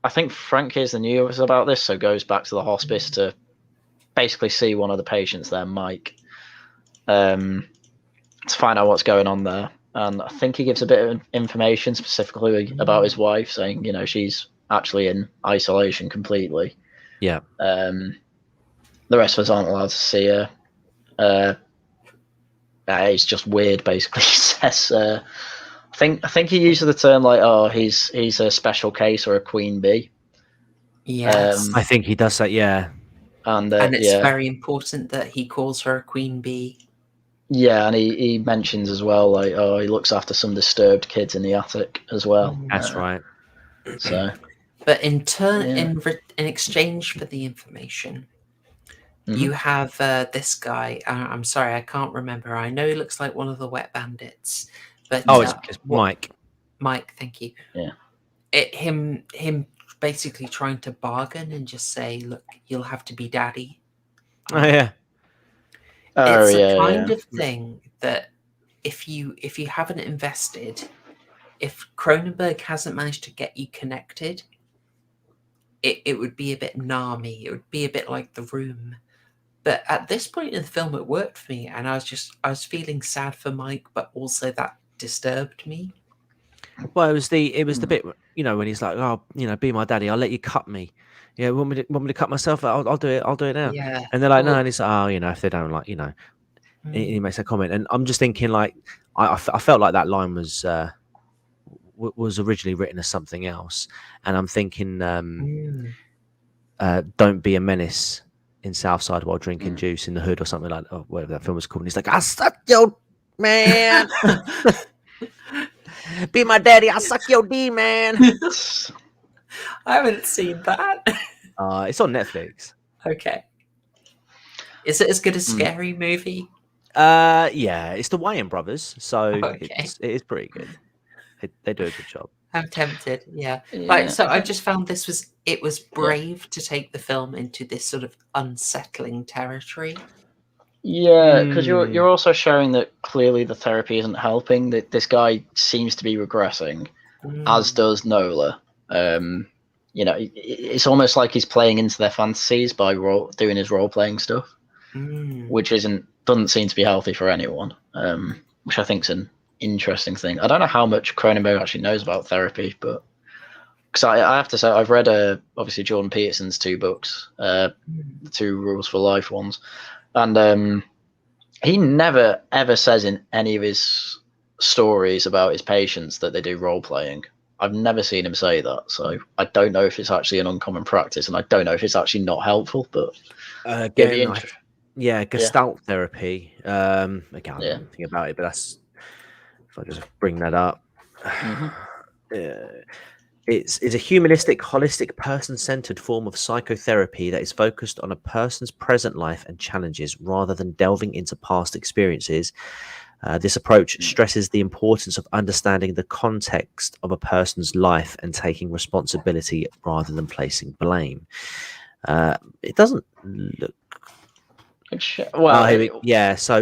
I think Frank hears the news about this, so goes back to the hospice to basically see one of the patients there, Mike, to find out what's going on there. And I think he gives a bit of information specifically about his wife, saying, she's actually in isolation completely. Yeah. The rest of us aren't allowed to see her. It's just weird, basically. He says, I think he uses the term like, "Oh, he's a special case or a queen bee." Yes, I think he does that. Yeah, and it's very important that he calls her a queen bee. Yeah, and he mentions as well, like, he looks after some disturbed kids in the attic as well. That's right. So, but in exchange for the information, you have this guy. I'm sorry, I can't remember. I know he looks like one of the wet bandits, but it's Mike. Mike, thank you. Yeah. Him basically trying to bargain and just say, "Look, you'll have to be daddy." Oh yeah. It's a kind of thing that if you haven't invested, if Cronenberg hasn't managed to get you connected, it would be a bit narmy. It would be a bit like The Room. But at this point in the film, it worked for me, and I was feeling sad for Mike, but also that disturbed me. Well, it was the bit, when he's like, "Oh, be my daddy. I'll let you cut me. Yeah, want me to cut myself? I'll do it. I'll do it now." Yeah. And they're like, "No," and he's like, "Oh, if they don't like, he makes a comment." And I'm just thinking, like, I felt like that line was originally written as something else, and I'm thinking, "Don't be a menace in Southside while drinking juice in the hood," or something like that, or whatever that film was called. And he's like, "I suck your man." Be my daddy, I suck your D, man. I haven't seen that. It's on Netflix. Okay. Is it as good as Scary Movie? Yeah, it's the Wyoming Brothers, so it is pretty good. They do a good job. I'm tempted, yeah. Like, so I just found it was brave to take the film into this sort of unsettling territory. Yeah, because you're also showing that clearly the therapy isn't helping. That this guy seems to be regressing, as does Nola. It's almost like he's playing into their fantasies by doing his role playing stuff, which doesn't seem to be healthy for anyone. Which I think is an interesting thing. I don't know how much Cronenberg actually knows about therapy, but because I have to say I've read obviously Jordan Peterson's 2 books, the 2 Rules for Life ones. And he never, ever says in any of his stories about his patients that they do role-playing. I've never seen him say that. So I don't know if it's actually an uncommon practice, and I don't know if it's actually not helpful. But Gestalt therapy. Again, I don't think about it, but that's... If I just bring that up. It's a humanistic, holistic, person-centered form of psychotherapy that is focused on a person's present life and challenges rather than delving into past experiences. This approach stresses the importance of understanding the context of a person's life and taking responsibility rather than placing blame. It doesn't look. So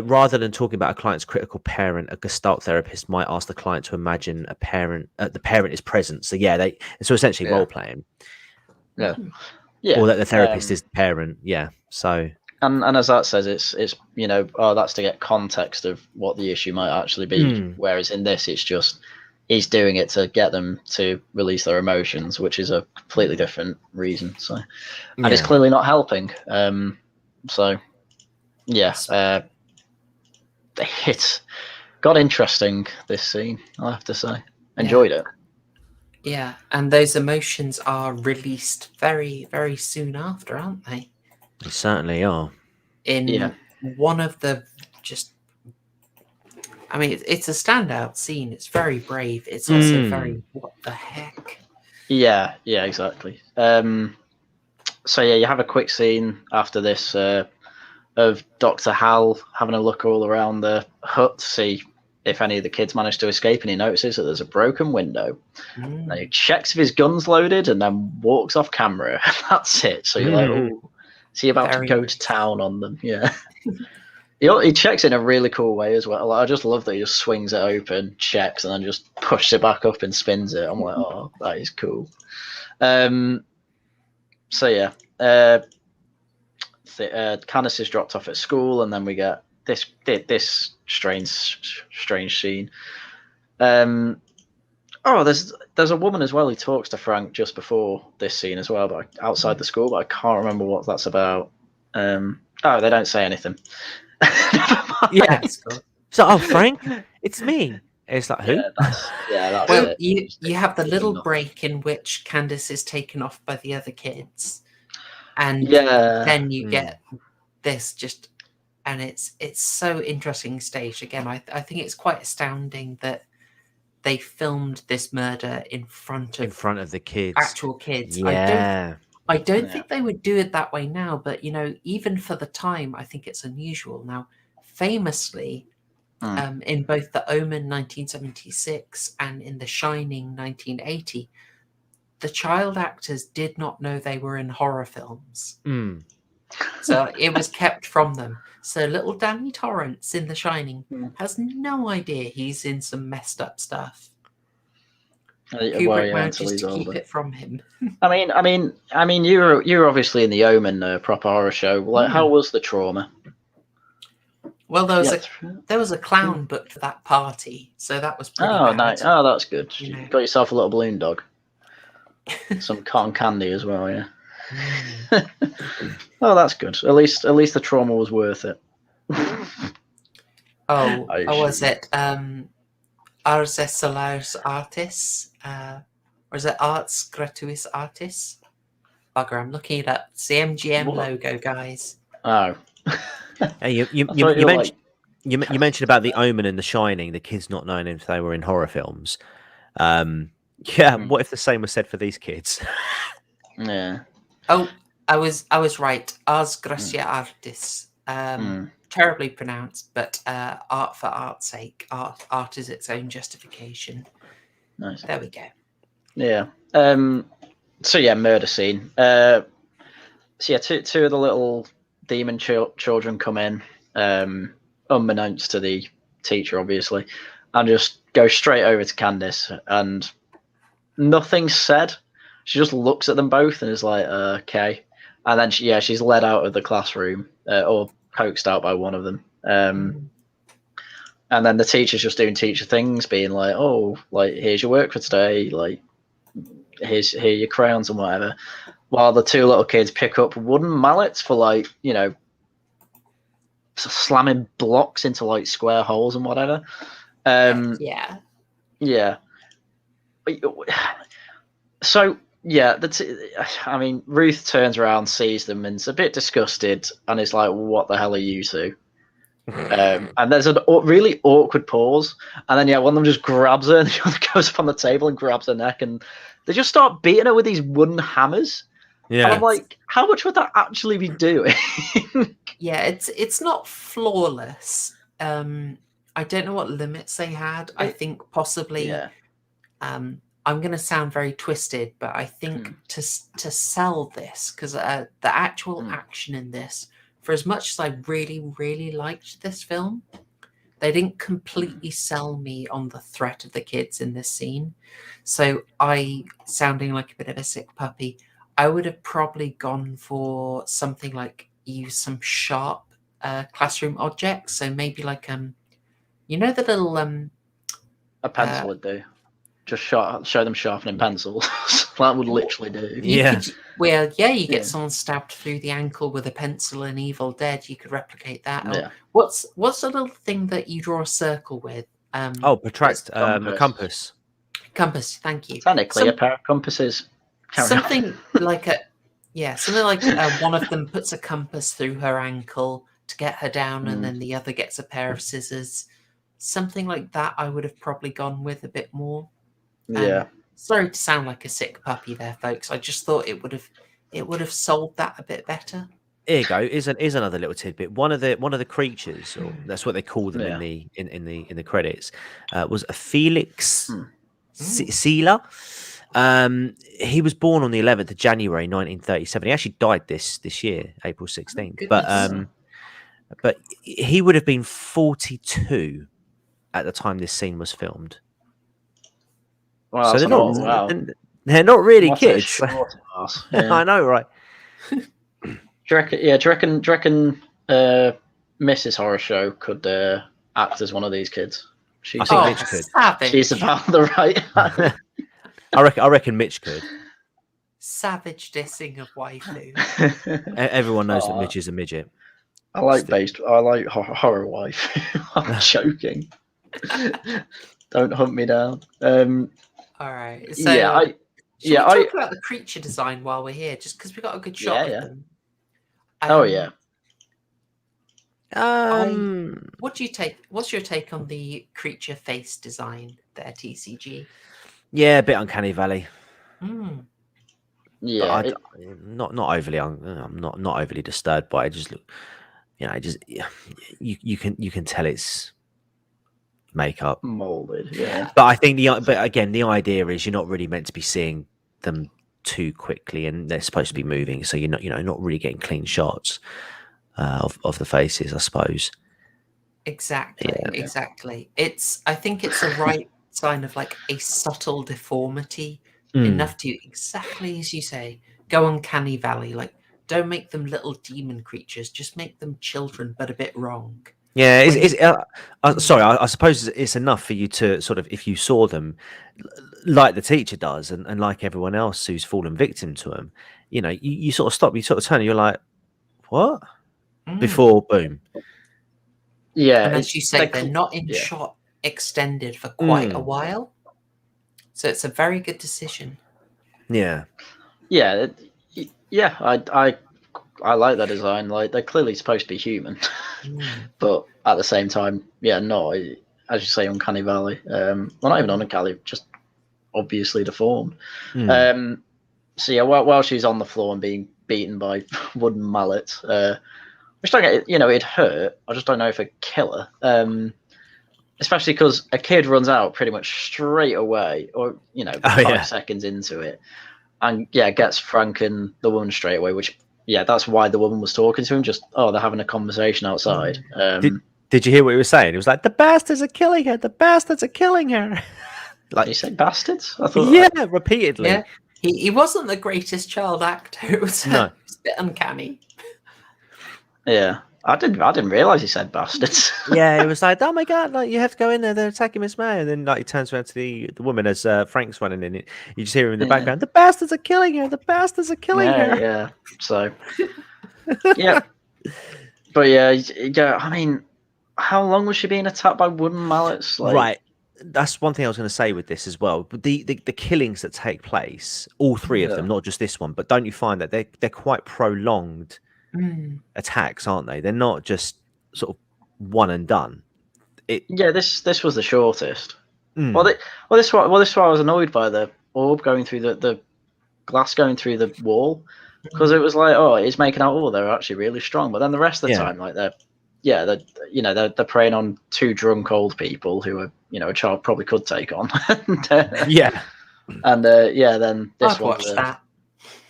rather than talking about a client's critical parent, a Gestalt therapist might ask the client to imagine the parent is present. So so essentially role playing. Yeah. Or that the therapist is the parent. Yeah. So. And as that says, it's that's to get context of what the issue might actually be. Whereas in this, it's just he's doing it to get them to release their emotions, which is a completely different reason. So, and it's clearly not helping. It's got interesting, this scene, I have to say. Enjoyed it. Yeah, and those emotions are released very, very soon after, aren't they? They certainly are. In one of the it's a standout scene. It's very brave. It's also very, what the heck? Yeah, exactly. You have a quick scene after this of Dr. Hal having a look all around the hut to see if any of the kids manage to escape, and he notices that there's a broken window. And he checks if his gun's loaded and then walks off camera. That's it. So you're like, oh, is he about to go to town on them? Yeah. He checks in a really cool way as well. Like, I just love that he just swings it open, checks, and then just pushes it back up and spins it. I'm like, oh, that is cool. Candace is dropped off at school, and then we get this strange scene. There's a woman as well who talks to Frank just before this scene as well, but outside the school, but I can't remember what that's about. They don't say anything. Yeah. So, Frank, it's me. It's like, who? That's well, it. You have the little break in which Candace is taken off by the other kids, and then you get this and it's so interesting staged. Again, I think it's quite astounding that they filmed this murder in front of the kids, actual kids. Yeah. I don't think they would do it that way now, but even for the time, I think it's unusual. Now, famously, in both The Omen 1976 and in The Shining 1980, the child actors did not know they were in horror films. So it was kept from them. So little Danny Torrance in The Shining has no idea he's in some messed up stuff. Kubrick manages to keep it from him. I mean, you were obviously in The Omen, proper horror show. Like, how was the trauma? Well, there was a clown booked for that party, so that was pretty bad. Nice. Oh, that's good. You got yourself a little balloon dog. Some cotton candy as well, yeah. Oh, that's good. At least the trauma was worth it. Was it Ars Salaris Artis? Or is it Arts Gratuis Artis? Bugger, I'm looking it up. It's the MGM logo, guys. Oh. Hey, you mentioned about The Omen and The Shining, the kids not knowing if they were in horror films. What if the same was said for these kids? Yeah. Oh, I was right. Ars Gratia Artis. Terribly pronounced, but art for art's sake. Art is its own justification. Nice. There we go. Yeah. Murder scene. Two of the little demon children come in, unbeknownst to the teacher, obviously, and just go straight over to Candace, and nothing's said. She just looks at them both and is like, okay. And then she's led out of the classroom, or coaxed out by one of them. And then the teacher's just doing teacher things, being like, oh, like, here's your work for today, like, here are your crayons and whatever. While the two little kids pick up wooden mallets for, like, slamming blocks into, like, square holes and whatever. Yeah. So, Ruth turns around, sees them, and is a bit disgusted, and is like, what the hell are you two? And there's a really awkward pause, and then one of them just grabs her, and the other goes up on the table and grabs her neck, and they just start beating her with these wooden hammers. Yeah. And I'm like, how much would that actually be doing? Yeah, it's not flawless. I I don't know what limits they had. I think possibly. Yeah. I'm going to sound very twisted, but I think to sell this, because the actual action in this, for as much as I really, really liked this film, they didn't completely sell me on the threat of the kids in this scene. So sounding like a bit of a sick puppy, I would have probably gone for something like use some sharp classroom objects. So maybe like the little a pencil would do. Just show them sharpening pencils. That would literally do. You get someone stabbed through the ankle with a pencil in Evil Dead. You could replicate that. Yeah. What's the little thing that you draw a circle with? Protract a compass. Compass, thank you. Technically, a pair of compasses. Something like one of them puts a compass through her ankle to get her down, and then the other gets a pair of scissors. Something like that I would have probably gone with a bit more. Sorry to sound like a sick puppy there, folks. I just thought it would have sold that a bit better. Here you go. Is another little tidbit. One of the creatures, or that's what they call them in the credits, was a Felix Sela. He was born on the 11th of January 1937. He actually died this year, April 16th. But he would have been 42 at the time this scene was filmed. Wow, so they're not really kids. I know, right? Do you reckon Mrs. Horrorshow could act as one of these kids? I think Mitch could. She's about the right. I reckon Mitch could. Savage dissing of waifu. Everyone knows that Mitch is a midget. I like horror wife. I'm joking. Don't hunt me down. All right. So, should we talk about the creature design while we're here, just because we got a good shot of them. What do you take? What's your take on the creature face design there, TCG? Yeah, a bit uncanny valley. Yeah, not overly. I'm not overly disturbed by it. Just look, you can tell it's makeup molded. Yeah, but I think the idea is you're not really meant to be seeing them too quickly, and they're supposed to be moving, so you're not really getting clean shots of the faces, I suppose. Exactly. I think it's a right sign of like a subtle deformity, enough to, exactly as you say, go uncanny valley. Like, don't make them little demon creatures, just make them children, but a bit wrong. Yeah, sorry, I suppose it's enough for you to sort of, if you saw them like the teacher does, and like everyone else who's fallen victim to them, you sort of stop, you sort of turn, and you're like, what? Before boom. Yeah, and as you say, they're not in shot extended for quite a while, so it's a very good decision. I like that design. Like, they're clearly supposed to be human, but at the same time, no, as you say, uncanny valley. Well, not even uncanny, just obviously deformed. While she's on the floor and being beaten by wooden mallets, which don't get, it'd hurt. I just don't know if it'd kill her. Especially because a kid runs out pretty much straight away, or 5 seconds into it, and gets Frank and the woman straight away. Which that's why the woman was talking to him. Just they're having a conversation outside. Did you hear what he was saying? He was like, "The bastards are killing her. The bastards are killing her." Like, did he say bastards? I thought, repeatedly. Yeah, he wasn't the greatest child actor. It was a bit uncanny. Yeah, I didn't realize he said bastards. Yeah, he was like, "Oh my god, like, you have to go in there. They're attacking Miss May." And then like he turns around to the woman as Frank's running in. You just hear him in the background. The bastards are killing her. The bastards are killing her. Yeah. So, but I mean, how long was she being attacked by wooden mallets? Like... Right. That's one thing I was going to say with this as well. But the killings that take place, all three of them, not just this one, but don't you find that they're quite prolonged attacks, aren't they? They're not just sort of one and done. This was the shortest. This is why I was annoyed by the orb going through the glass going through the wall, because it was like, it's making out, they're actually really strong, but then the rest of the time, like, they're they're preying on two drunk old people who are, a child probably could take on. Yeah. And then this I'd watch that.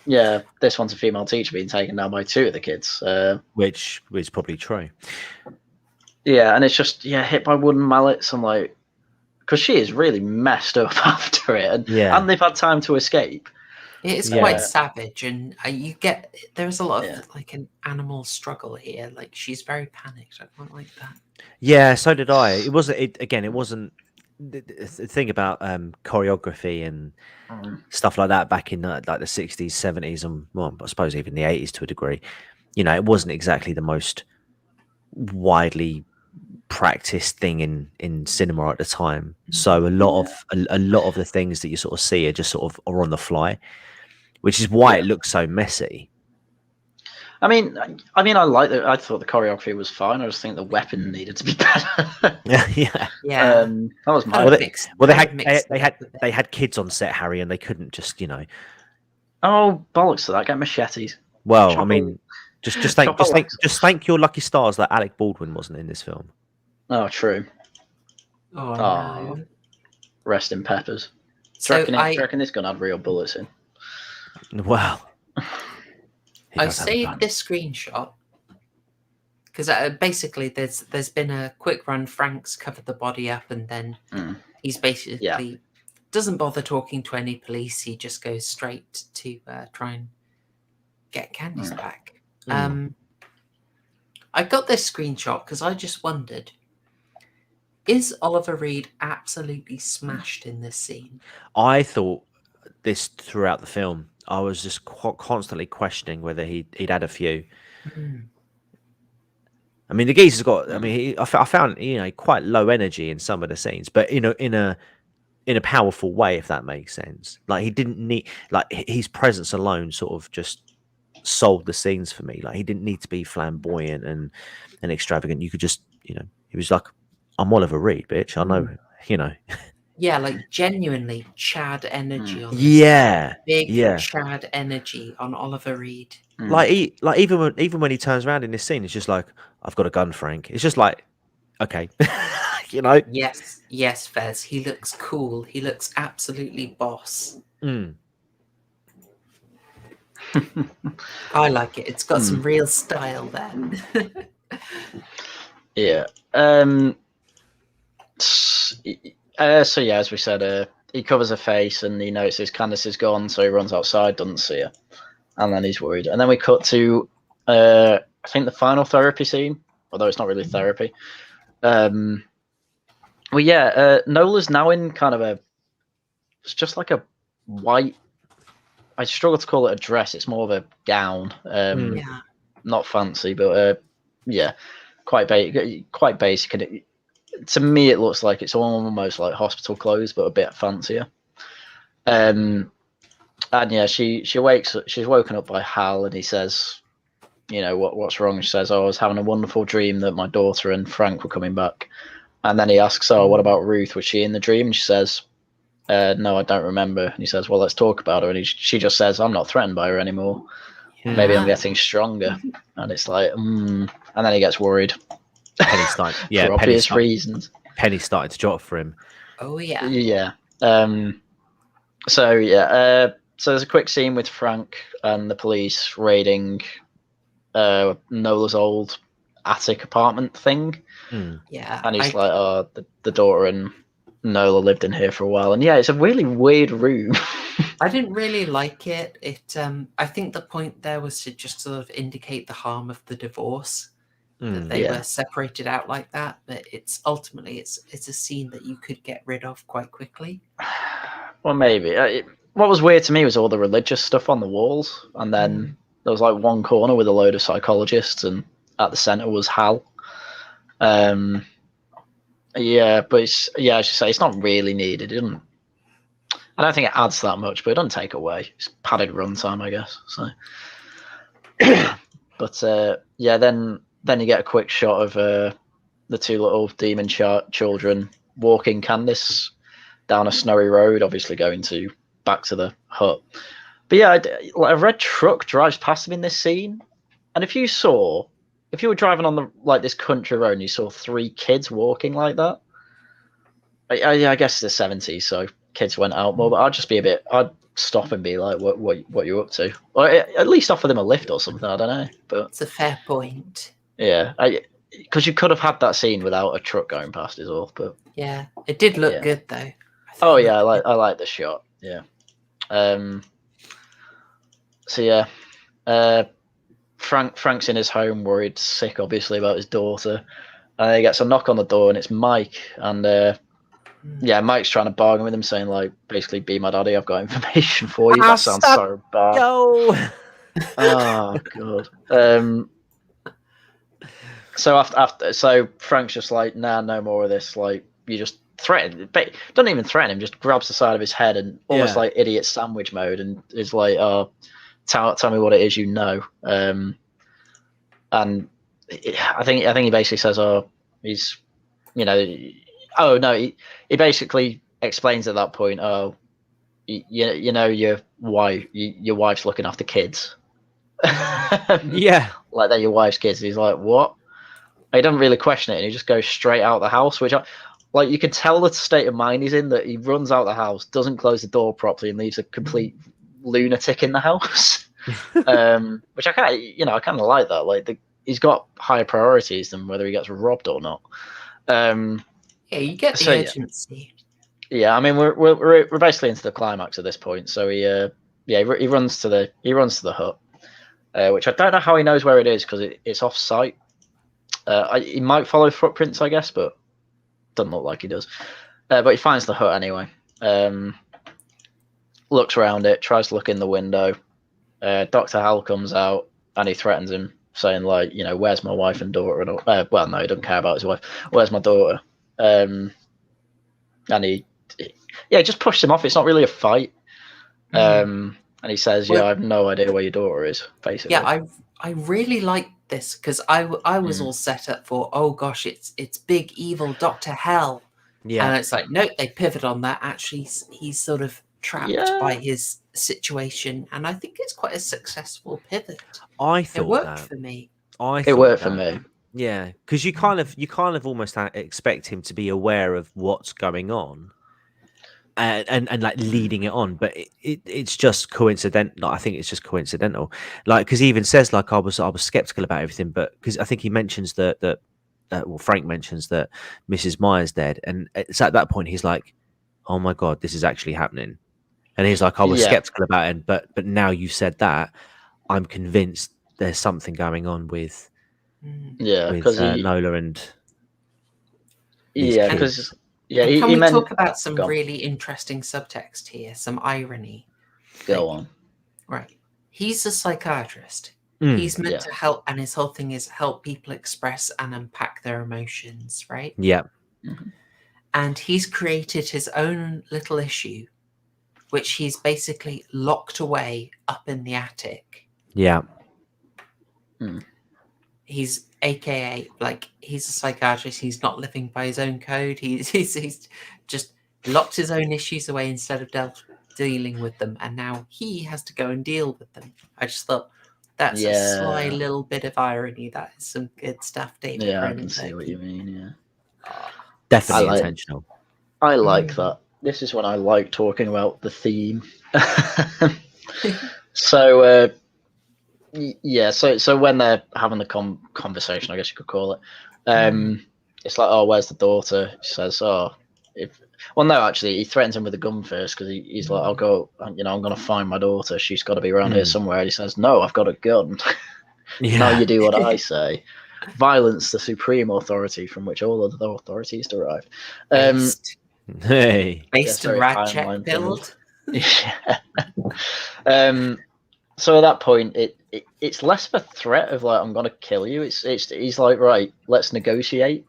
Yeah, this one's a female teacher being taken down by two of the kids. Which is probably true. Yeah, and it's just hit by wooden mallets. I'm like, because she is really messed up after it, and they've had time to escape. It is quite savage, and there's a lot of like an animal struggle here. Like she's very panicked. I don't like that. Yeah, so did I. It wasn't. It wasn't. The thing about choreography and stuff like that back in like the 60s, 70s, and well, I suppose even the 80s to a degree. It wasn't exactly the most widely practiced thing in cinema at the time. So a lot of the things that you sort of see are just sort of are on the fly, which is why it looks so messy. I mean, I like that. I thought the choreography was fine. I just think the weapon needed to be better. Yeah. That was my. They had kids on set, Harry, and they couldn't just Oh bollocks to that! Get machetes. Well, I mean, just thank your lucky stars that Alec Baldwin wasn't in this film. Oh, true. Oh no. Rest in peppers. Do you reckon this gun had real bullets in? Wow. I saved this screenshot because basically there's been a quick run. Frank's covered the body up, and then he's basically doesn't bother talking to any police. He just goes straight to try and get Candy's back. I got this screenshot because I just wondered, is Oliver Reed absolutely smashed in this scene? I thought this throughout the film. I was just constantly questioning whether he'd had a few. I mean, the geezer's got. I mean, I found quite low energy in some of the scenes, but in a powerful way, if that makes sense. Like he didn't need his presence alone sort of just sold the scenes for me. Like he didn't need to be flamboyant and extravagant. You could just he was like, I'm Oliver Reed, bitch. I know. Yeah, like genuinely Chad energy on this. Big Chad energy on Oliver Reed. Like even when he turns around in this scene, it's just like, I've got a gun, Frank. It's just like, okay. Yes, Fez. He looks cool. He looks absolutely boss. I like it. It's got some real style there. Yeah. So as we said, he covers her face and he notices Candace is gone, so he runs outside, doesn't see her, and then he's worried. And then we cut to I think the final therapy scene, although it's not really therapy. Nola's now in kind of it's just like a white. I struggle to call it a dress. It's more of a gown. Not fancy, but quite basic. And to me, it looks like it's almost like hospital clothes, but a bit fancier. And she's woken up by Hal, and he says, what's wrong? She says, I was having a wonderful dream that my daughter and Frank were coming back. And then he asks, what about Ruth? Was she in the dream? And she says, no, I don't remember. And he says, well, let's talk about her. And she just says, I'm not threatened by her anymore. Maybe I'm getting stronger. And it's like, and then he gets worried. Penny started, for obvious reasons. Penny started to drop for him. Oh yeah. Yeah. So there's a quick scene with Frank and the police raiding Nola's old attic apartment thing. Yeah. And he's like, the daughter and Nola lived in here for a while, and it's a really weird room. I didn't really like it. I think the point there was to just sort of indicate the harm of the divorce. That they were separated out like that, but it's ultimately it's a scene that you could get rid of quite quickly. Well, maybe. What was weird to me was all the religious stuff on the walls, and then there was like one corner with a load of psychologists, and at the center was Hal. But as you say, it's not really needed. I don't think it adds that much, but it doesn't take away. It's padded runtime, I guess. So, but then you get a quick shot of the two little demon children walking Candace down a snowy road, obviously going back to the hut. But a red truck drives past them in this scene, and if you saw if you were driving on the this country road and you saw 3 kids walking like that, I guess it's the 70s, so kids went out more. But I'd just be I'd stop and be like, what you up to? Or at least offer them a lift or something. I don't know. But it's a fair point. Yeah, because you could have had that scene without a truck going past is all. But yeah, it did look good though. Oh yeah, I like the shot. Yeah. So yeah, Frank's in his home, worried, sick, obviously, about his daughter. And he gets a knock on the door, and it's Mike. And Mike's trying to bargain with him, saying like, basically, be my daddy. I've got information for you. That sounds so bad. Yo. Oh god. So Frank's just like, nah, no more of this. Like, you just threaten, but doesn't even threaten him. Just grabs the side of his head and almost like idiot sandwich mode, and is like, "Oh, tell me what it is you know." And I think he basically says, "Oh, he's, oh no," he basically explains at that point, "Oh, you know your wife's looking after kids." Yeah, like they're your wife's kids. He's like, "What?" He doesn't really question it, and he just goes straight out the house, which like you can tell the state of mind he's in, that he runs out the house, doesn't close the door properly, and leaves a complete lunatic in the house. Which I kind of like that. Like he's got higher priorities than whether he gets robbed or not. Yeah, you get the urgency. Yeah, I mean we're basically into the climax at this point. So he runs to the hut, which I don't know how he knows where it is because it's off site. He might follow footprints, I guess, but doesn't look like he does. But he finds the hut anyway. Looks around it, tries to look in the window. Dr. Hal comes out and he threatens him, saying like, where's my wife and daughter? And well, no, he doesn't care about his wife. Where's my daughter? And he just pushes him off. It's not really a fight. And he says, I have no idea where your daughter is, basically. Yeah, I really like this because I was all set up for, oh gosh, it's big evil Dr. Hell. Yeah. And it's like, nope, they pivot on that. Actually, he's sort of trapped by his situation, and I think it's quite a successful pivot. I thought it worked for me. It worked for me. Yeah, because you kind of almost expect him to be aware of what's going on, and like leading it on, but it's just coincidental. I think it's just coincidental. Like, because he even says like I was skeptical about everything, but because I think he mentions that Frank mentions that Mrs. Meyer's dead, and it's at that point he's like, oh my god, this is actually happening. And he's like, I was skeptical about it, but now you said that, I'm convinced there's something going on with because Nola and because can we talk about some really interesting subtext here, some irony? Go on. Right, he's a psychiatrist. He's meant to help, and his whole thing is help people express and unpack their emotions, right? Yeah. Mm-hmm. And he's created his own little issue, which he's basically locked away up in the attic. Yeah. He's AKA, like, he's a psychiatrist. He's not living by his own code. He's just locked his own issues away instead of dealing with them. And now he has to go and deal with them. I just thought that's a sly little bit of irony. That is some good stuff, David. Yeah, I can see what you mean, Definitely intentional. I like that. This is when I like talking about the theme. So when they're having the conversation, I guess you could call it, it's like, oh, where's the daughter? She says, actually, he threatens him with a gun first because he's like, I'll go, I'm going to find my daughter. She's got to be around here somewhere. And he says, no, I've got a gun. Now you do what I say. Violence, the supreme authority from which all other authorities derive. Based on Radcheck build. So at that point, it's less of a threat of like, I'm going to kill you. He's like, right, let's negotiate.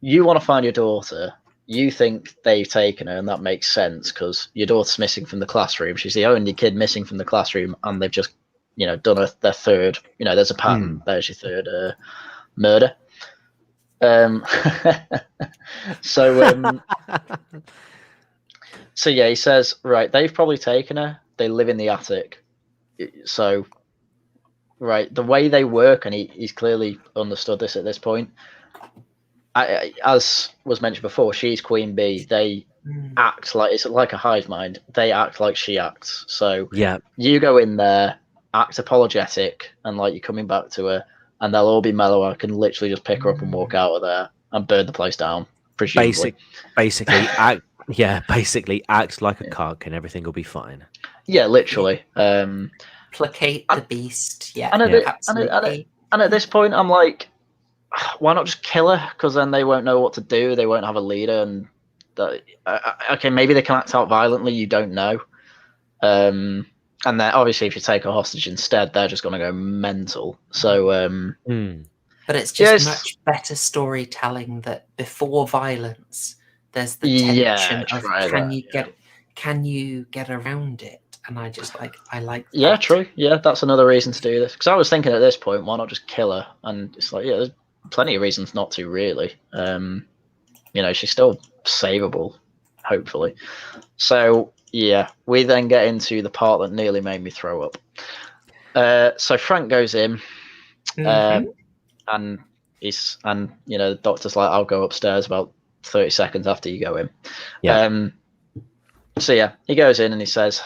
You want to find your daughter. You think they've taken her, and that makes sense because your daughter's missing from the classroom. She's the only kid missing from the classroom, and they've just, done their third. There's a pattern. There's your third murder. So he says, right, they've probably taken her. They live in the attic. So right, the way they work, and he's clearly understood this at this point. As was mentioned before, she's Queen Bee. They act like it's like a hive mind. They act like she acts. So you go in there, act apologetic, and like you're coming back to her, and they'll all be mellow. I can literally just pick her up and walk out of there and burn the place down. Presumably. Basically, act like a cuck, and everything will be fine. Yeah, literally. Placate the beast. Yeah, absolutely. And at this point, I'm like, why not just kill her? Because then they won't know what to do. They won't have a leader, and okay, maybe they can act out violently. You don't know. And then obviously, if you take a hostage instead, they're just going to go mental. So, but it's just much better storytelling that before violence, there's the tension of can you get around it? And I like. Yeah, true. Yeah, that's another reason to do this. Because I was thinking at this point, why not just kill her? And it's like, yeah, there's plenty of reasons not to, really. She's still savable, hopefully. So yeah, we then get into the part that nearly made me throw up. So Frank goes in, and the doctor's like, I'll go upstairs about 30 seconds after you go in. Yeah. So yeah, he goes in and he says,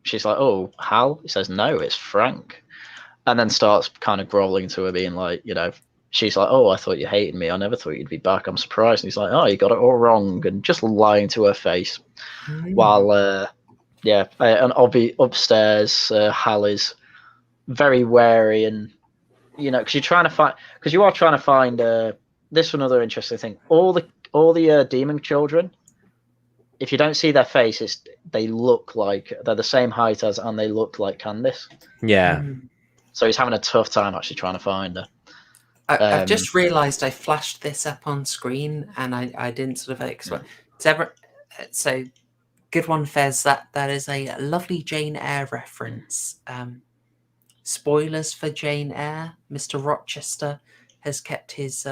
she's like, oh, Hal? He says, no, it's Frank. And then starts kind of groveling to her, being like, she's like, oh, I thought you hated me. I never thought you'd be back. I'm surprised. And he's like, oh, you got it all wrong. And just lying to her face. While, and I'll be upstairs. Hal is very wary, and, because you are trying to find, this one other interesting thing. All the demon children, if you don't see their faces, they look like they're the same height as, and they look like Candice. Yeah. So he's having a tough time actually trying to find her. I've just realised I flashed this up on screen, and I didn't sort of explain. So good one, Fez. That is a lovely Jane Eyre reference. Spoilers for Jane Eyre. Mr. Rochester has kept his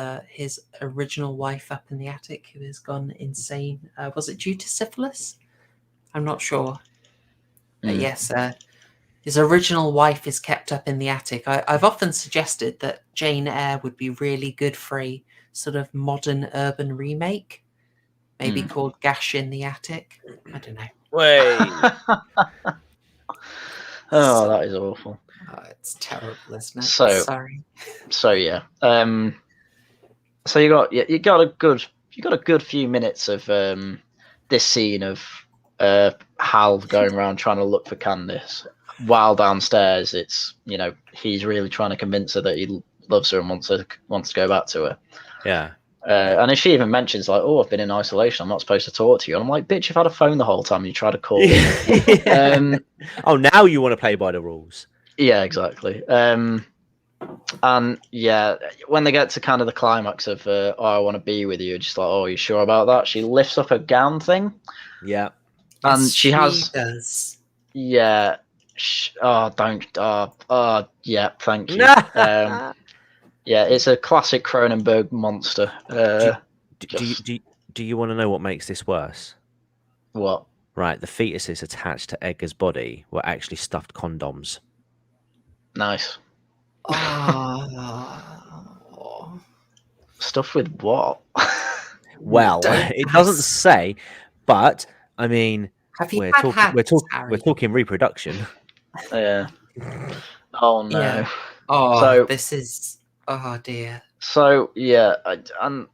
original wife up in the attic, who has gone insane. Was it due to syphilis? I'm not sure. But yes, his original wife is kept up in the attic. I've often suggested that Jane Eyre would be really good for a sort of modern urban remake, maybe called Gash in the Attic. I don't know. Wait. That is awful. Oh, it's terrible, isn't it? Sorry. So yeah. So you got a good few minutes of this scene of Hal going around trying to look for Candice, while downstairs it's he's really trying to convince her that he loves her and wants to go back to her. Yeah. And if she even mentions like, oh, I've been in isolation, I'm not supposed to talk to you. And I'm like, bitch, you've had a phone the whole time and you try to call me. Oh, now you want to play by the rules. Yeah, exactly. And yeah, when they get to kind of the climax of, oh, I want to be with you, just like, oh, are you sure about that? She lifts up her gown thing. Yeah. And yes, she has. Does. Yeah. Don't. Yeah, thank you. Yeah, it's a classic Cronenberg monster. Do you want to know what makes this worse? What? Right, the fetuses attached to Edgar's body were actually stuffed condoms. Nice. Oh. Stuff with what? Well, it doesn't say, but I mean, we're talking reproduction. Yeah. Oh no. Yeah. Oh, this is. Oh dear. So yeah, and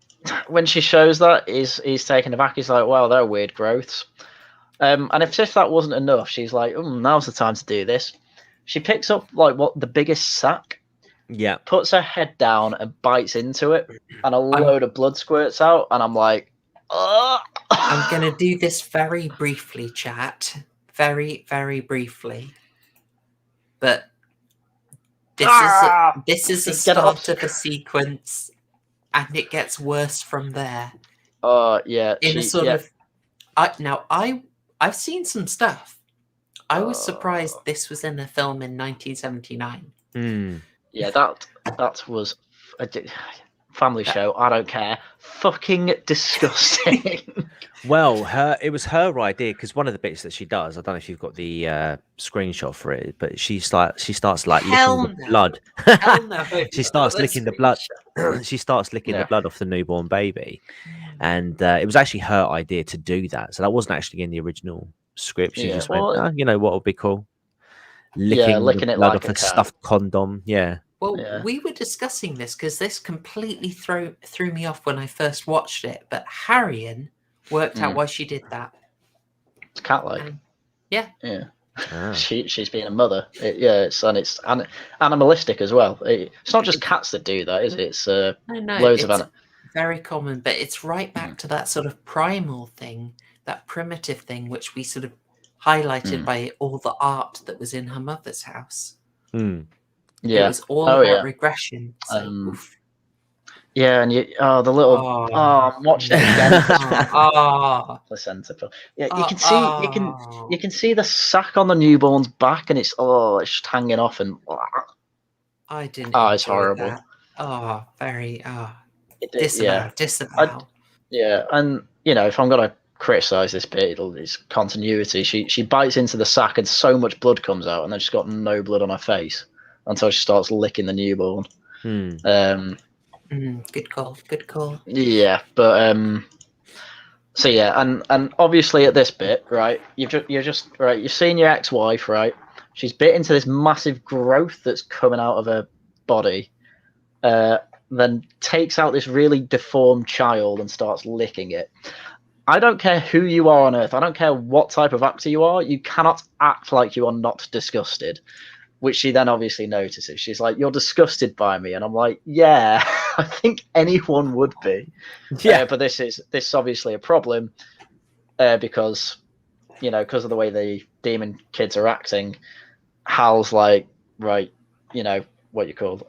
when she shows that, he's taken aback. He's like, "Wow, they're weird growths." And if that wasn't enough, she's like, "Now's the time to do this." She picks up like the biggest sack. Yeah. Puts her head down and bites into it, and a load of blood squirts out. And I'm like, "Ugh." I'm gonna do this very briefly, chat. Very, very briefly. But this is the start of a sequence, and it gets worse from there. Yeah. In a sort of. I've seen some stuff. I was surprised this was in a film in 1979. Yeah, that was family show. I don't care. Fucking disgusting. Well, it was her idea because one of the bits that she does, I don't know if you've got the screenshot for it, but she starts like licking the blood. Hell no. She starts licking the blood. She starts licking the blood off the newborn baby, and it was actually her idea to do that. So that wasn't actually in the original script. She just went, oh, you know what would be cool? Licking the it blood like off a cat. stuffed condom. Yeah. Well, we were discussing this because this completely threw me off when I first watched it. But Haryan worked out why she did that. It's cat-like. Yeah. She's being a mother. It's animalistic as well. It's not just cats that do that, is it? It's loads of very common, but it's right back to that sort of primal thing, that primitive thing, which we sort of highlighted by all the art that was in her mother's house. It was all about regression. So, and the little I'm watching it again. Placenta. Yeah, you can see the sac on the newborn's back, and it's just hanging off, and I didn't. It's horrible. That. Very. Disavow. And if I'm gonna criticize this bit, it's continuity. She bites into the sac, and so much blood comes out, and then she's got no blood on her face until she starts licking the newborn. Good call. Yeah, but so yeah, and obviously at this bit, right, you've seen your ex-wife, right? She's bit into this massive growth that's coming out of her body, then takes out this really deformed child and starts licking it. I don't care who you are on Earth. I don't care what type of actor you are. You cannot act like you are not disgusted. Which she then obviously notices. She's like, "You're disgusted by me," and I'm like, "Yeah, I think anyone would be." Yeah, but this is obviously a problem because of the way the demon kids are acting. Hal's like, right, what you call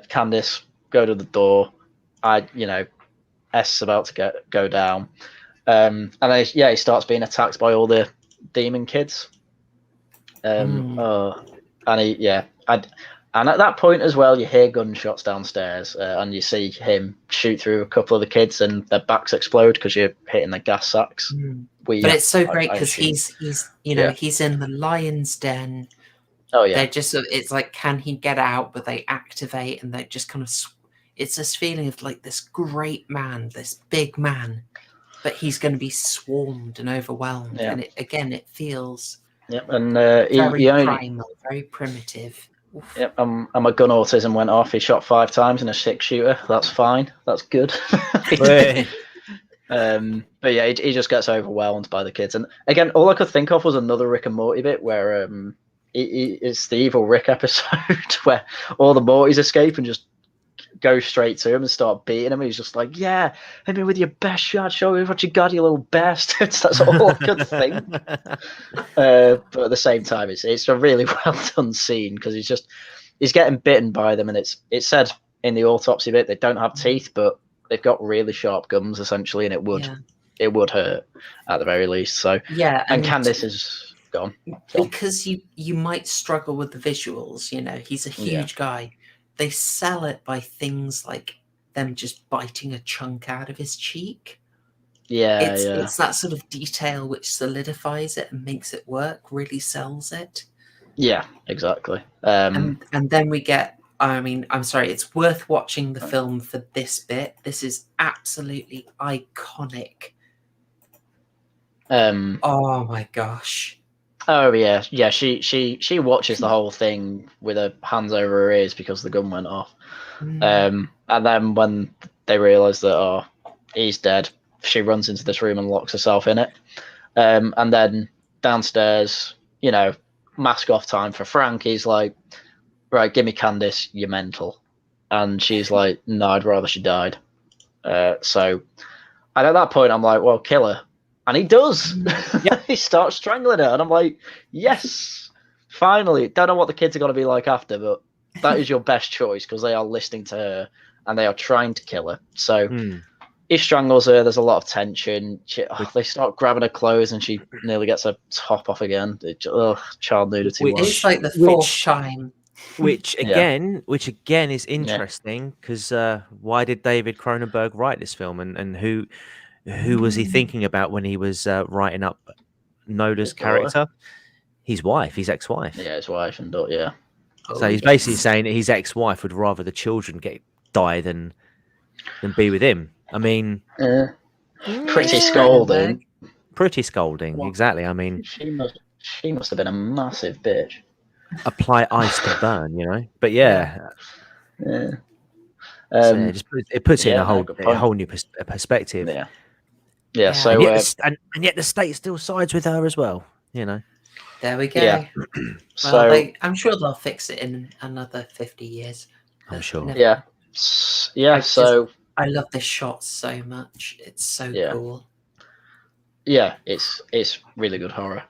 Candice, go to the door. S is about to go down, and then he starts being attacked by all the demon kids. And and at that point as well, you hear gunshots downstairs, and you see him shoot through a couple of the kids, and their backs explode because you're hitting the gas sacks. But it's so great because he's in the lion's den. Oh yeah, they're just it's like, can he get out? But they activate, and they just kind of it's this feeling of like this great man, this big man, but he's going to be swarmed and overwhelmed, and it feels. Yep, and very primal, very primitive. Oof. Yep, and my gun autism went off. He shot 5 times in a 6-shooter. That's fine. That's good. But yeah, he just gets overwhelmed by the kids. And again, all I could think of was another Rick and Morty bit where it's the evil Rick episode where all the Mortys escape and just go straight to him and start beating him. He's just like, "Yeah, hit me with your best shot. Show me what you got, you little bastards." That's all I could think. But at the same time, it's a really well done scene because he's getting bitten by them, and it's said in the autopsy bit they don't have teeth, but they've got really sharp gums essentially, and it would hurt at the very least. So and Candice is gone because you might struggle with the visuals. He's a huge guy. They sell it by things like them just biting a chunk out of his cheek. It's that sort of detail which solidifies it and makes it work, really sells it. Yeah, exactly. And then we get, I'm sorry, it's worth watching the film for this bit. This is absolutely iconic. Oh my gosh. Oh yeah. She watches the whole thing with her hands over her ears because the gun went off. And then when they realise that he's dead, she runs into this room and locks herself in it. And then downstairs, mask off time for Frank. He's like, "Right, give me Candice, you're mental." And she's like, "No, I'd rather she died." So, and at that point, I'm like, "Well, kill her." And he does. He starts strangling her. And I'm like, yes, finally. Don't know what the kids are going to be like after, but that is your best choice because they are listening to her and they are trying to kill her. So he strangles her. There's a lot of tension. They start grabbing her clothes and she nearly gets her top off again. Child nudity. It's like the fourth time. Which again is interesting because why did David Cronenberg write this film, and who was he thinking about when he was writing up Nola's character? His wife, his ex-wife. Yeah, his wife and daughter. Yeah. So he's basically saying that his ex-wife would rather the children die than be with him. I mean, pretty scolding. Pretty scolding, exactly. I mean, she must have been a massive bitch. Apply ice to burn, you know. But yeah. So it puts it in a whole new perspective. Yeah. Yeah. So and yet the state still sides with her as well. You know. There we go. Yeah. Well, I'm sure they'll fix it in another 50 years. I'm sure. Yeah. Yeah. I love this shot so much. It's so cool. Yeah, it's really good horror.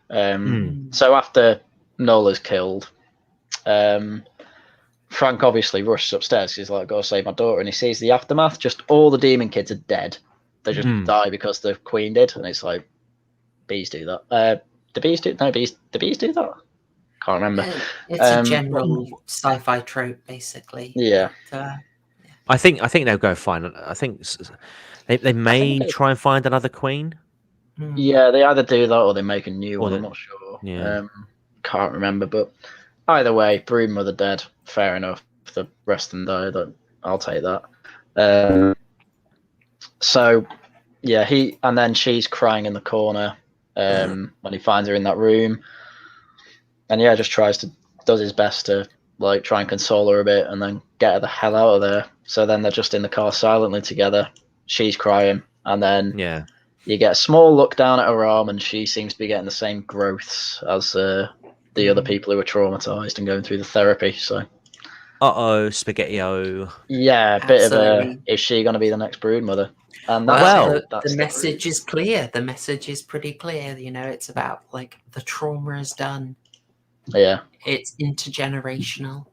So after Nola's killed, Frank obviously rushes upstairs. He's like, "Go save my daughter," and he sees the aftermath. Just all the demon kids are dead. They just die because the queen did, and it's like, bees do that. Do bees do? No, bees. Do bees do that? Can't remember. It's a general sci-fi trope, basically. Yeah. I think they'll go fine. I think they may try and find another queen. Yeah, they either do that or they make a new one. Or I'm not sure. Yeah. Can't remember, but either way, brood mother dead. Fair enough. The rest of them died. I'll take that. So, yeah, and then she's crying in the corner when he finds her in that room, and yeah, just does his best to like try and console her a bit, and then get her the hell out of there. So then they're just in the car silently together. She's crying, and then you get a small look down at her arm, and she seems to be getting the same growths as the other people who were traumatized and going through the therapy. So, spaghetti-o. Yeah, a bit of a, is she going to be the next brood mother? And the message is clear. The message is pretty clear. You know, it's about like the trauma is done. Yeah, it's intergenerational.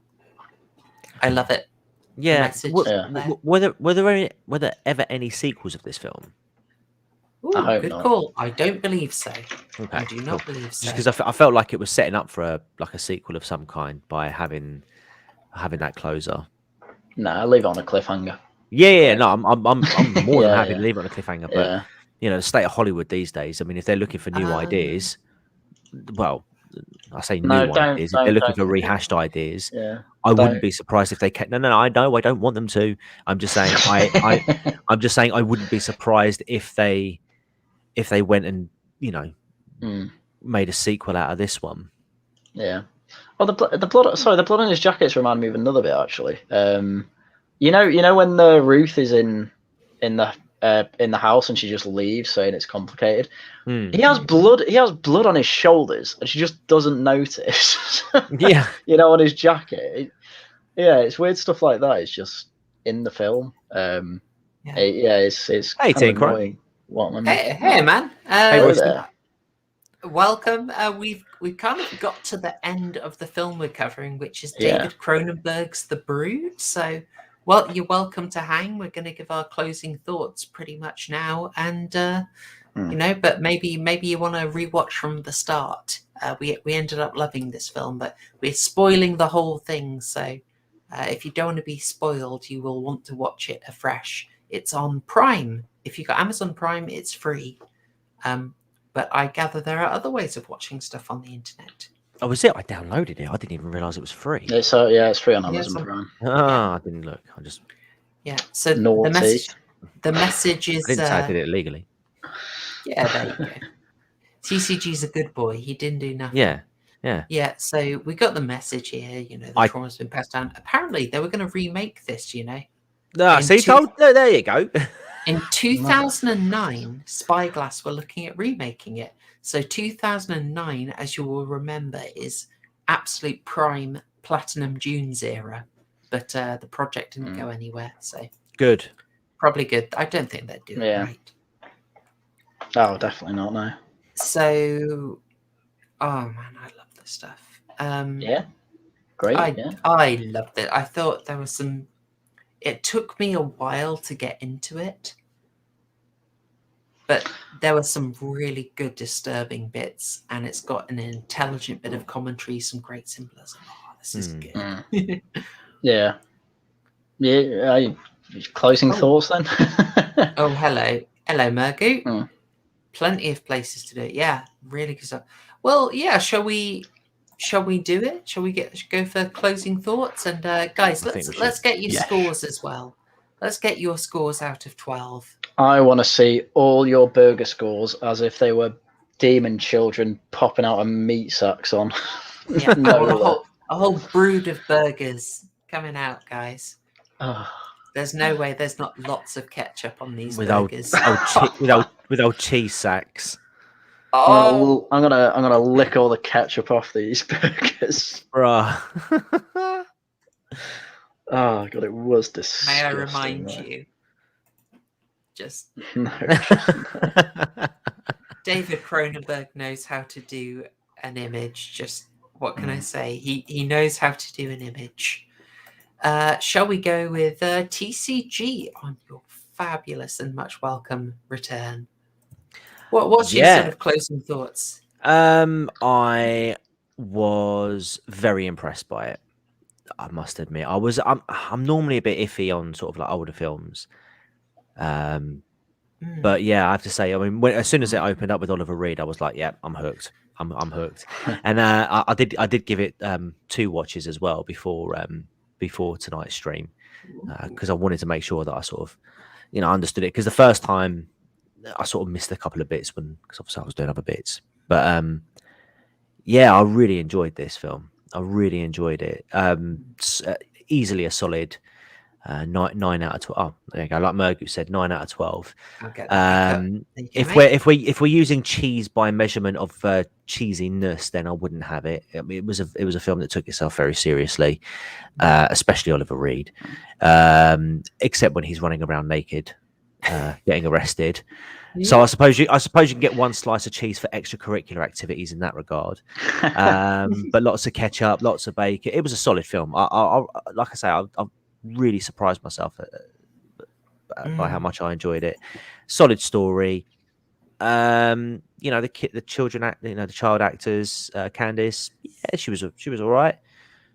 I love it. Yeah. Were there ever any sequels of this film? Ooh, good call. I don't believe so. Okay, I do not believe so. Just because I felt like it was setting up for a sequel of some kind by having that closer. No, leave it on a cliffhanger. Yeah. No, I'm more than happy to leave it on a cliffhanger. But you know, the state of Hollywood these days. I mean, if they're looking for new ideas, well, I say new ideas. If they're looking for rehashed ideas, I wouldn't be surprised if they kept. No, I know. I don't want them to. I'm just saying. I'm just saying I wouldn't be surprised if they went and made a sequel out of this one. Yeah. Oh, the blood on his jackets remind me of another bit actually. You know when the Ruth is in the house and she just leaves saying it's complicated. He has blood on his shoulders and she just doesn't notice. Yeah. On his jacket. It's weird stuff like that. It's just in the film. It's hey, kind of annoying. Hey man. Hey there. Welcome. We've kind of got to the end of the film we're covering, which is David Cronenberg's The Brood. So, well, you're welcome to hang. We're going to give our closing thoughts pretty much now, and but maybe you want to rewatch from the start. We ended up loving this film, but we're spoiling the whole thing. So, if you don't want to be spoiled, you will want to watch it afresh. It's on Prime. If you've got Amazon Prime, it's free. But I gather there are other ways of watching stuff on the internet. Oh, was it? I downloaded it. I didn't even realize it was free. It's free on Amazon Prime. I didn't look. I just So the message is. I didn't say I did it legally. Yeah, there you go. TCG's a good boy. He didn't do nothing. Yeah. So we got the message here. The trauma's been passed down. Apparently, they were going to remake this. There you go. In 2009, Spyglass were looking at remaking it. So 2009, as you will remember, is absolute prime Platinum Dunes era. But the project didn't go anywhere. So good. Probably good. I don't think they'd do it right. Oh, definitely not, no. So, oh man, I love this stuff. Great. I loved it. I thought there was some... It took me a while to get into it, but there were some really good disturbing bits, and it's got an intelligent bit of commentary, some great symbolism. this is good. Yeah. Closing thoughts then? Oh, hello, Mergoot. Plenty of places to do it. Yeah, really good stuff. Well, yeah. Shall we do it? Shall we go for closing thoughts? And guys, let's get your scores as well. Let's get your scores out of 12. I want to see all your burger scores as if they were demon children popping out of meat sacks on. Yeah, a whole brood of burgers coming out, guys. There's no way there's not lots of ketchup on these burgers. With old cheese sacks. I'm gonna lick all the ketchup off these burgers, bruh. Oh god, it was disgusting. May I remind you? Just no. David Cronenberg knows how to do an image. Just what can I say? He knows how to do an image. Shall we go with TCG on your fabulous and much welcome return? What's your sort of closing thoughts? I was very impressed by it. I must admit, I'm normally a bit iffy on sort of like older films, but yeah, I have to say, I mean, as soon as it opened up with Oliver Reed, I was like, yeah, I'm hooked. I'm hooked. And I did give it 2 watches as well before tonight's stream, because I wanted to make sure that I sort of, understood it. Because the first time I sort of missed a couple of bits because obviously I was doing other bits. But yeah, I really enjoyed this film. I really enjoyed it. Easily a solid 9 out of 12. Oh, there you go. Like Mergu said, 9 out of 12. If we're using cheese by measurement of cheesiness, then I wouldn't have it. I mean, it was a film that took itself very seriously, especially Oliver Reed. Except when he's running around naked, getting arrested. Yeah. So I suppose you can get 1 slice of cheese for extracurricular activities in that regard. But lots of ketchup, lots of bacon. It was a solid film. I like I say, I really surprised myself by how much I enjoyed it. Solid story. The children, the child actors, Candice. Yeah, she was all right.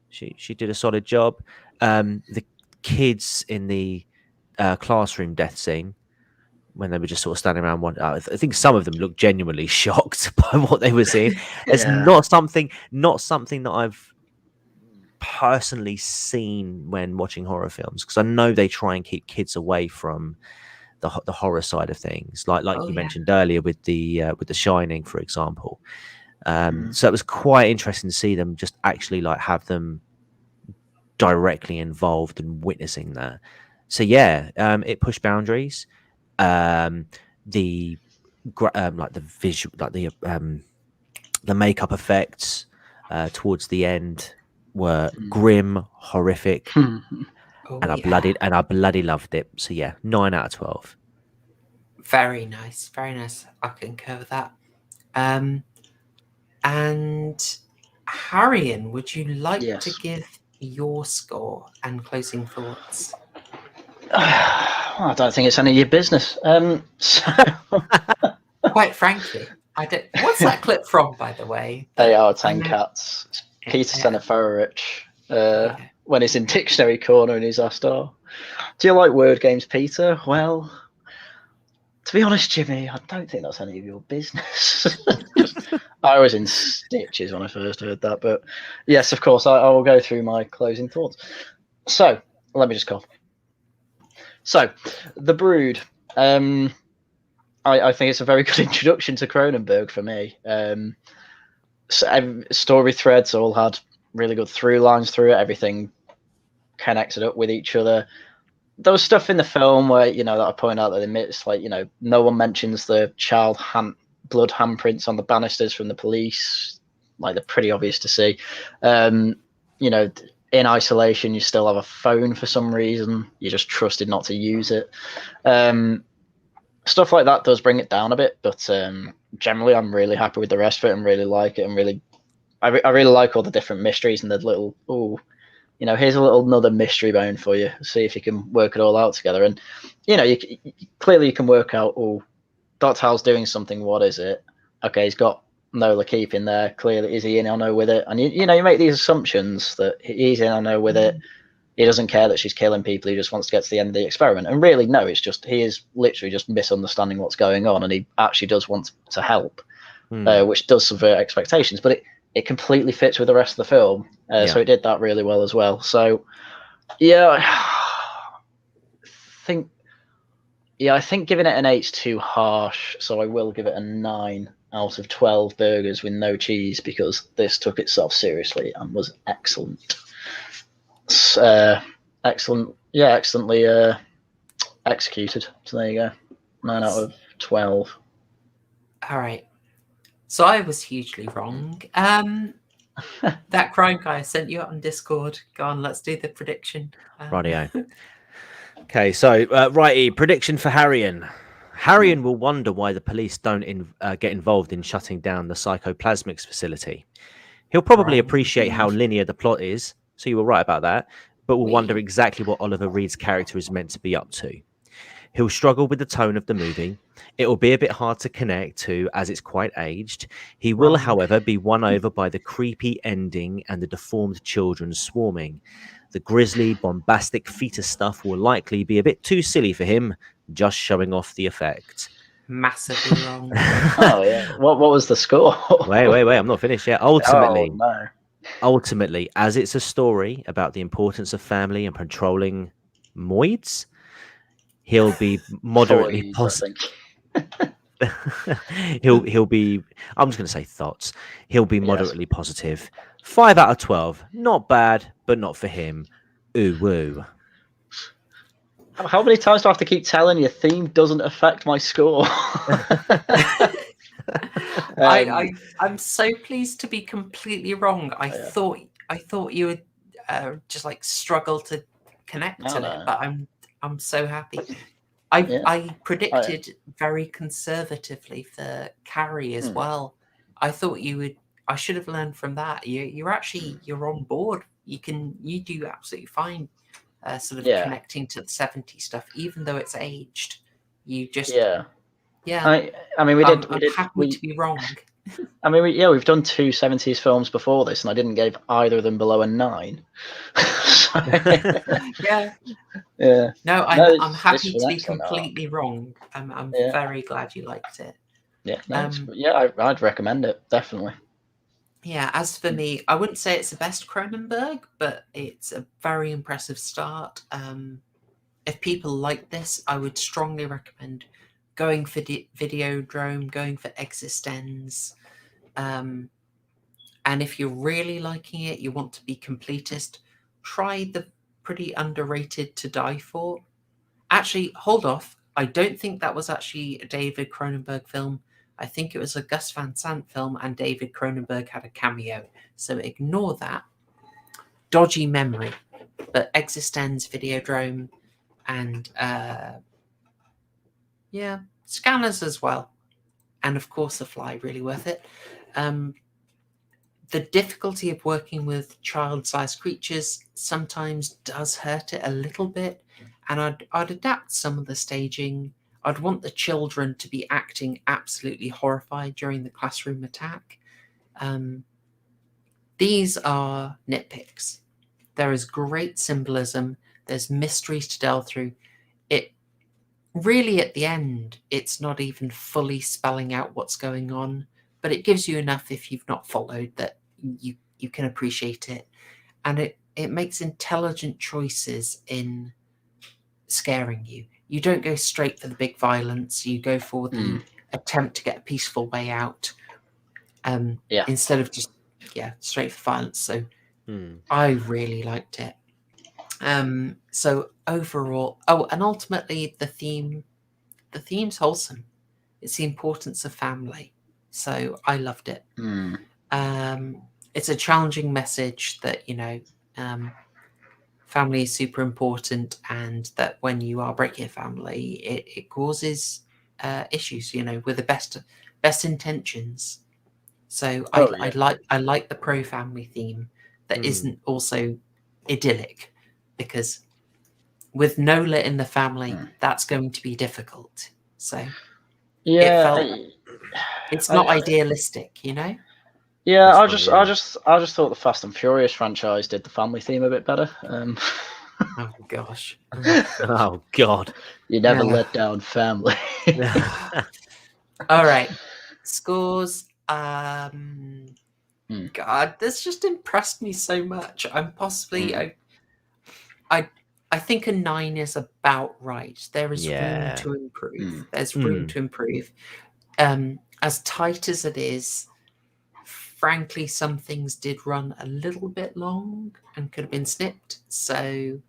She did a solid job. The kids in the classroom death scene, when they were just sort of standing around I think some of them looked genuinely shocked by what they were seeing. It's not something that I've personally seen when watching horror films, because I know they try and keep kids away from the horror side of things, like you mentioned earlier with the Shining, for example. So it was quite interesting to see them just actually like have them directly involved and witnessing that. So yeah, it pushed boundaries. The visual, like the makeup effects towards the end were grim, horrific, and I bloody loved it. So yeah, 9 out of 12. Very nice, very nice. I concur with that. And Haryan, would you like to give your score and closing thoughts? I don't think it's any of your business. Quite frankly, I don't. What's that clip from, by the way? They are 10 cats. Peter Seneferovich, when he's in Dictionary Corner and he's asked, "Oh, do you like word games, Peter?" Well, to be honest, Jimmy, I don't think that's any of your business. I was in stitches when I first heard that, but yes, of course, I will go through my closing thoughts. So let me just cough. So, The Brood. I think it's a very good introduction to Cronenberg for me. Story threads all had really good through lines through it. Everything connected up with each other. There was stuff in the film where, that I point out that they missed, like, no one mentions the child blood handprints on the banisters from the police. Like, they're pretty obvious to see. In isolation, you still have a phone for some reason. You just trusted not to use it. Stuff like that does bring it down a bit, but generally, I'm really happy with the rest of it and really like it. And I really like all the different mysteries and the little, here's another mystery bone for you. See if you can work it all out together. And clearly you can work out, Dr. Howell's doing something. What is it? Okay, he's got Nola keeping there. Clearly, is he in on her with it? And you make these assumptions that he's in on her with it. He doesn't care that she's killing people. He just wants to get to the end of the experiment. And really, no, it's just he is literally just misunderstanding what's going on, and he actually does want to help, which does subvert expectations. But it completely fits with the rest of the film, so it did that really well as well. So, I think giving it an 8's too harsh. So I will give it a 9 out of 12 burgers with no cheese, because this took itself seriously and was excellent. Excellently executed. So there you go, 9 out of 12. All right. So I was hugely wrong. That crime guy I sent you out on Discord. Go on, let's do the prediction. Rightio. Okay, so righty, prediction for Haryan. Haryan will wonder why the police don't get involved in shutting down the psychoplasmics facility. He'll probably appreciate how linear the plot is, so you were right about that, but will wonder exactly what Oliver Reed's character is meant to be up to. He'll struggle with the tone of the movie. It will be a bit hard to connect to, as it's quite aged. He will, however, be won over by the creepy ending and the deformed children swarming. The grisly, bombastic fetus stuff will likely be a bit too silly for him, just showing off the effect. Massively wrong. Oh, yeah. What was the score? Wait, I'm not finished yet. Ultimately, as it's a story about the importance of family and patrolling moids, he'll be moderately positive. he'll be. I'm just going to say thoughts. He'll be moderately positive. 5 out of 12. Not bad, but not for him. Ooh woo. How many times do I have to keep telling you theme doesn't affect my score? I'm so pleased to be completely wrong. I thought you would just like struggle to connect to it, but I'm so happy. I predicted very conservatively for Carrie as well. I thought you would. I should have learned from that. You're on board. You do absolutely fine. Sort of connecting to the 70s stuff, even though it's aged. You just I mean, I'm happy to be wrong. I mean, we've done 2 70s films before this, and I didn't give either of them below a 9. Yeah. No, I'm happy to be completely wrong. I'm very glad you liked it. Yeah, I'd recommend it, definitely. Yeah, as for me, I wouldn't say it's the best Cronenberg, but it's a very impressive start. If people like this, I would strongly recommend going for Videodrome, going for Existenz. And if you're really liking it, you want to be completist, try the pretty underrated To Die For. Actually, hold off. I don't think that was actually a David Cronenberg film. I think it was a Gus Van Sant film, and David Cronenberg had a cameo. So ignore that. Dodgy memory. But Existenz, Videodrome, and Scanners as well. And of course, The Fly, really worth it. The difficulty of working with child-sized creatures sometimes does hurt it a little bit. And I'd adapt some of the staging. I'd want the children to be acting absolutely horrified during the classroom attack. These are nitpicks. There is great symbolism. There's mysteries to delve through. It really, at the end, it's not even fully spelling out what's going on, but it gives you enough if you've not followed that you can appreciate it. And it makes intelligent choices in scaring you. You don't go straight for the big violence. You go for the attempt to get a peaceful way out, instead of just straight for violence. So I really liked it. So overall, and ultimately the theme's wholesome. It's the importance of family. So I loved it. It's a challenging message that family is super important, and that when you are breaking a family, it causes issues, with the best intentions. So I like the pro-family theme that isn't also idyllic, because with Nola in the family, that's going to be difficult. So It's not idealistic, you know. Yeah, I just thought the Fast and Furious franchise did the family theme a bit better. Oh gosh. Oh God. You never let down family. All right. Scores. God, this just impressed me so much. I'm possibly I think a 9 is about right. There is room to improve. There's room to improve. As tight as it is, frankly, some things did run a little bit long and could have been snipped. So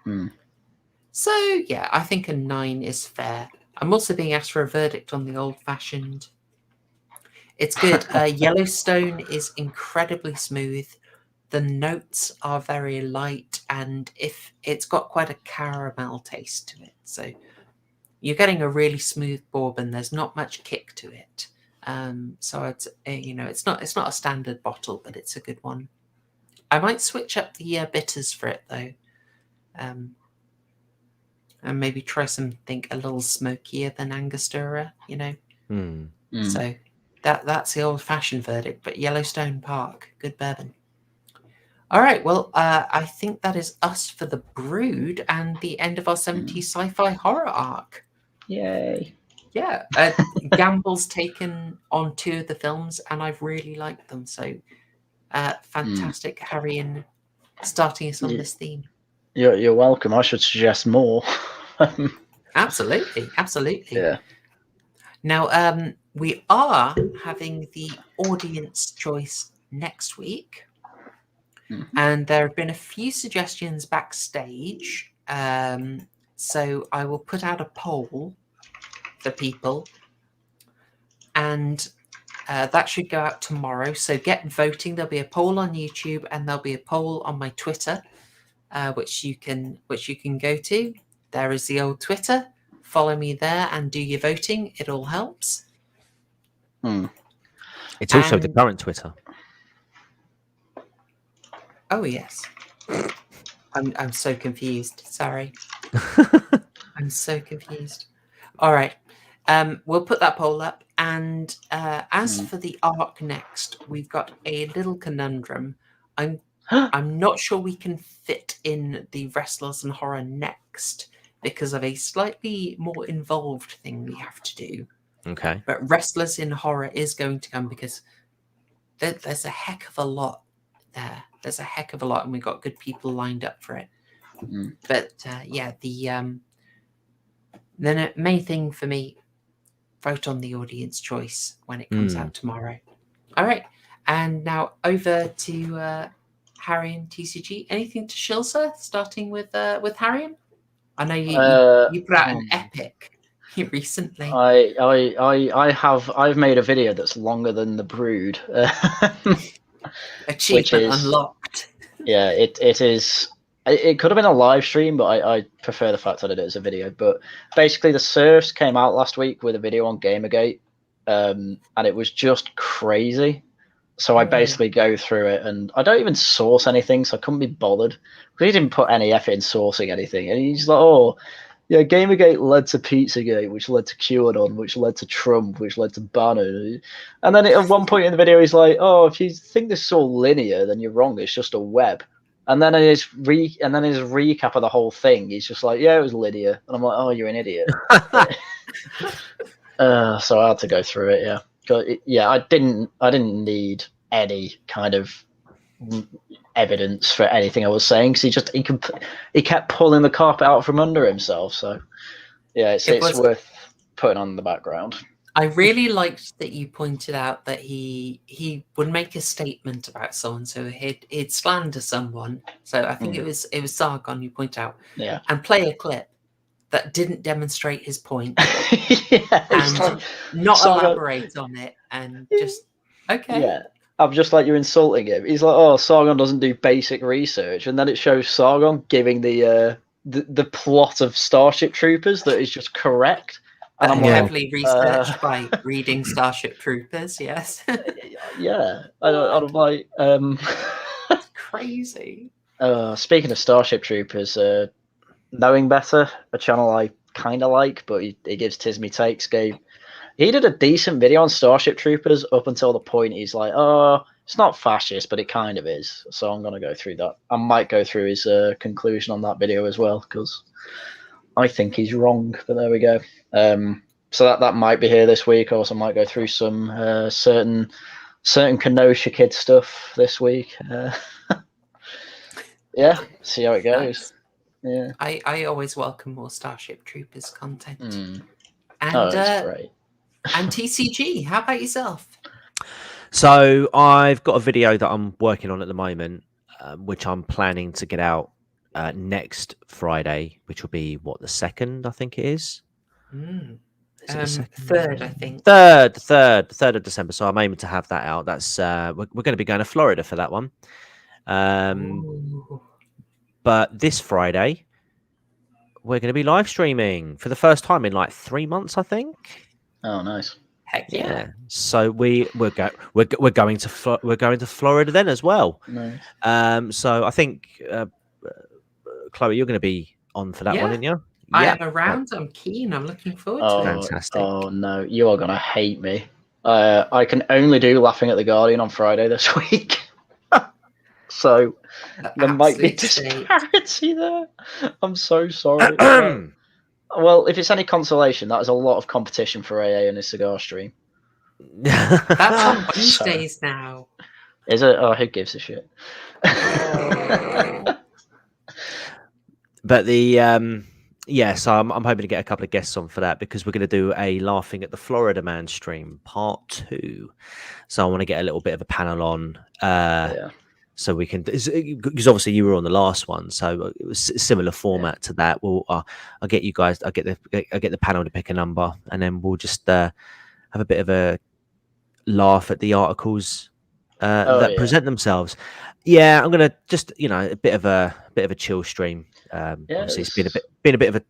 yeah, I think a 9 is fair. I'm also being asked for a verdict on the old-fashioned. It's good. Yellowstone is incredibly smooth. The notes are very light, and if it's got quite a caramel taste to it, so you're getting a really smooth bourbon. There's not much kick to it. So it's it's not a standard bottle, but it's a good one. I might switch up the bitters for it though, and maybe try something a little smokier than Angostura. So that's the old-fashioned verdict. But Yellowstone Park, good bourbon. All right, well, I think that is us for The Brood and the end of our 70s sci-fi horror arc. Yay. Yeah, Gamble's taken on 2 of the films, and I've really liked them. So, fantastic, Haryan, starting us on this theme. You're welcome. I should suggest more. Absolutely. Yeah. Now, we are having the audience choice next week, and there have been a few suggestions backstage. So I will put out a poll for people, and that should go out tomorrow. So get voting. There'll be a poll on YouTube, and there'll be a poll on my Twitter, which you can go to. There is the old Twitter. Follow me there and do your voting. It all helps. It's also the current Twitter. Oh yes. I'm so confused. Sorry. I'm so confused. All right. We'll put that poll up. And as for the arc next, we've got a little conundrum. I'm not sure we can fit in the Wrestlers and Horror next because of a slightly more involved thing we have to do. Okay. But Wrestlers in Horror is going to come because there's a heck of a lot there. There's a heck of a lot, and we've got good people lined up for it. But yeah, the main thing for me, vote on the audience choice when it comes out tomorrow. All right, and now over to Haryan TCG. Anything to shill, sir? Starting with Haryan. I know you put out an epic recently. I've made a video that's longer than The Brood. Achievement unlocked. Yeah, it is. It could have been a live stream, but I prefer the fact that I did it as a video. But basically, the Serfs came out last week with a video on Gamergate, and it was just crazy. So I basically go through it, and I don't even source anything, so I couldn't be bothered. Because he didn't put any effort in sourcing anything. And he's like, oh, yeah, Gamergate led to Pizzagate, which led to QAnon, which led to Trump, which led to Bannon. And then at one point in the video, he's like, oh, if you think this is all linear, then you're wrong. It's just a web. And then in his recap of the whole thing, he's just like, yeah, it was linear. And I'm like, oh, you're an idiot. So I had to go through it, yeah. I didn't need any kind of evidence for anything I was saying, because he kept pulling the carpet out from under himself. So yeah, it's worth putting on the background. I really liked that you pointed out that he would make a statement about someone, so he'd slander someone. So I think it was Sargon you point out, and play a clip that didn't demonstrate his point, and not elaborate on it, and just okay. Yeah, I'm just like, you're insulting him. He's like, oh, Sargon doesn't do basic research, and then it shows Sargon giving the plot of Starship Troopers that is just correct. And I'm heavily researched by reading Starship Troopers, yes. Yeah, I'm like, it's crazy. Speaking of Starship Troopers, Knowing Better, a channel I kind of like, but he gives Tismy takes, gave He did a decent video on Starship Troopers up until the point he's like, oh, it's not fascist, but it kind of is. So I'm going to go through that. I might go through his conclusion on that video as well, because I think he's wrong, but there we go. So that might be here this week. I also might go through some certain Kenosha kid stuff this week. Yeah, see how it goes. Yeah, I always welcome more Starship Troopers content. And that's great. And TCG, how about yourself? So I've got a video that I'm working on at the moment, which I'm planning to get out next Friday, which will be the 2nd, I think it is. Is it the 3rd, I think. 3rd of December. So I'm aiming to have that out. That's we're going to be going to Florida for that one. But this Friday, we're going to be live streaming for the first time in like 3 months, I think. Oh, nice. Heck yeah! So we're going to Florida then as well. Nice. So I think Chloe, you're going to be on for that one, aren't you? I am around. I'm keen. I'm looking forward to it. Fantastic. Oh no, you are going to hate me. I can only do Laughing at the Guardian on Friday this week. So there might be disparity there. I'm so sorry. Well, if it's any consolation, that is a lot of competition for AA and his cigar stream. That's on Wednesdays now. Is it? Oh, who gives a shit? But the so I'm hoping to get a couple of guests on for that, because we're going to do a Laughing at the Florida Man stream part 2. So I want to get a little bit of a panel on. So we can, because obviously you were on the last one, so it was a similar format to that. Well, I'll get you guys. I'll get the panel to pick a number, and then we'll just have a bit of a laugh at the articles that present themselves. Yeah, I'm gonna just a bit of a chill stream. Obviously, it's been a bit of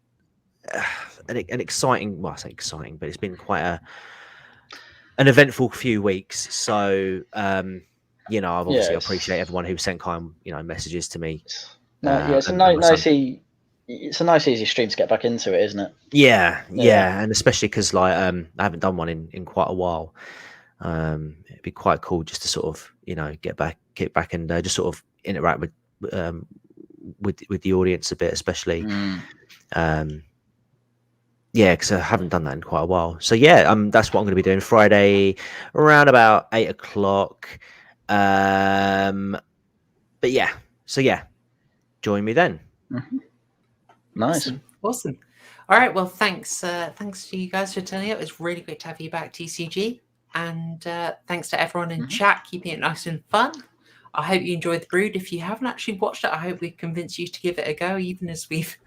an exciting. Well, I say exciting, but it's been quite an eventful few weeks. So. I've obviously appreciate everyone who sent kind, messages to me. It's a nice easy stream to get back into it, isn't it? Yeah, and especially because I haven't done one in quite a while. It'd be quite cool just to sort of get back and just sort of interact with the audience a bit, especially. Because I haven't done that in quite a while. So that's what I'm going to be doing Friday around about 8 o'clock. But join me then. Nice. Awesome. All right, well, thanks to you guys for turning up. It was really great to have you back, TCG, and thanks to everyone in chat keeping it nice and fun. I hope you enjoyed The Brood. If you haven't actually watched it, I hope we've convinced you to give it a go, even as we've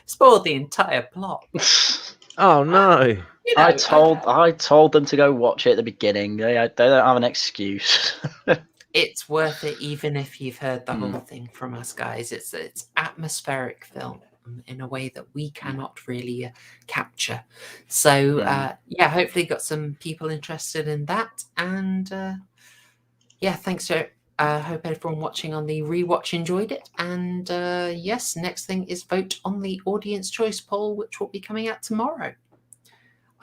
spoiled the entire plot. Oh no. I told them to go watch it at the beginning. They don't have an excuse. It's worth it, even if you've heard the whole thing from us, guys. It's atmospheric film in a way that we cannot really capture. So hopefully got some people interested in that. And thanks to hope everyone watching on the rewatch enjoyed it. And next thing is vote on the audience choice poll, which will be coming out tomorrow.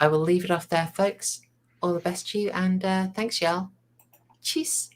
I will leave it off there, folks. All the best to you, and thanks, y'all. Cheers.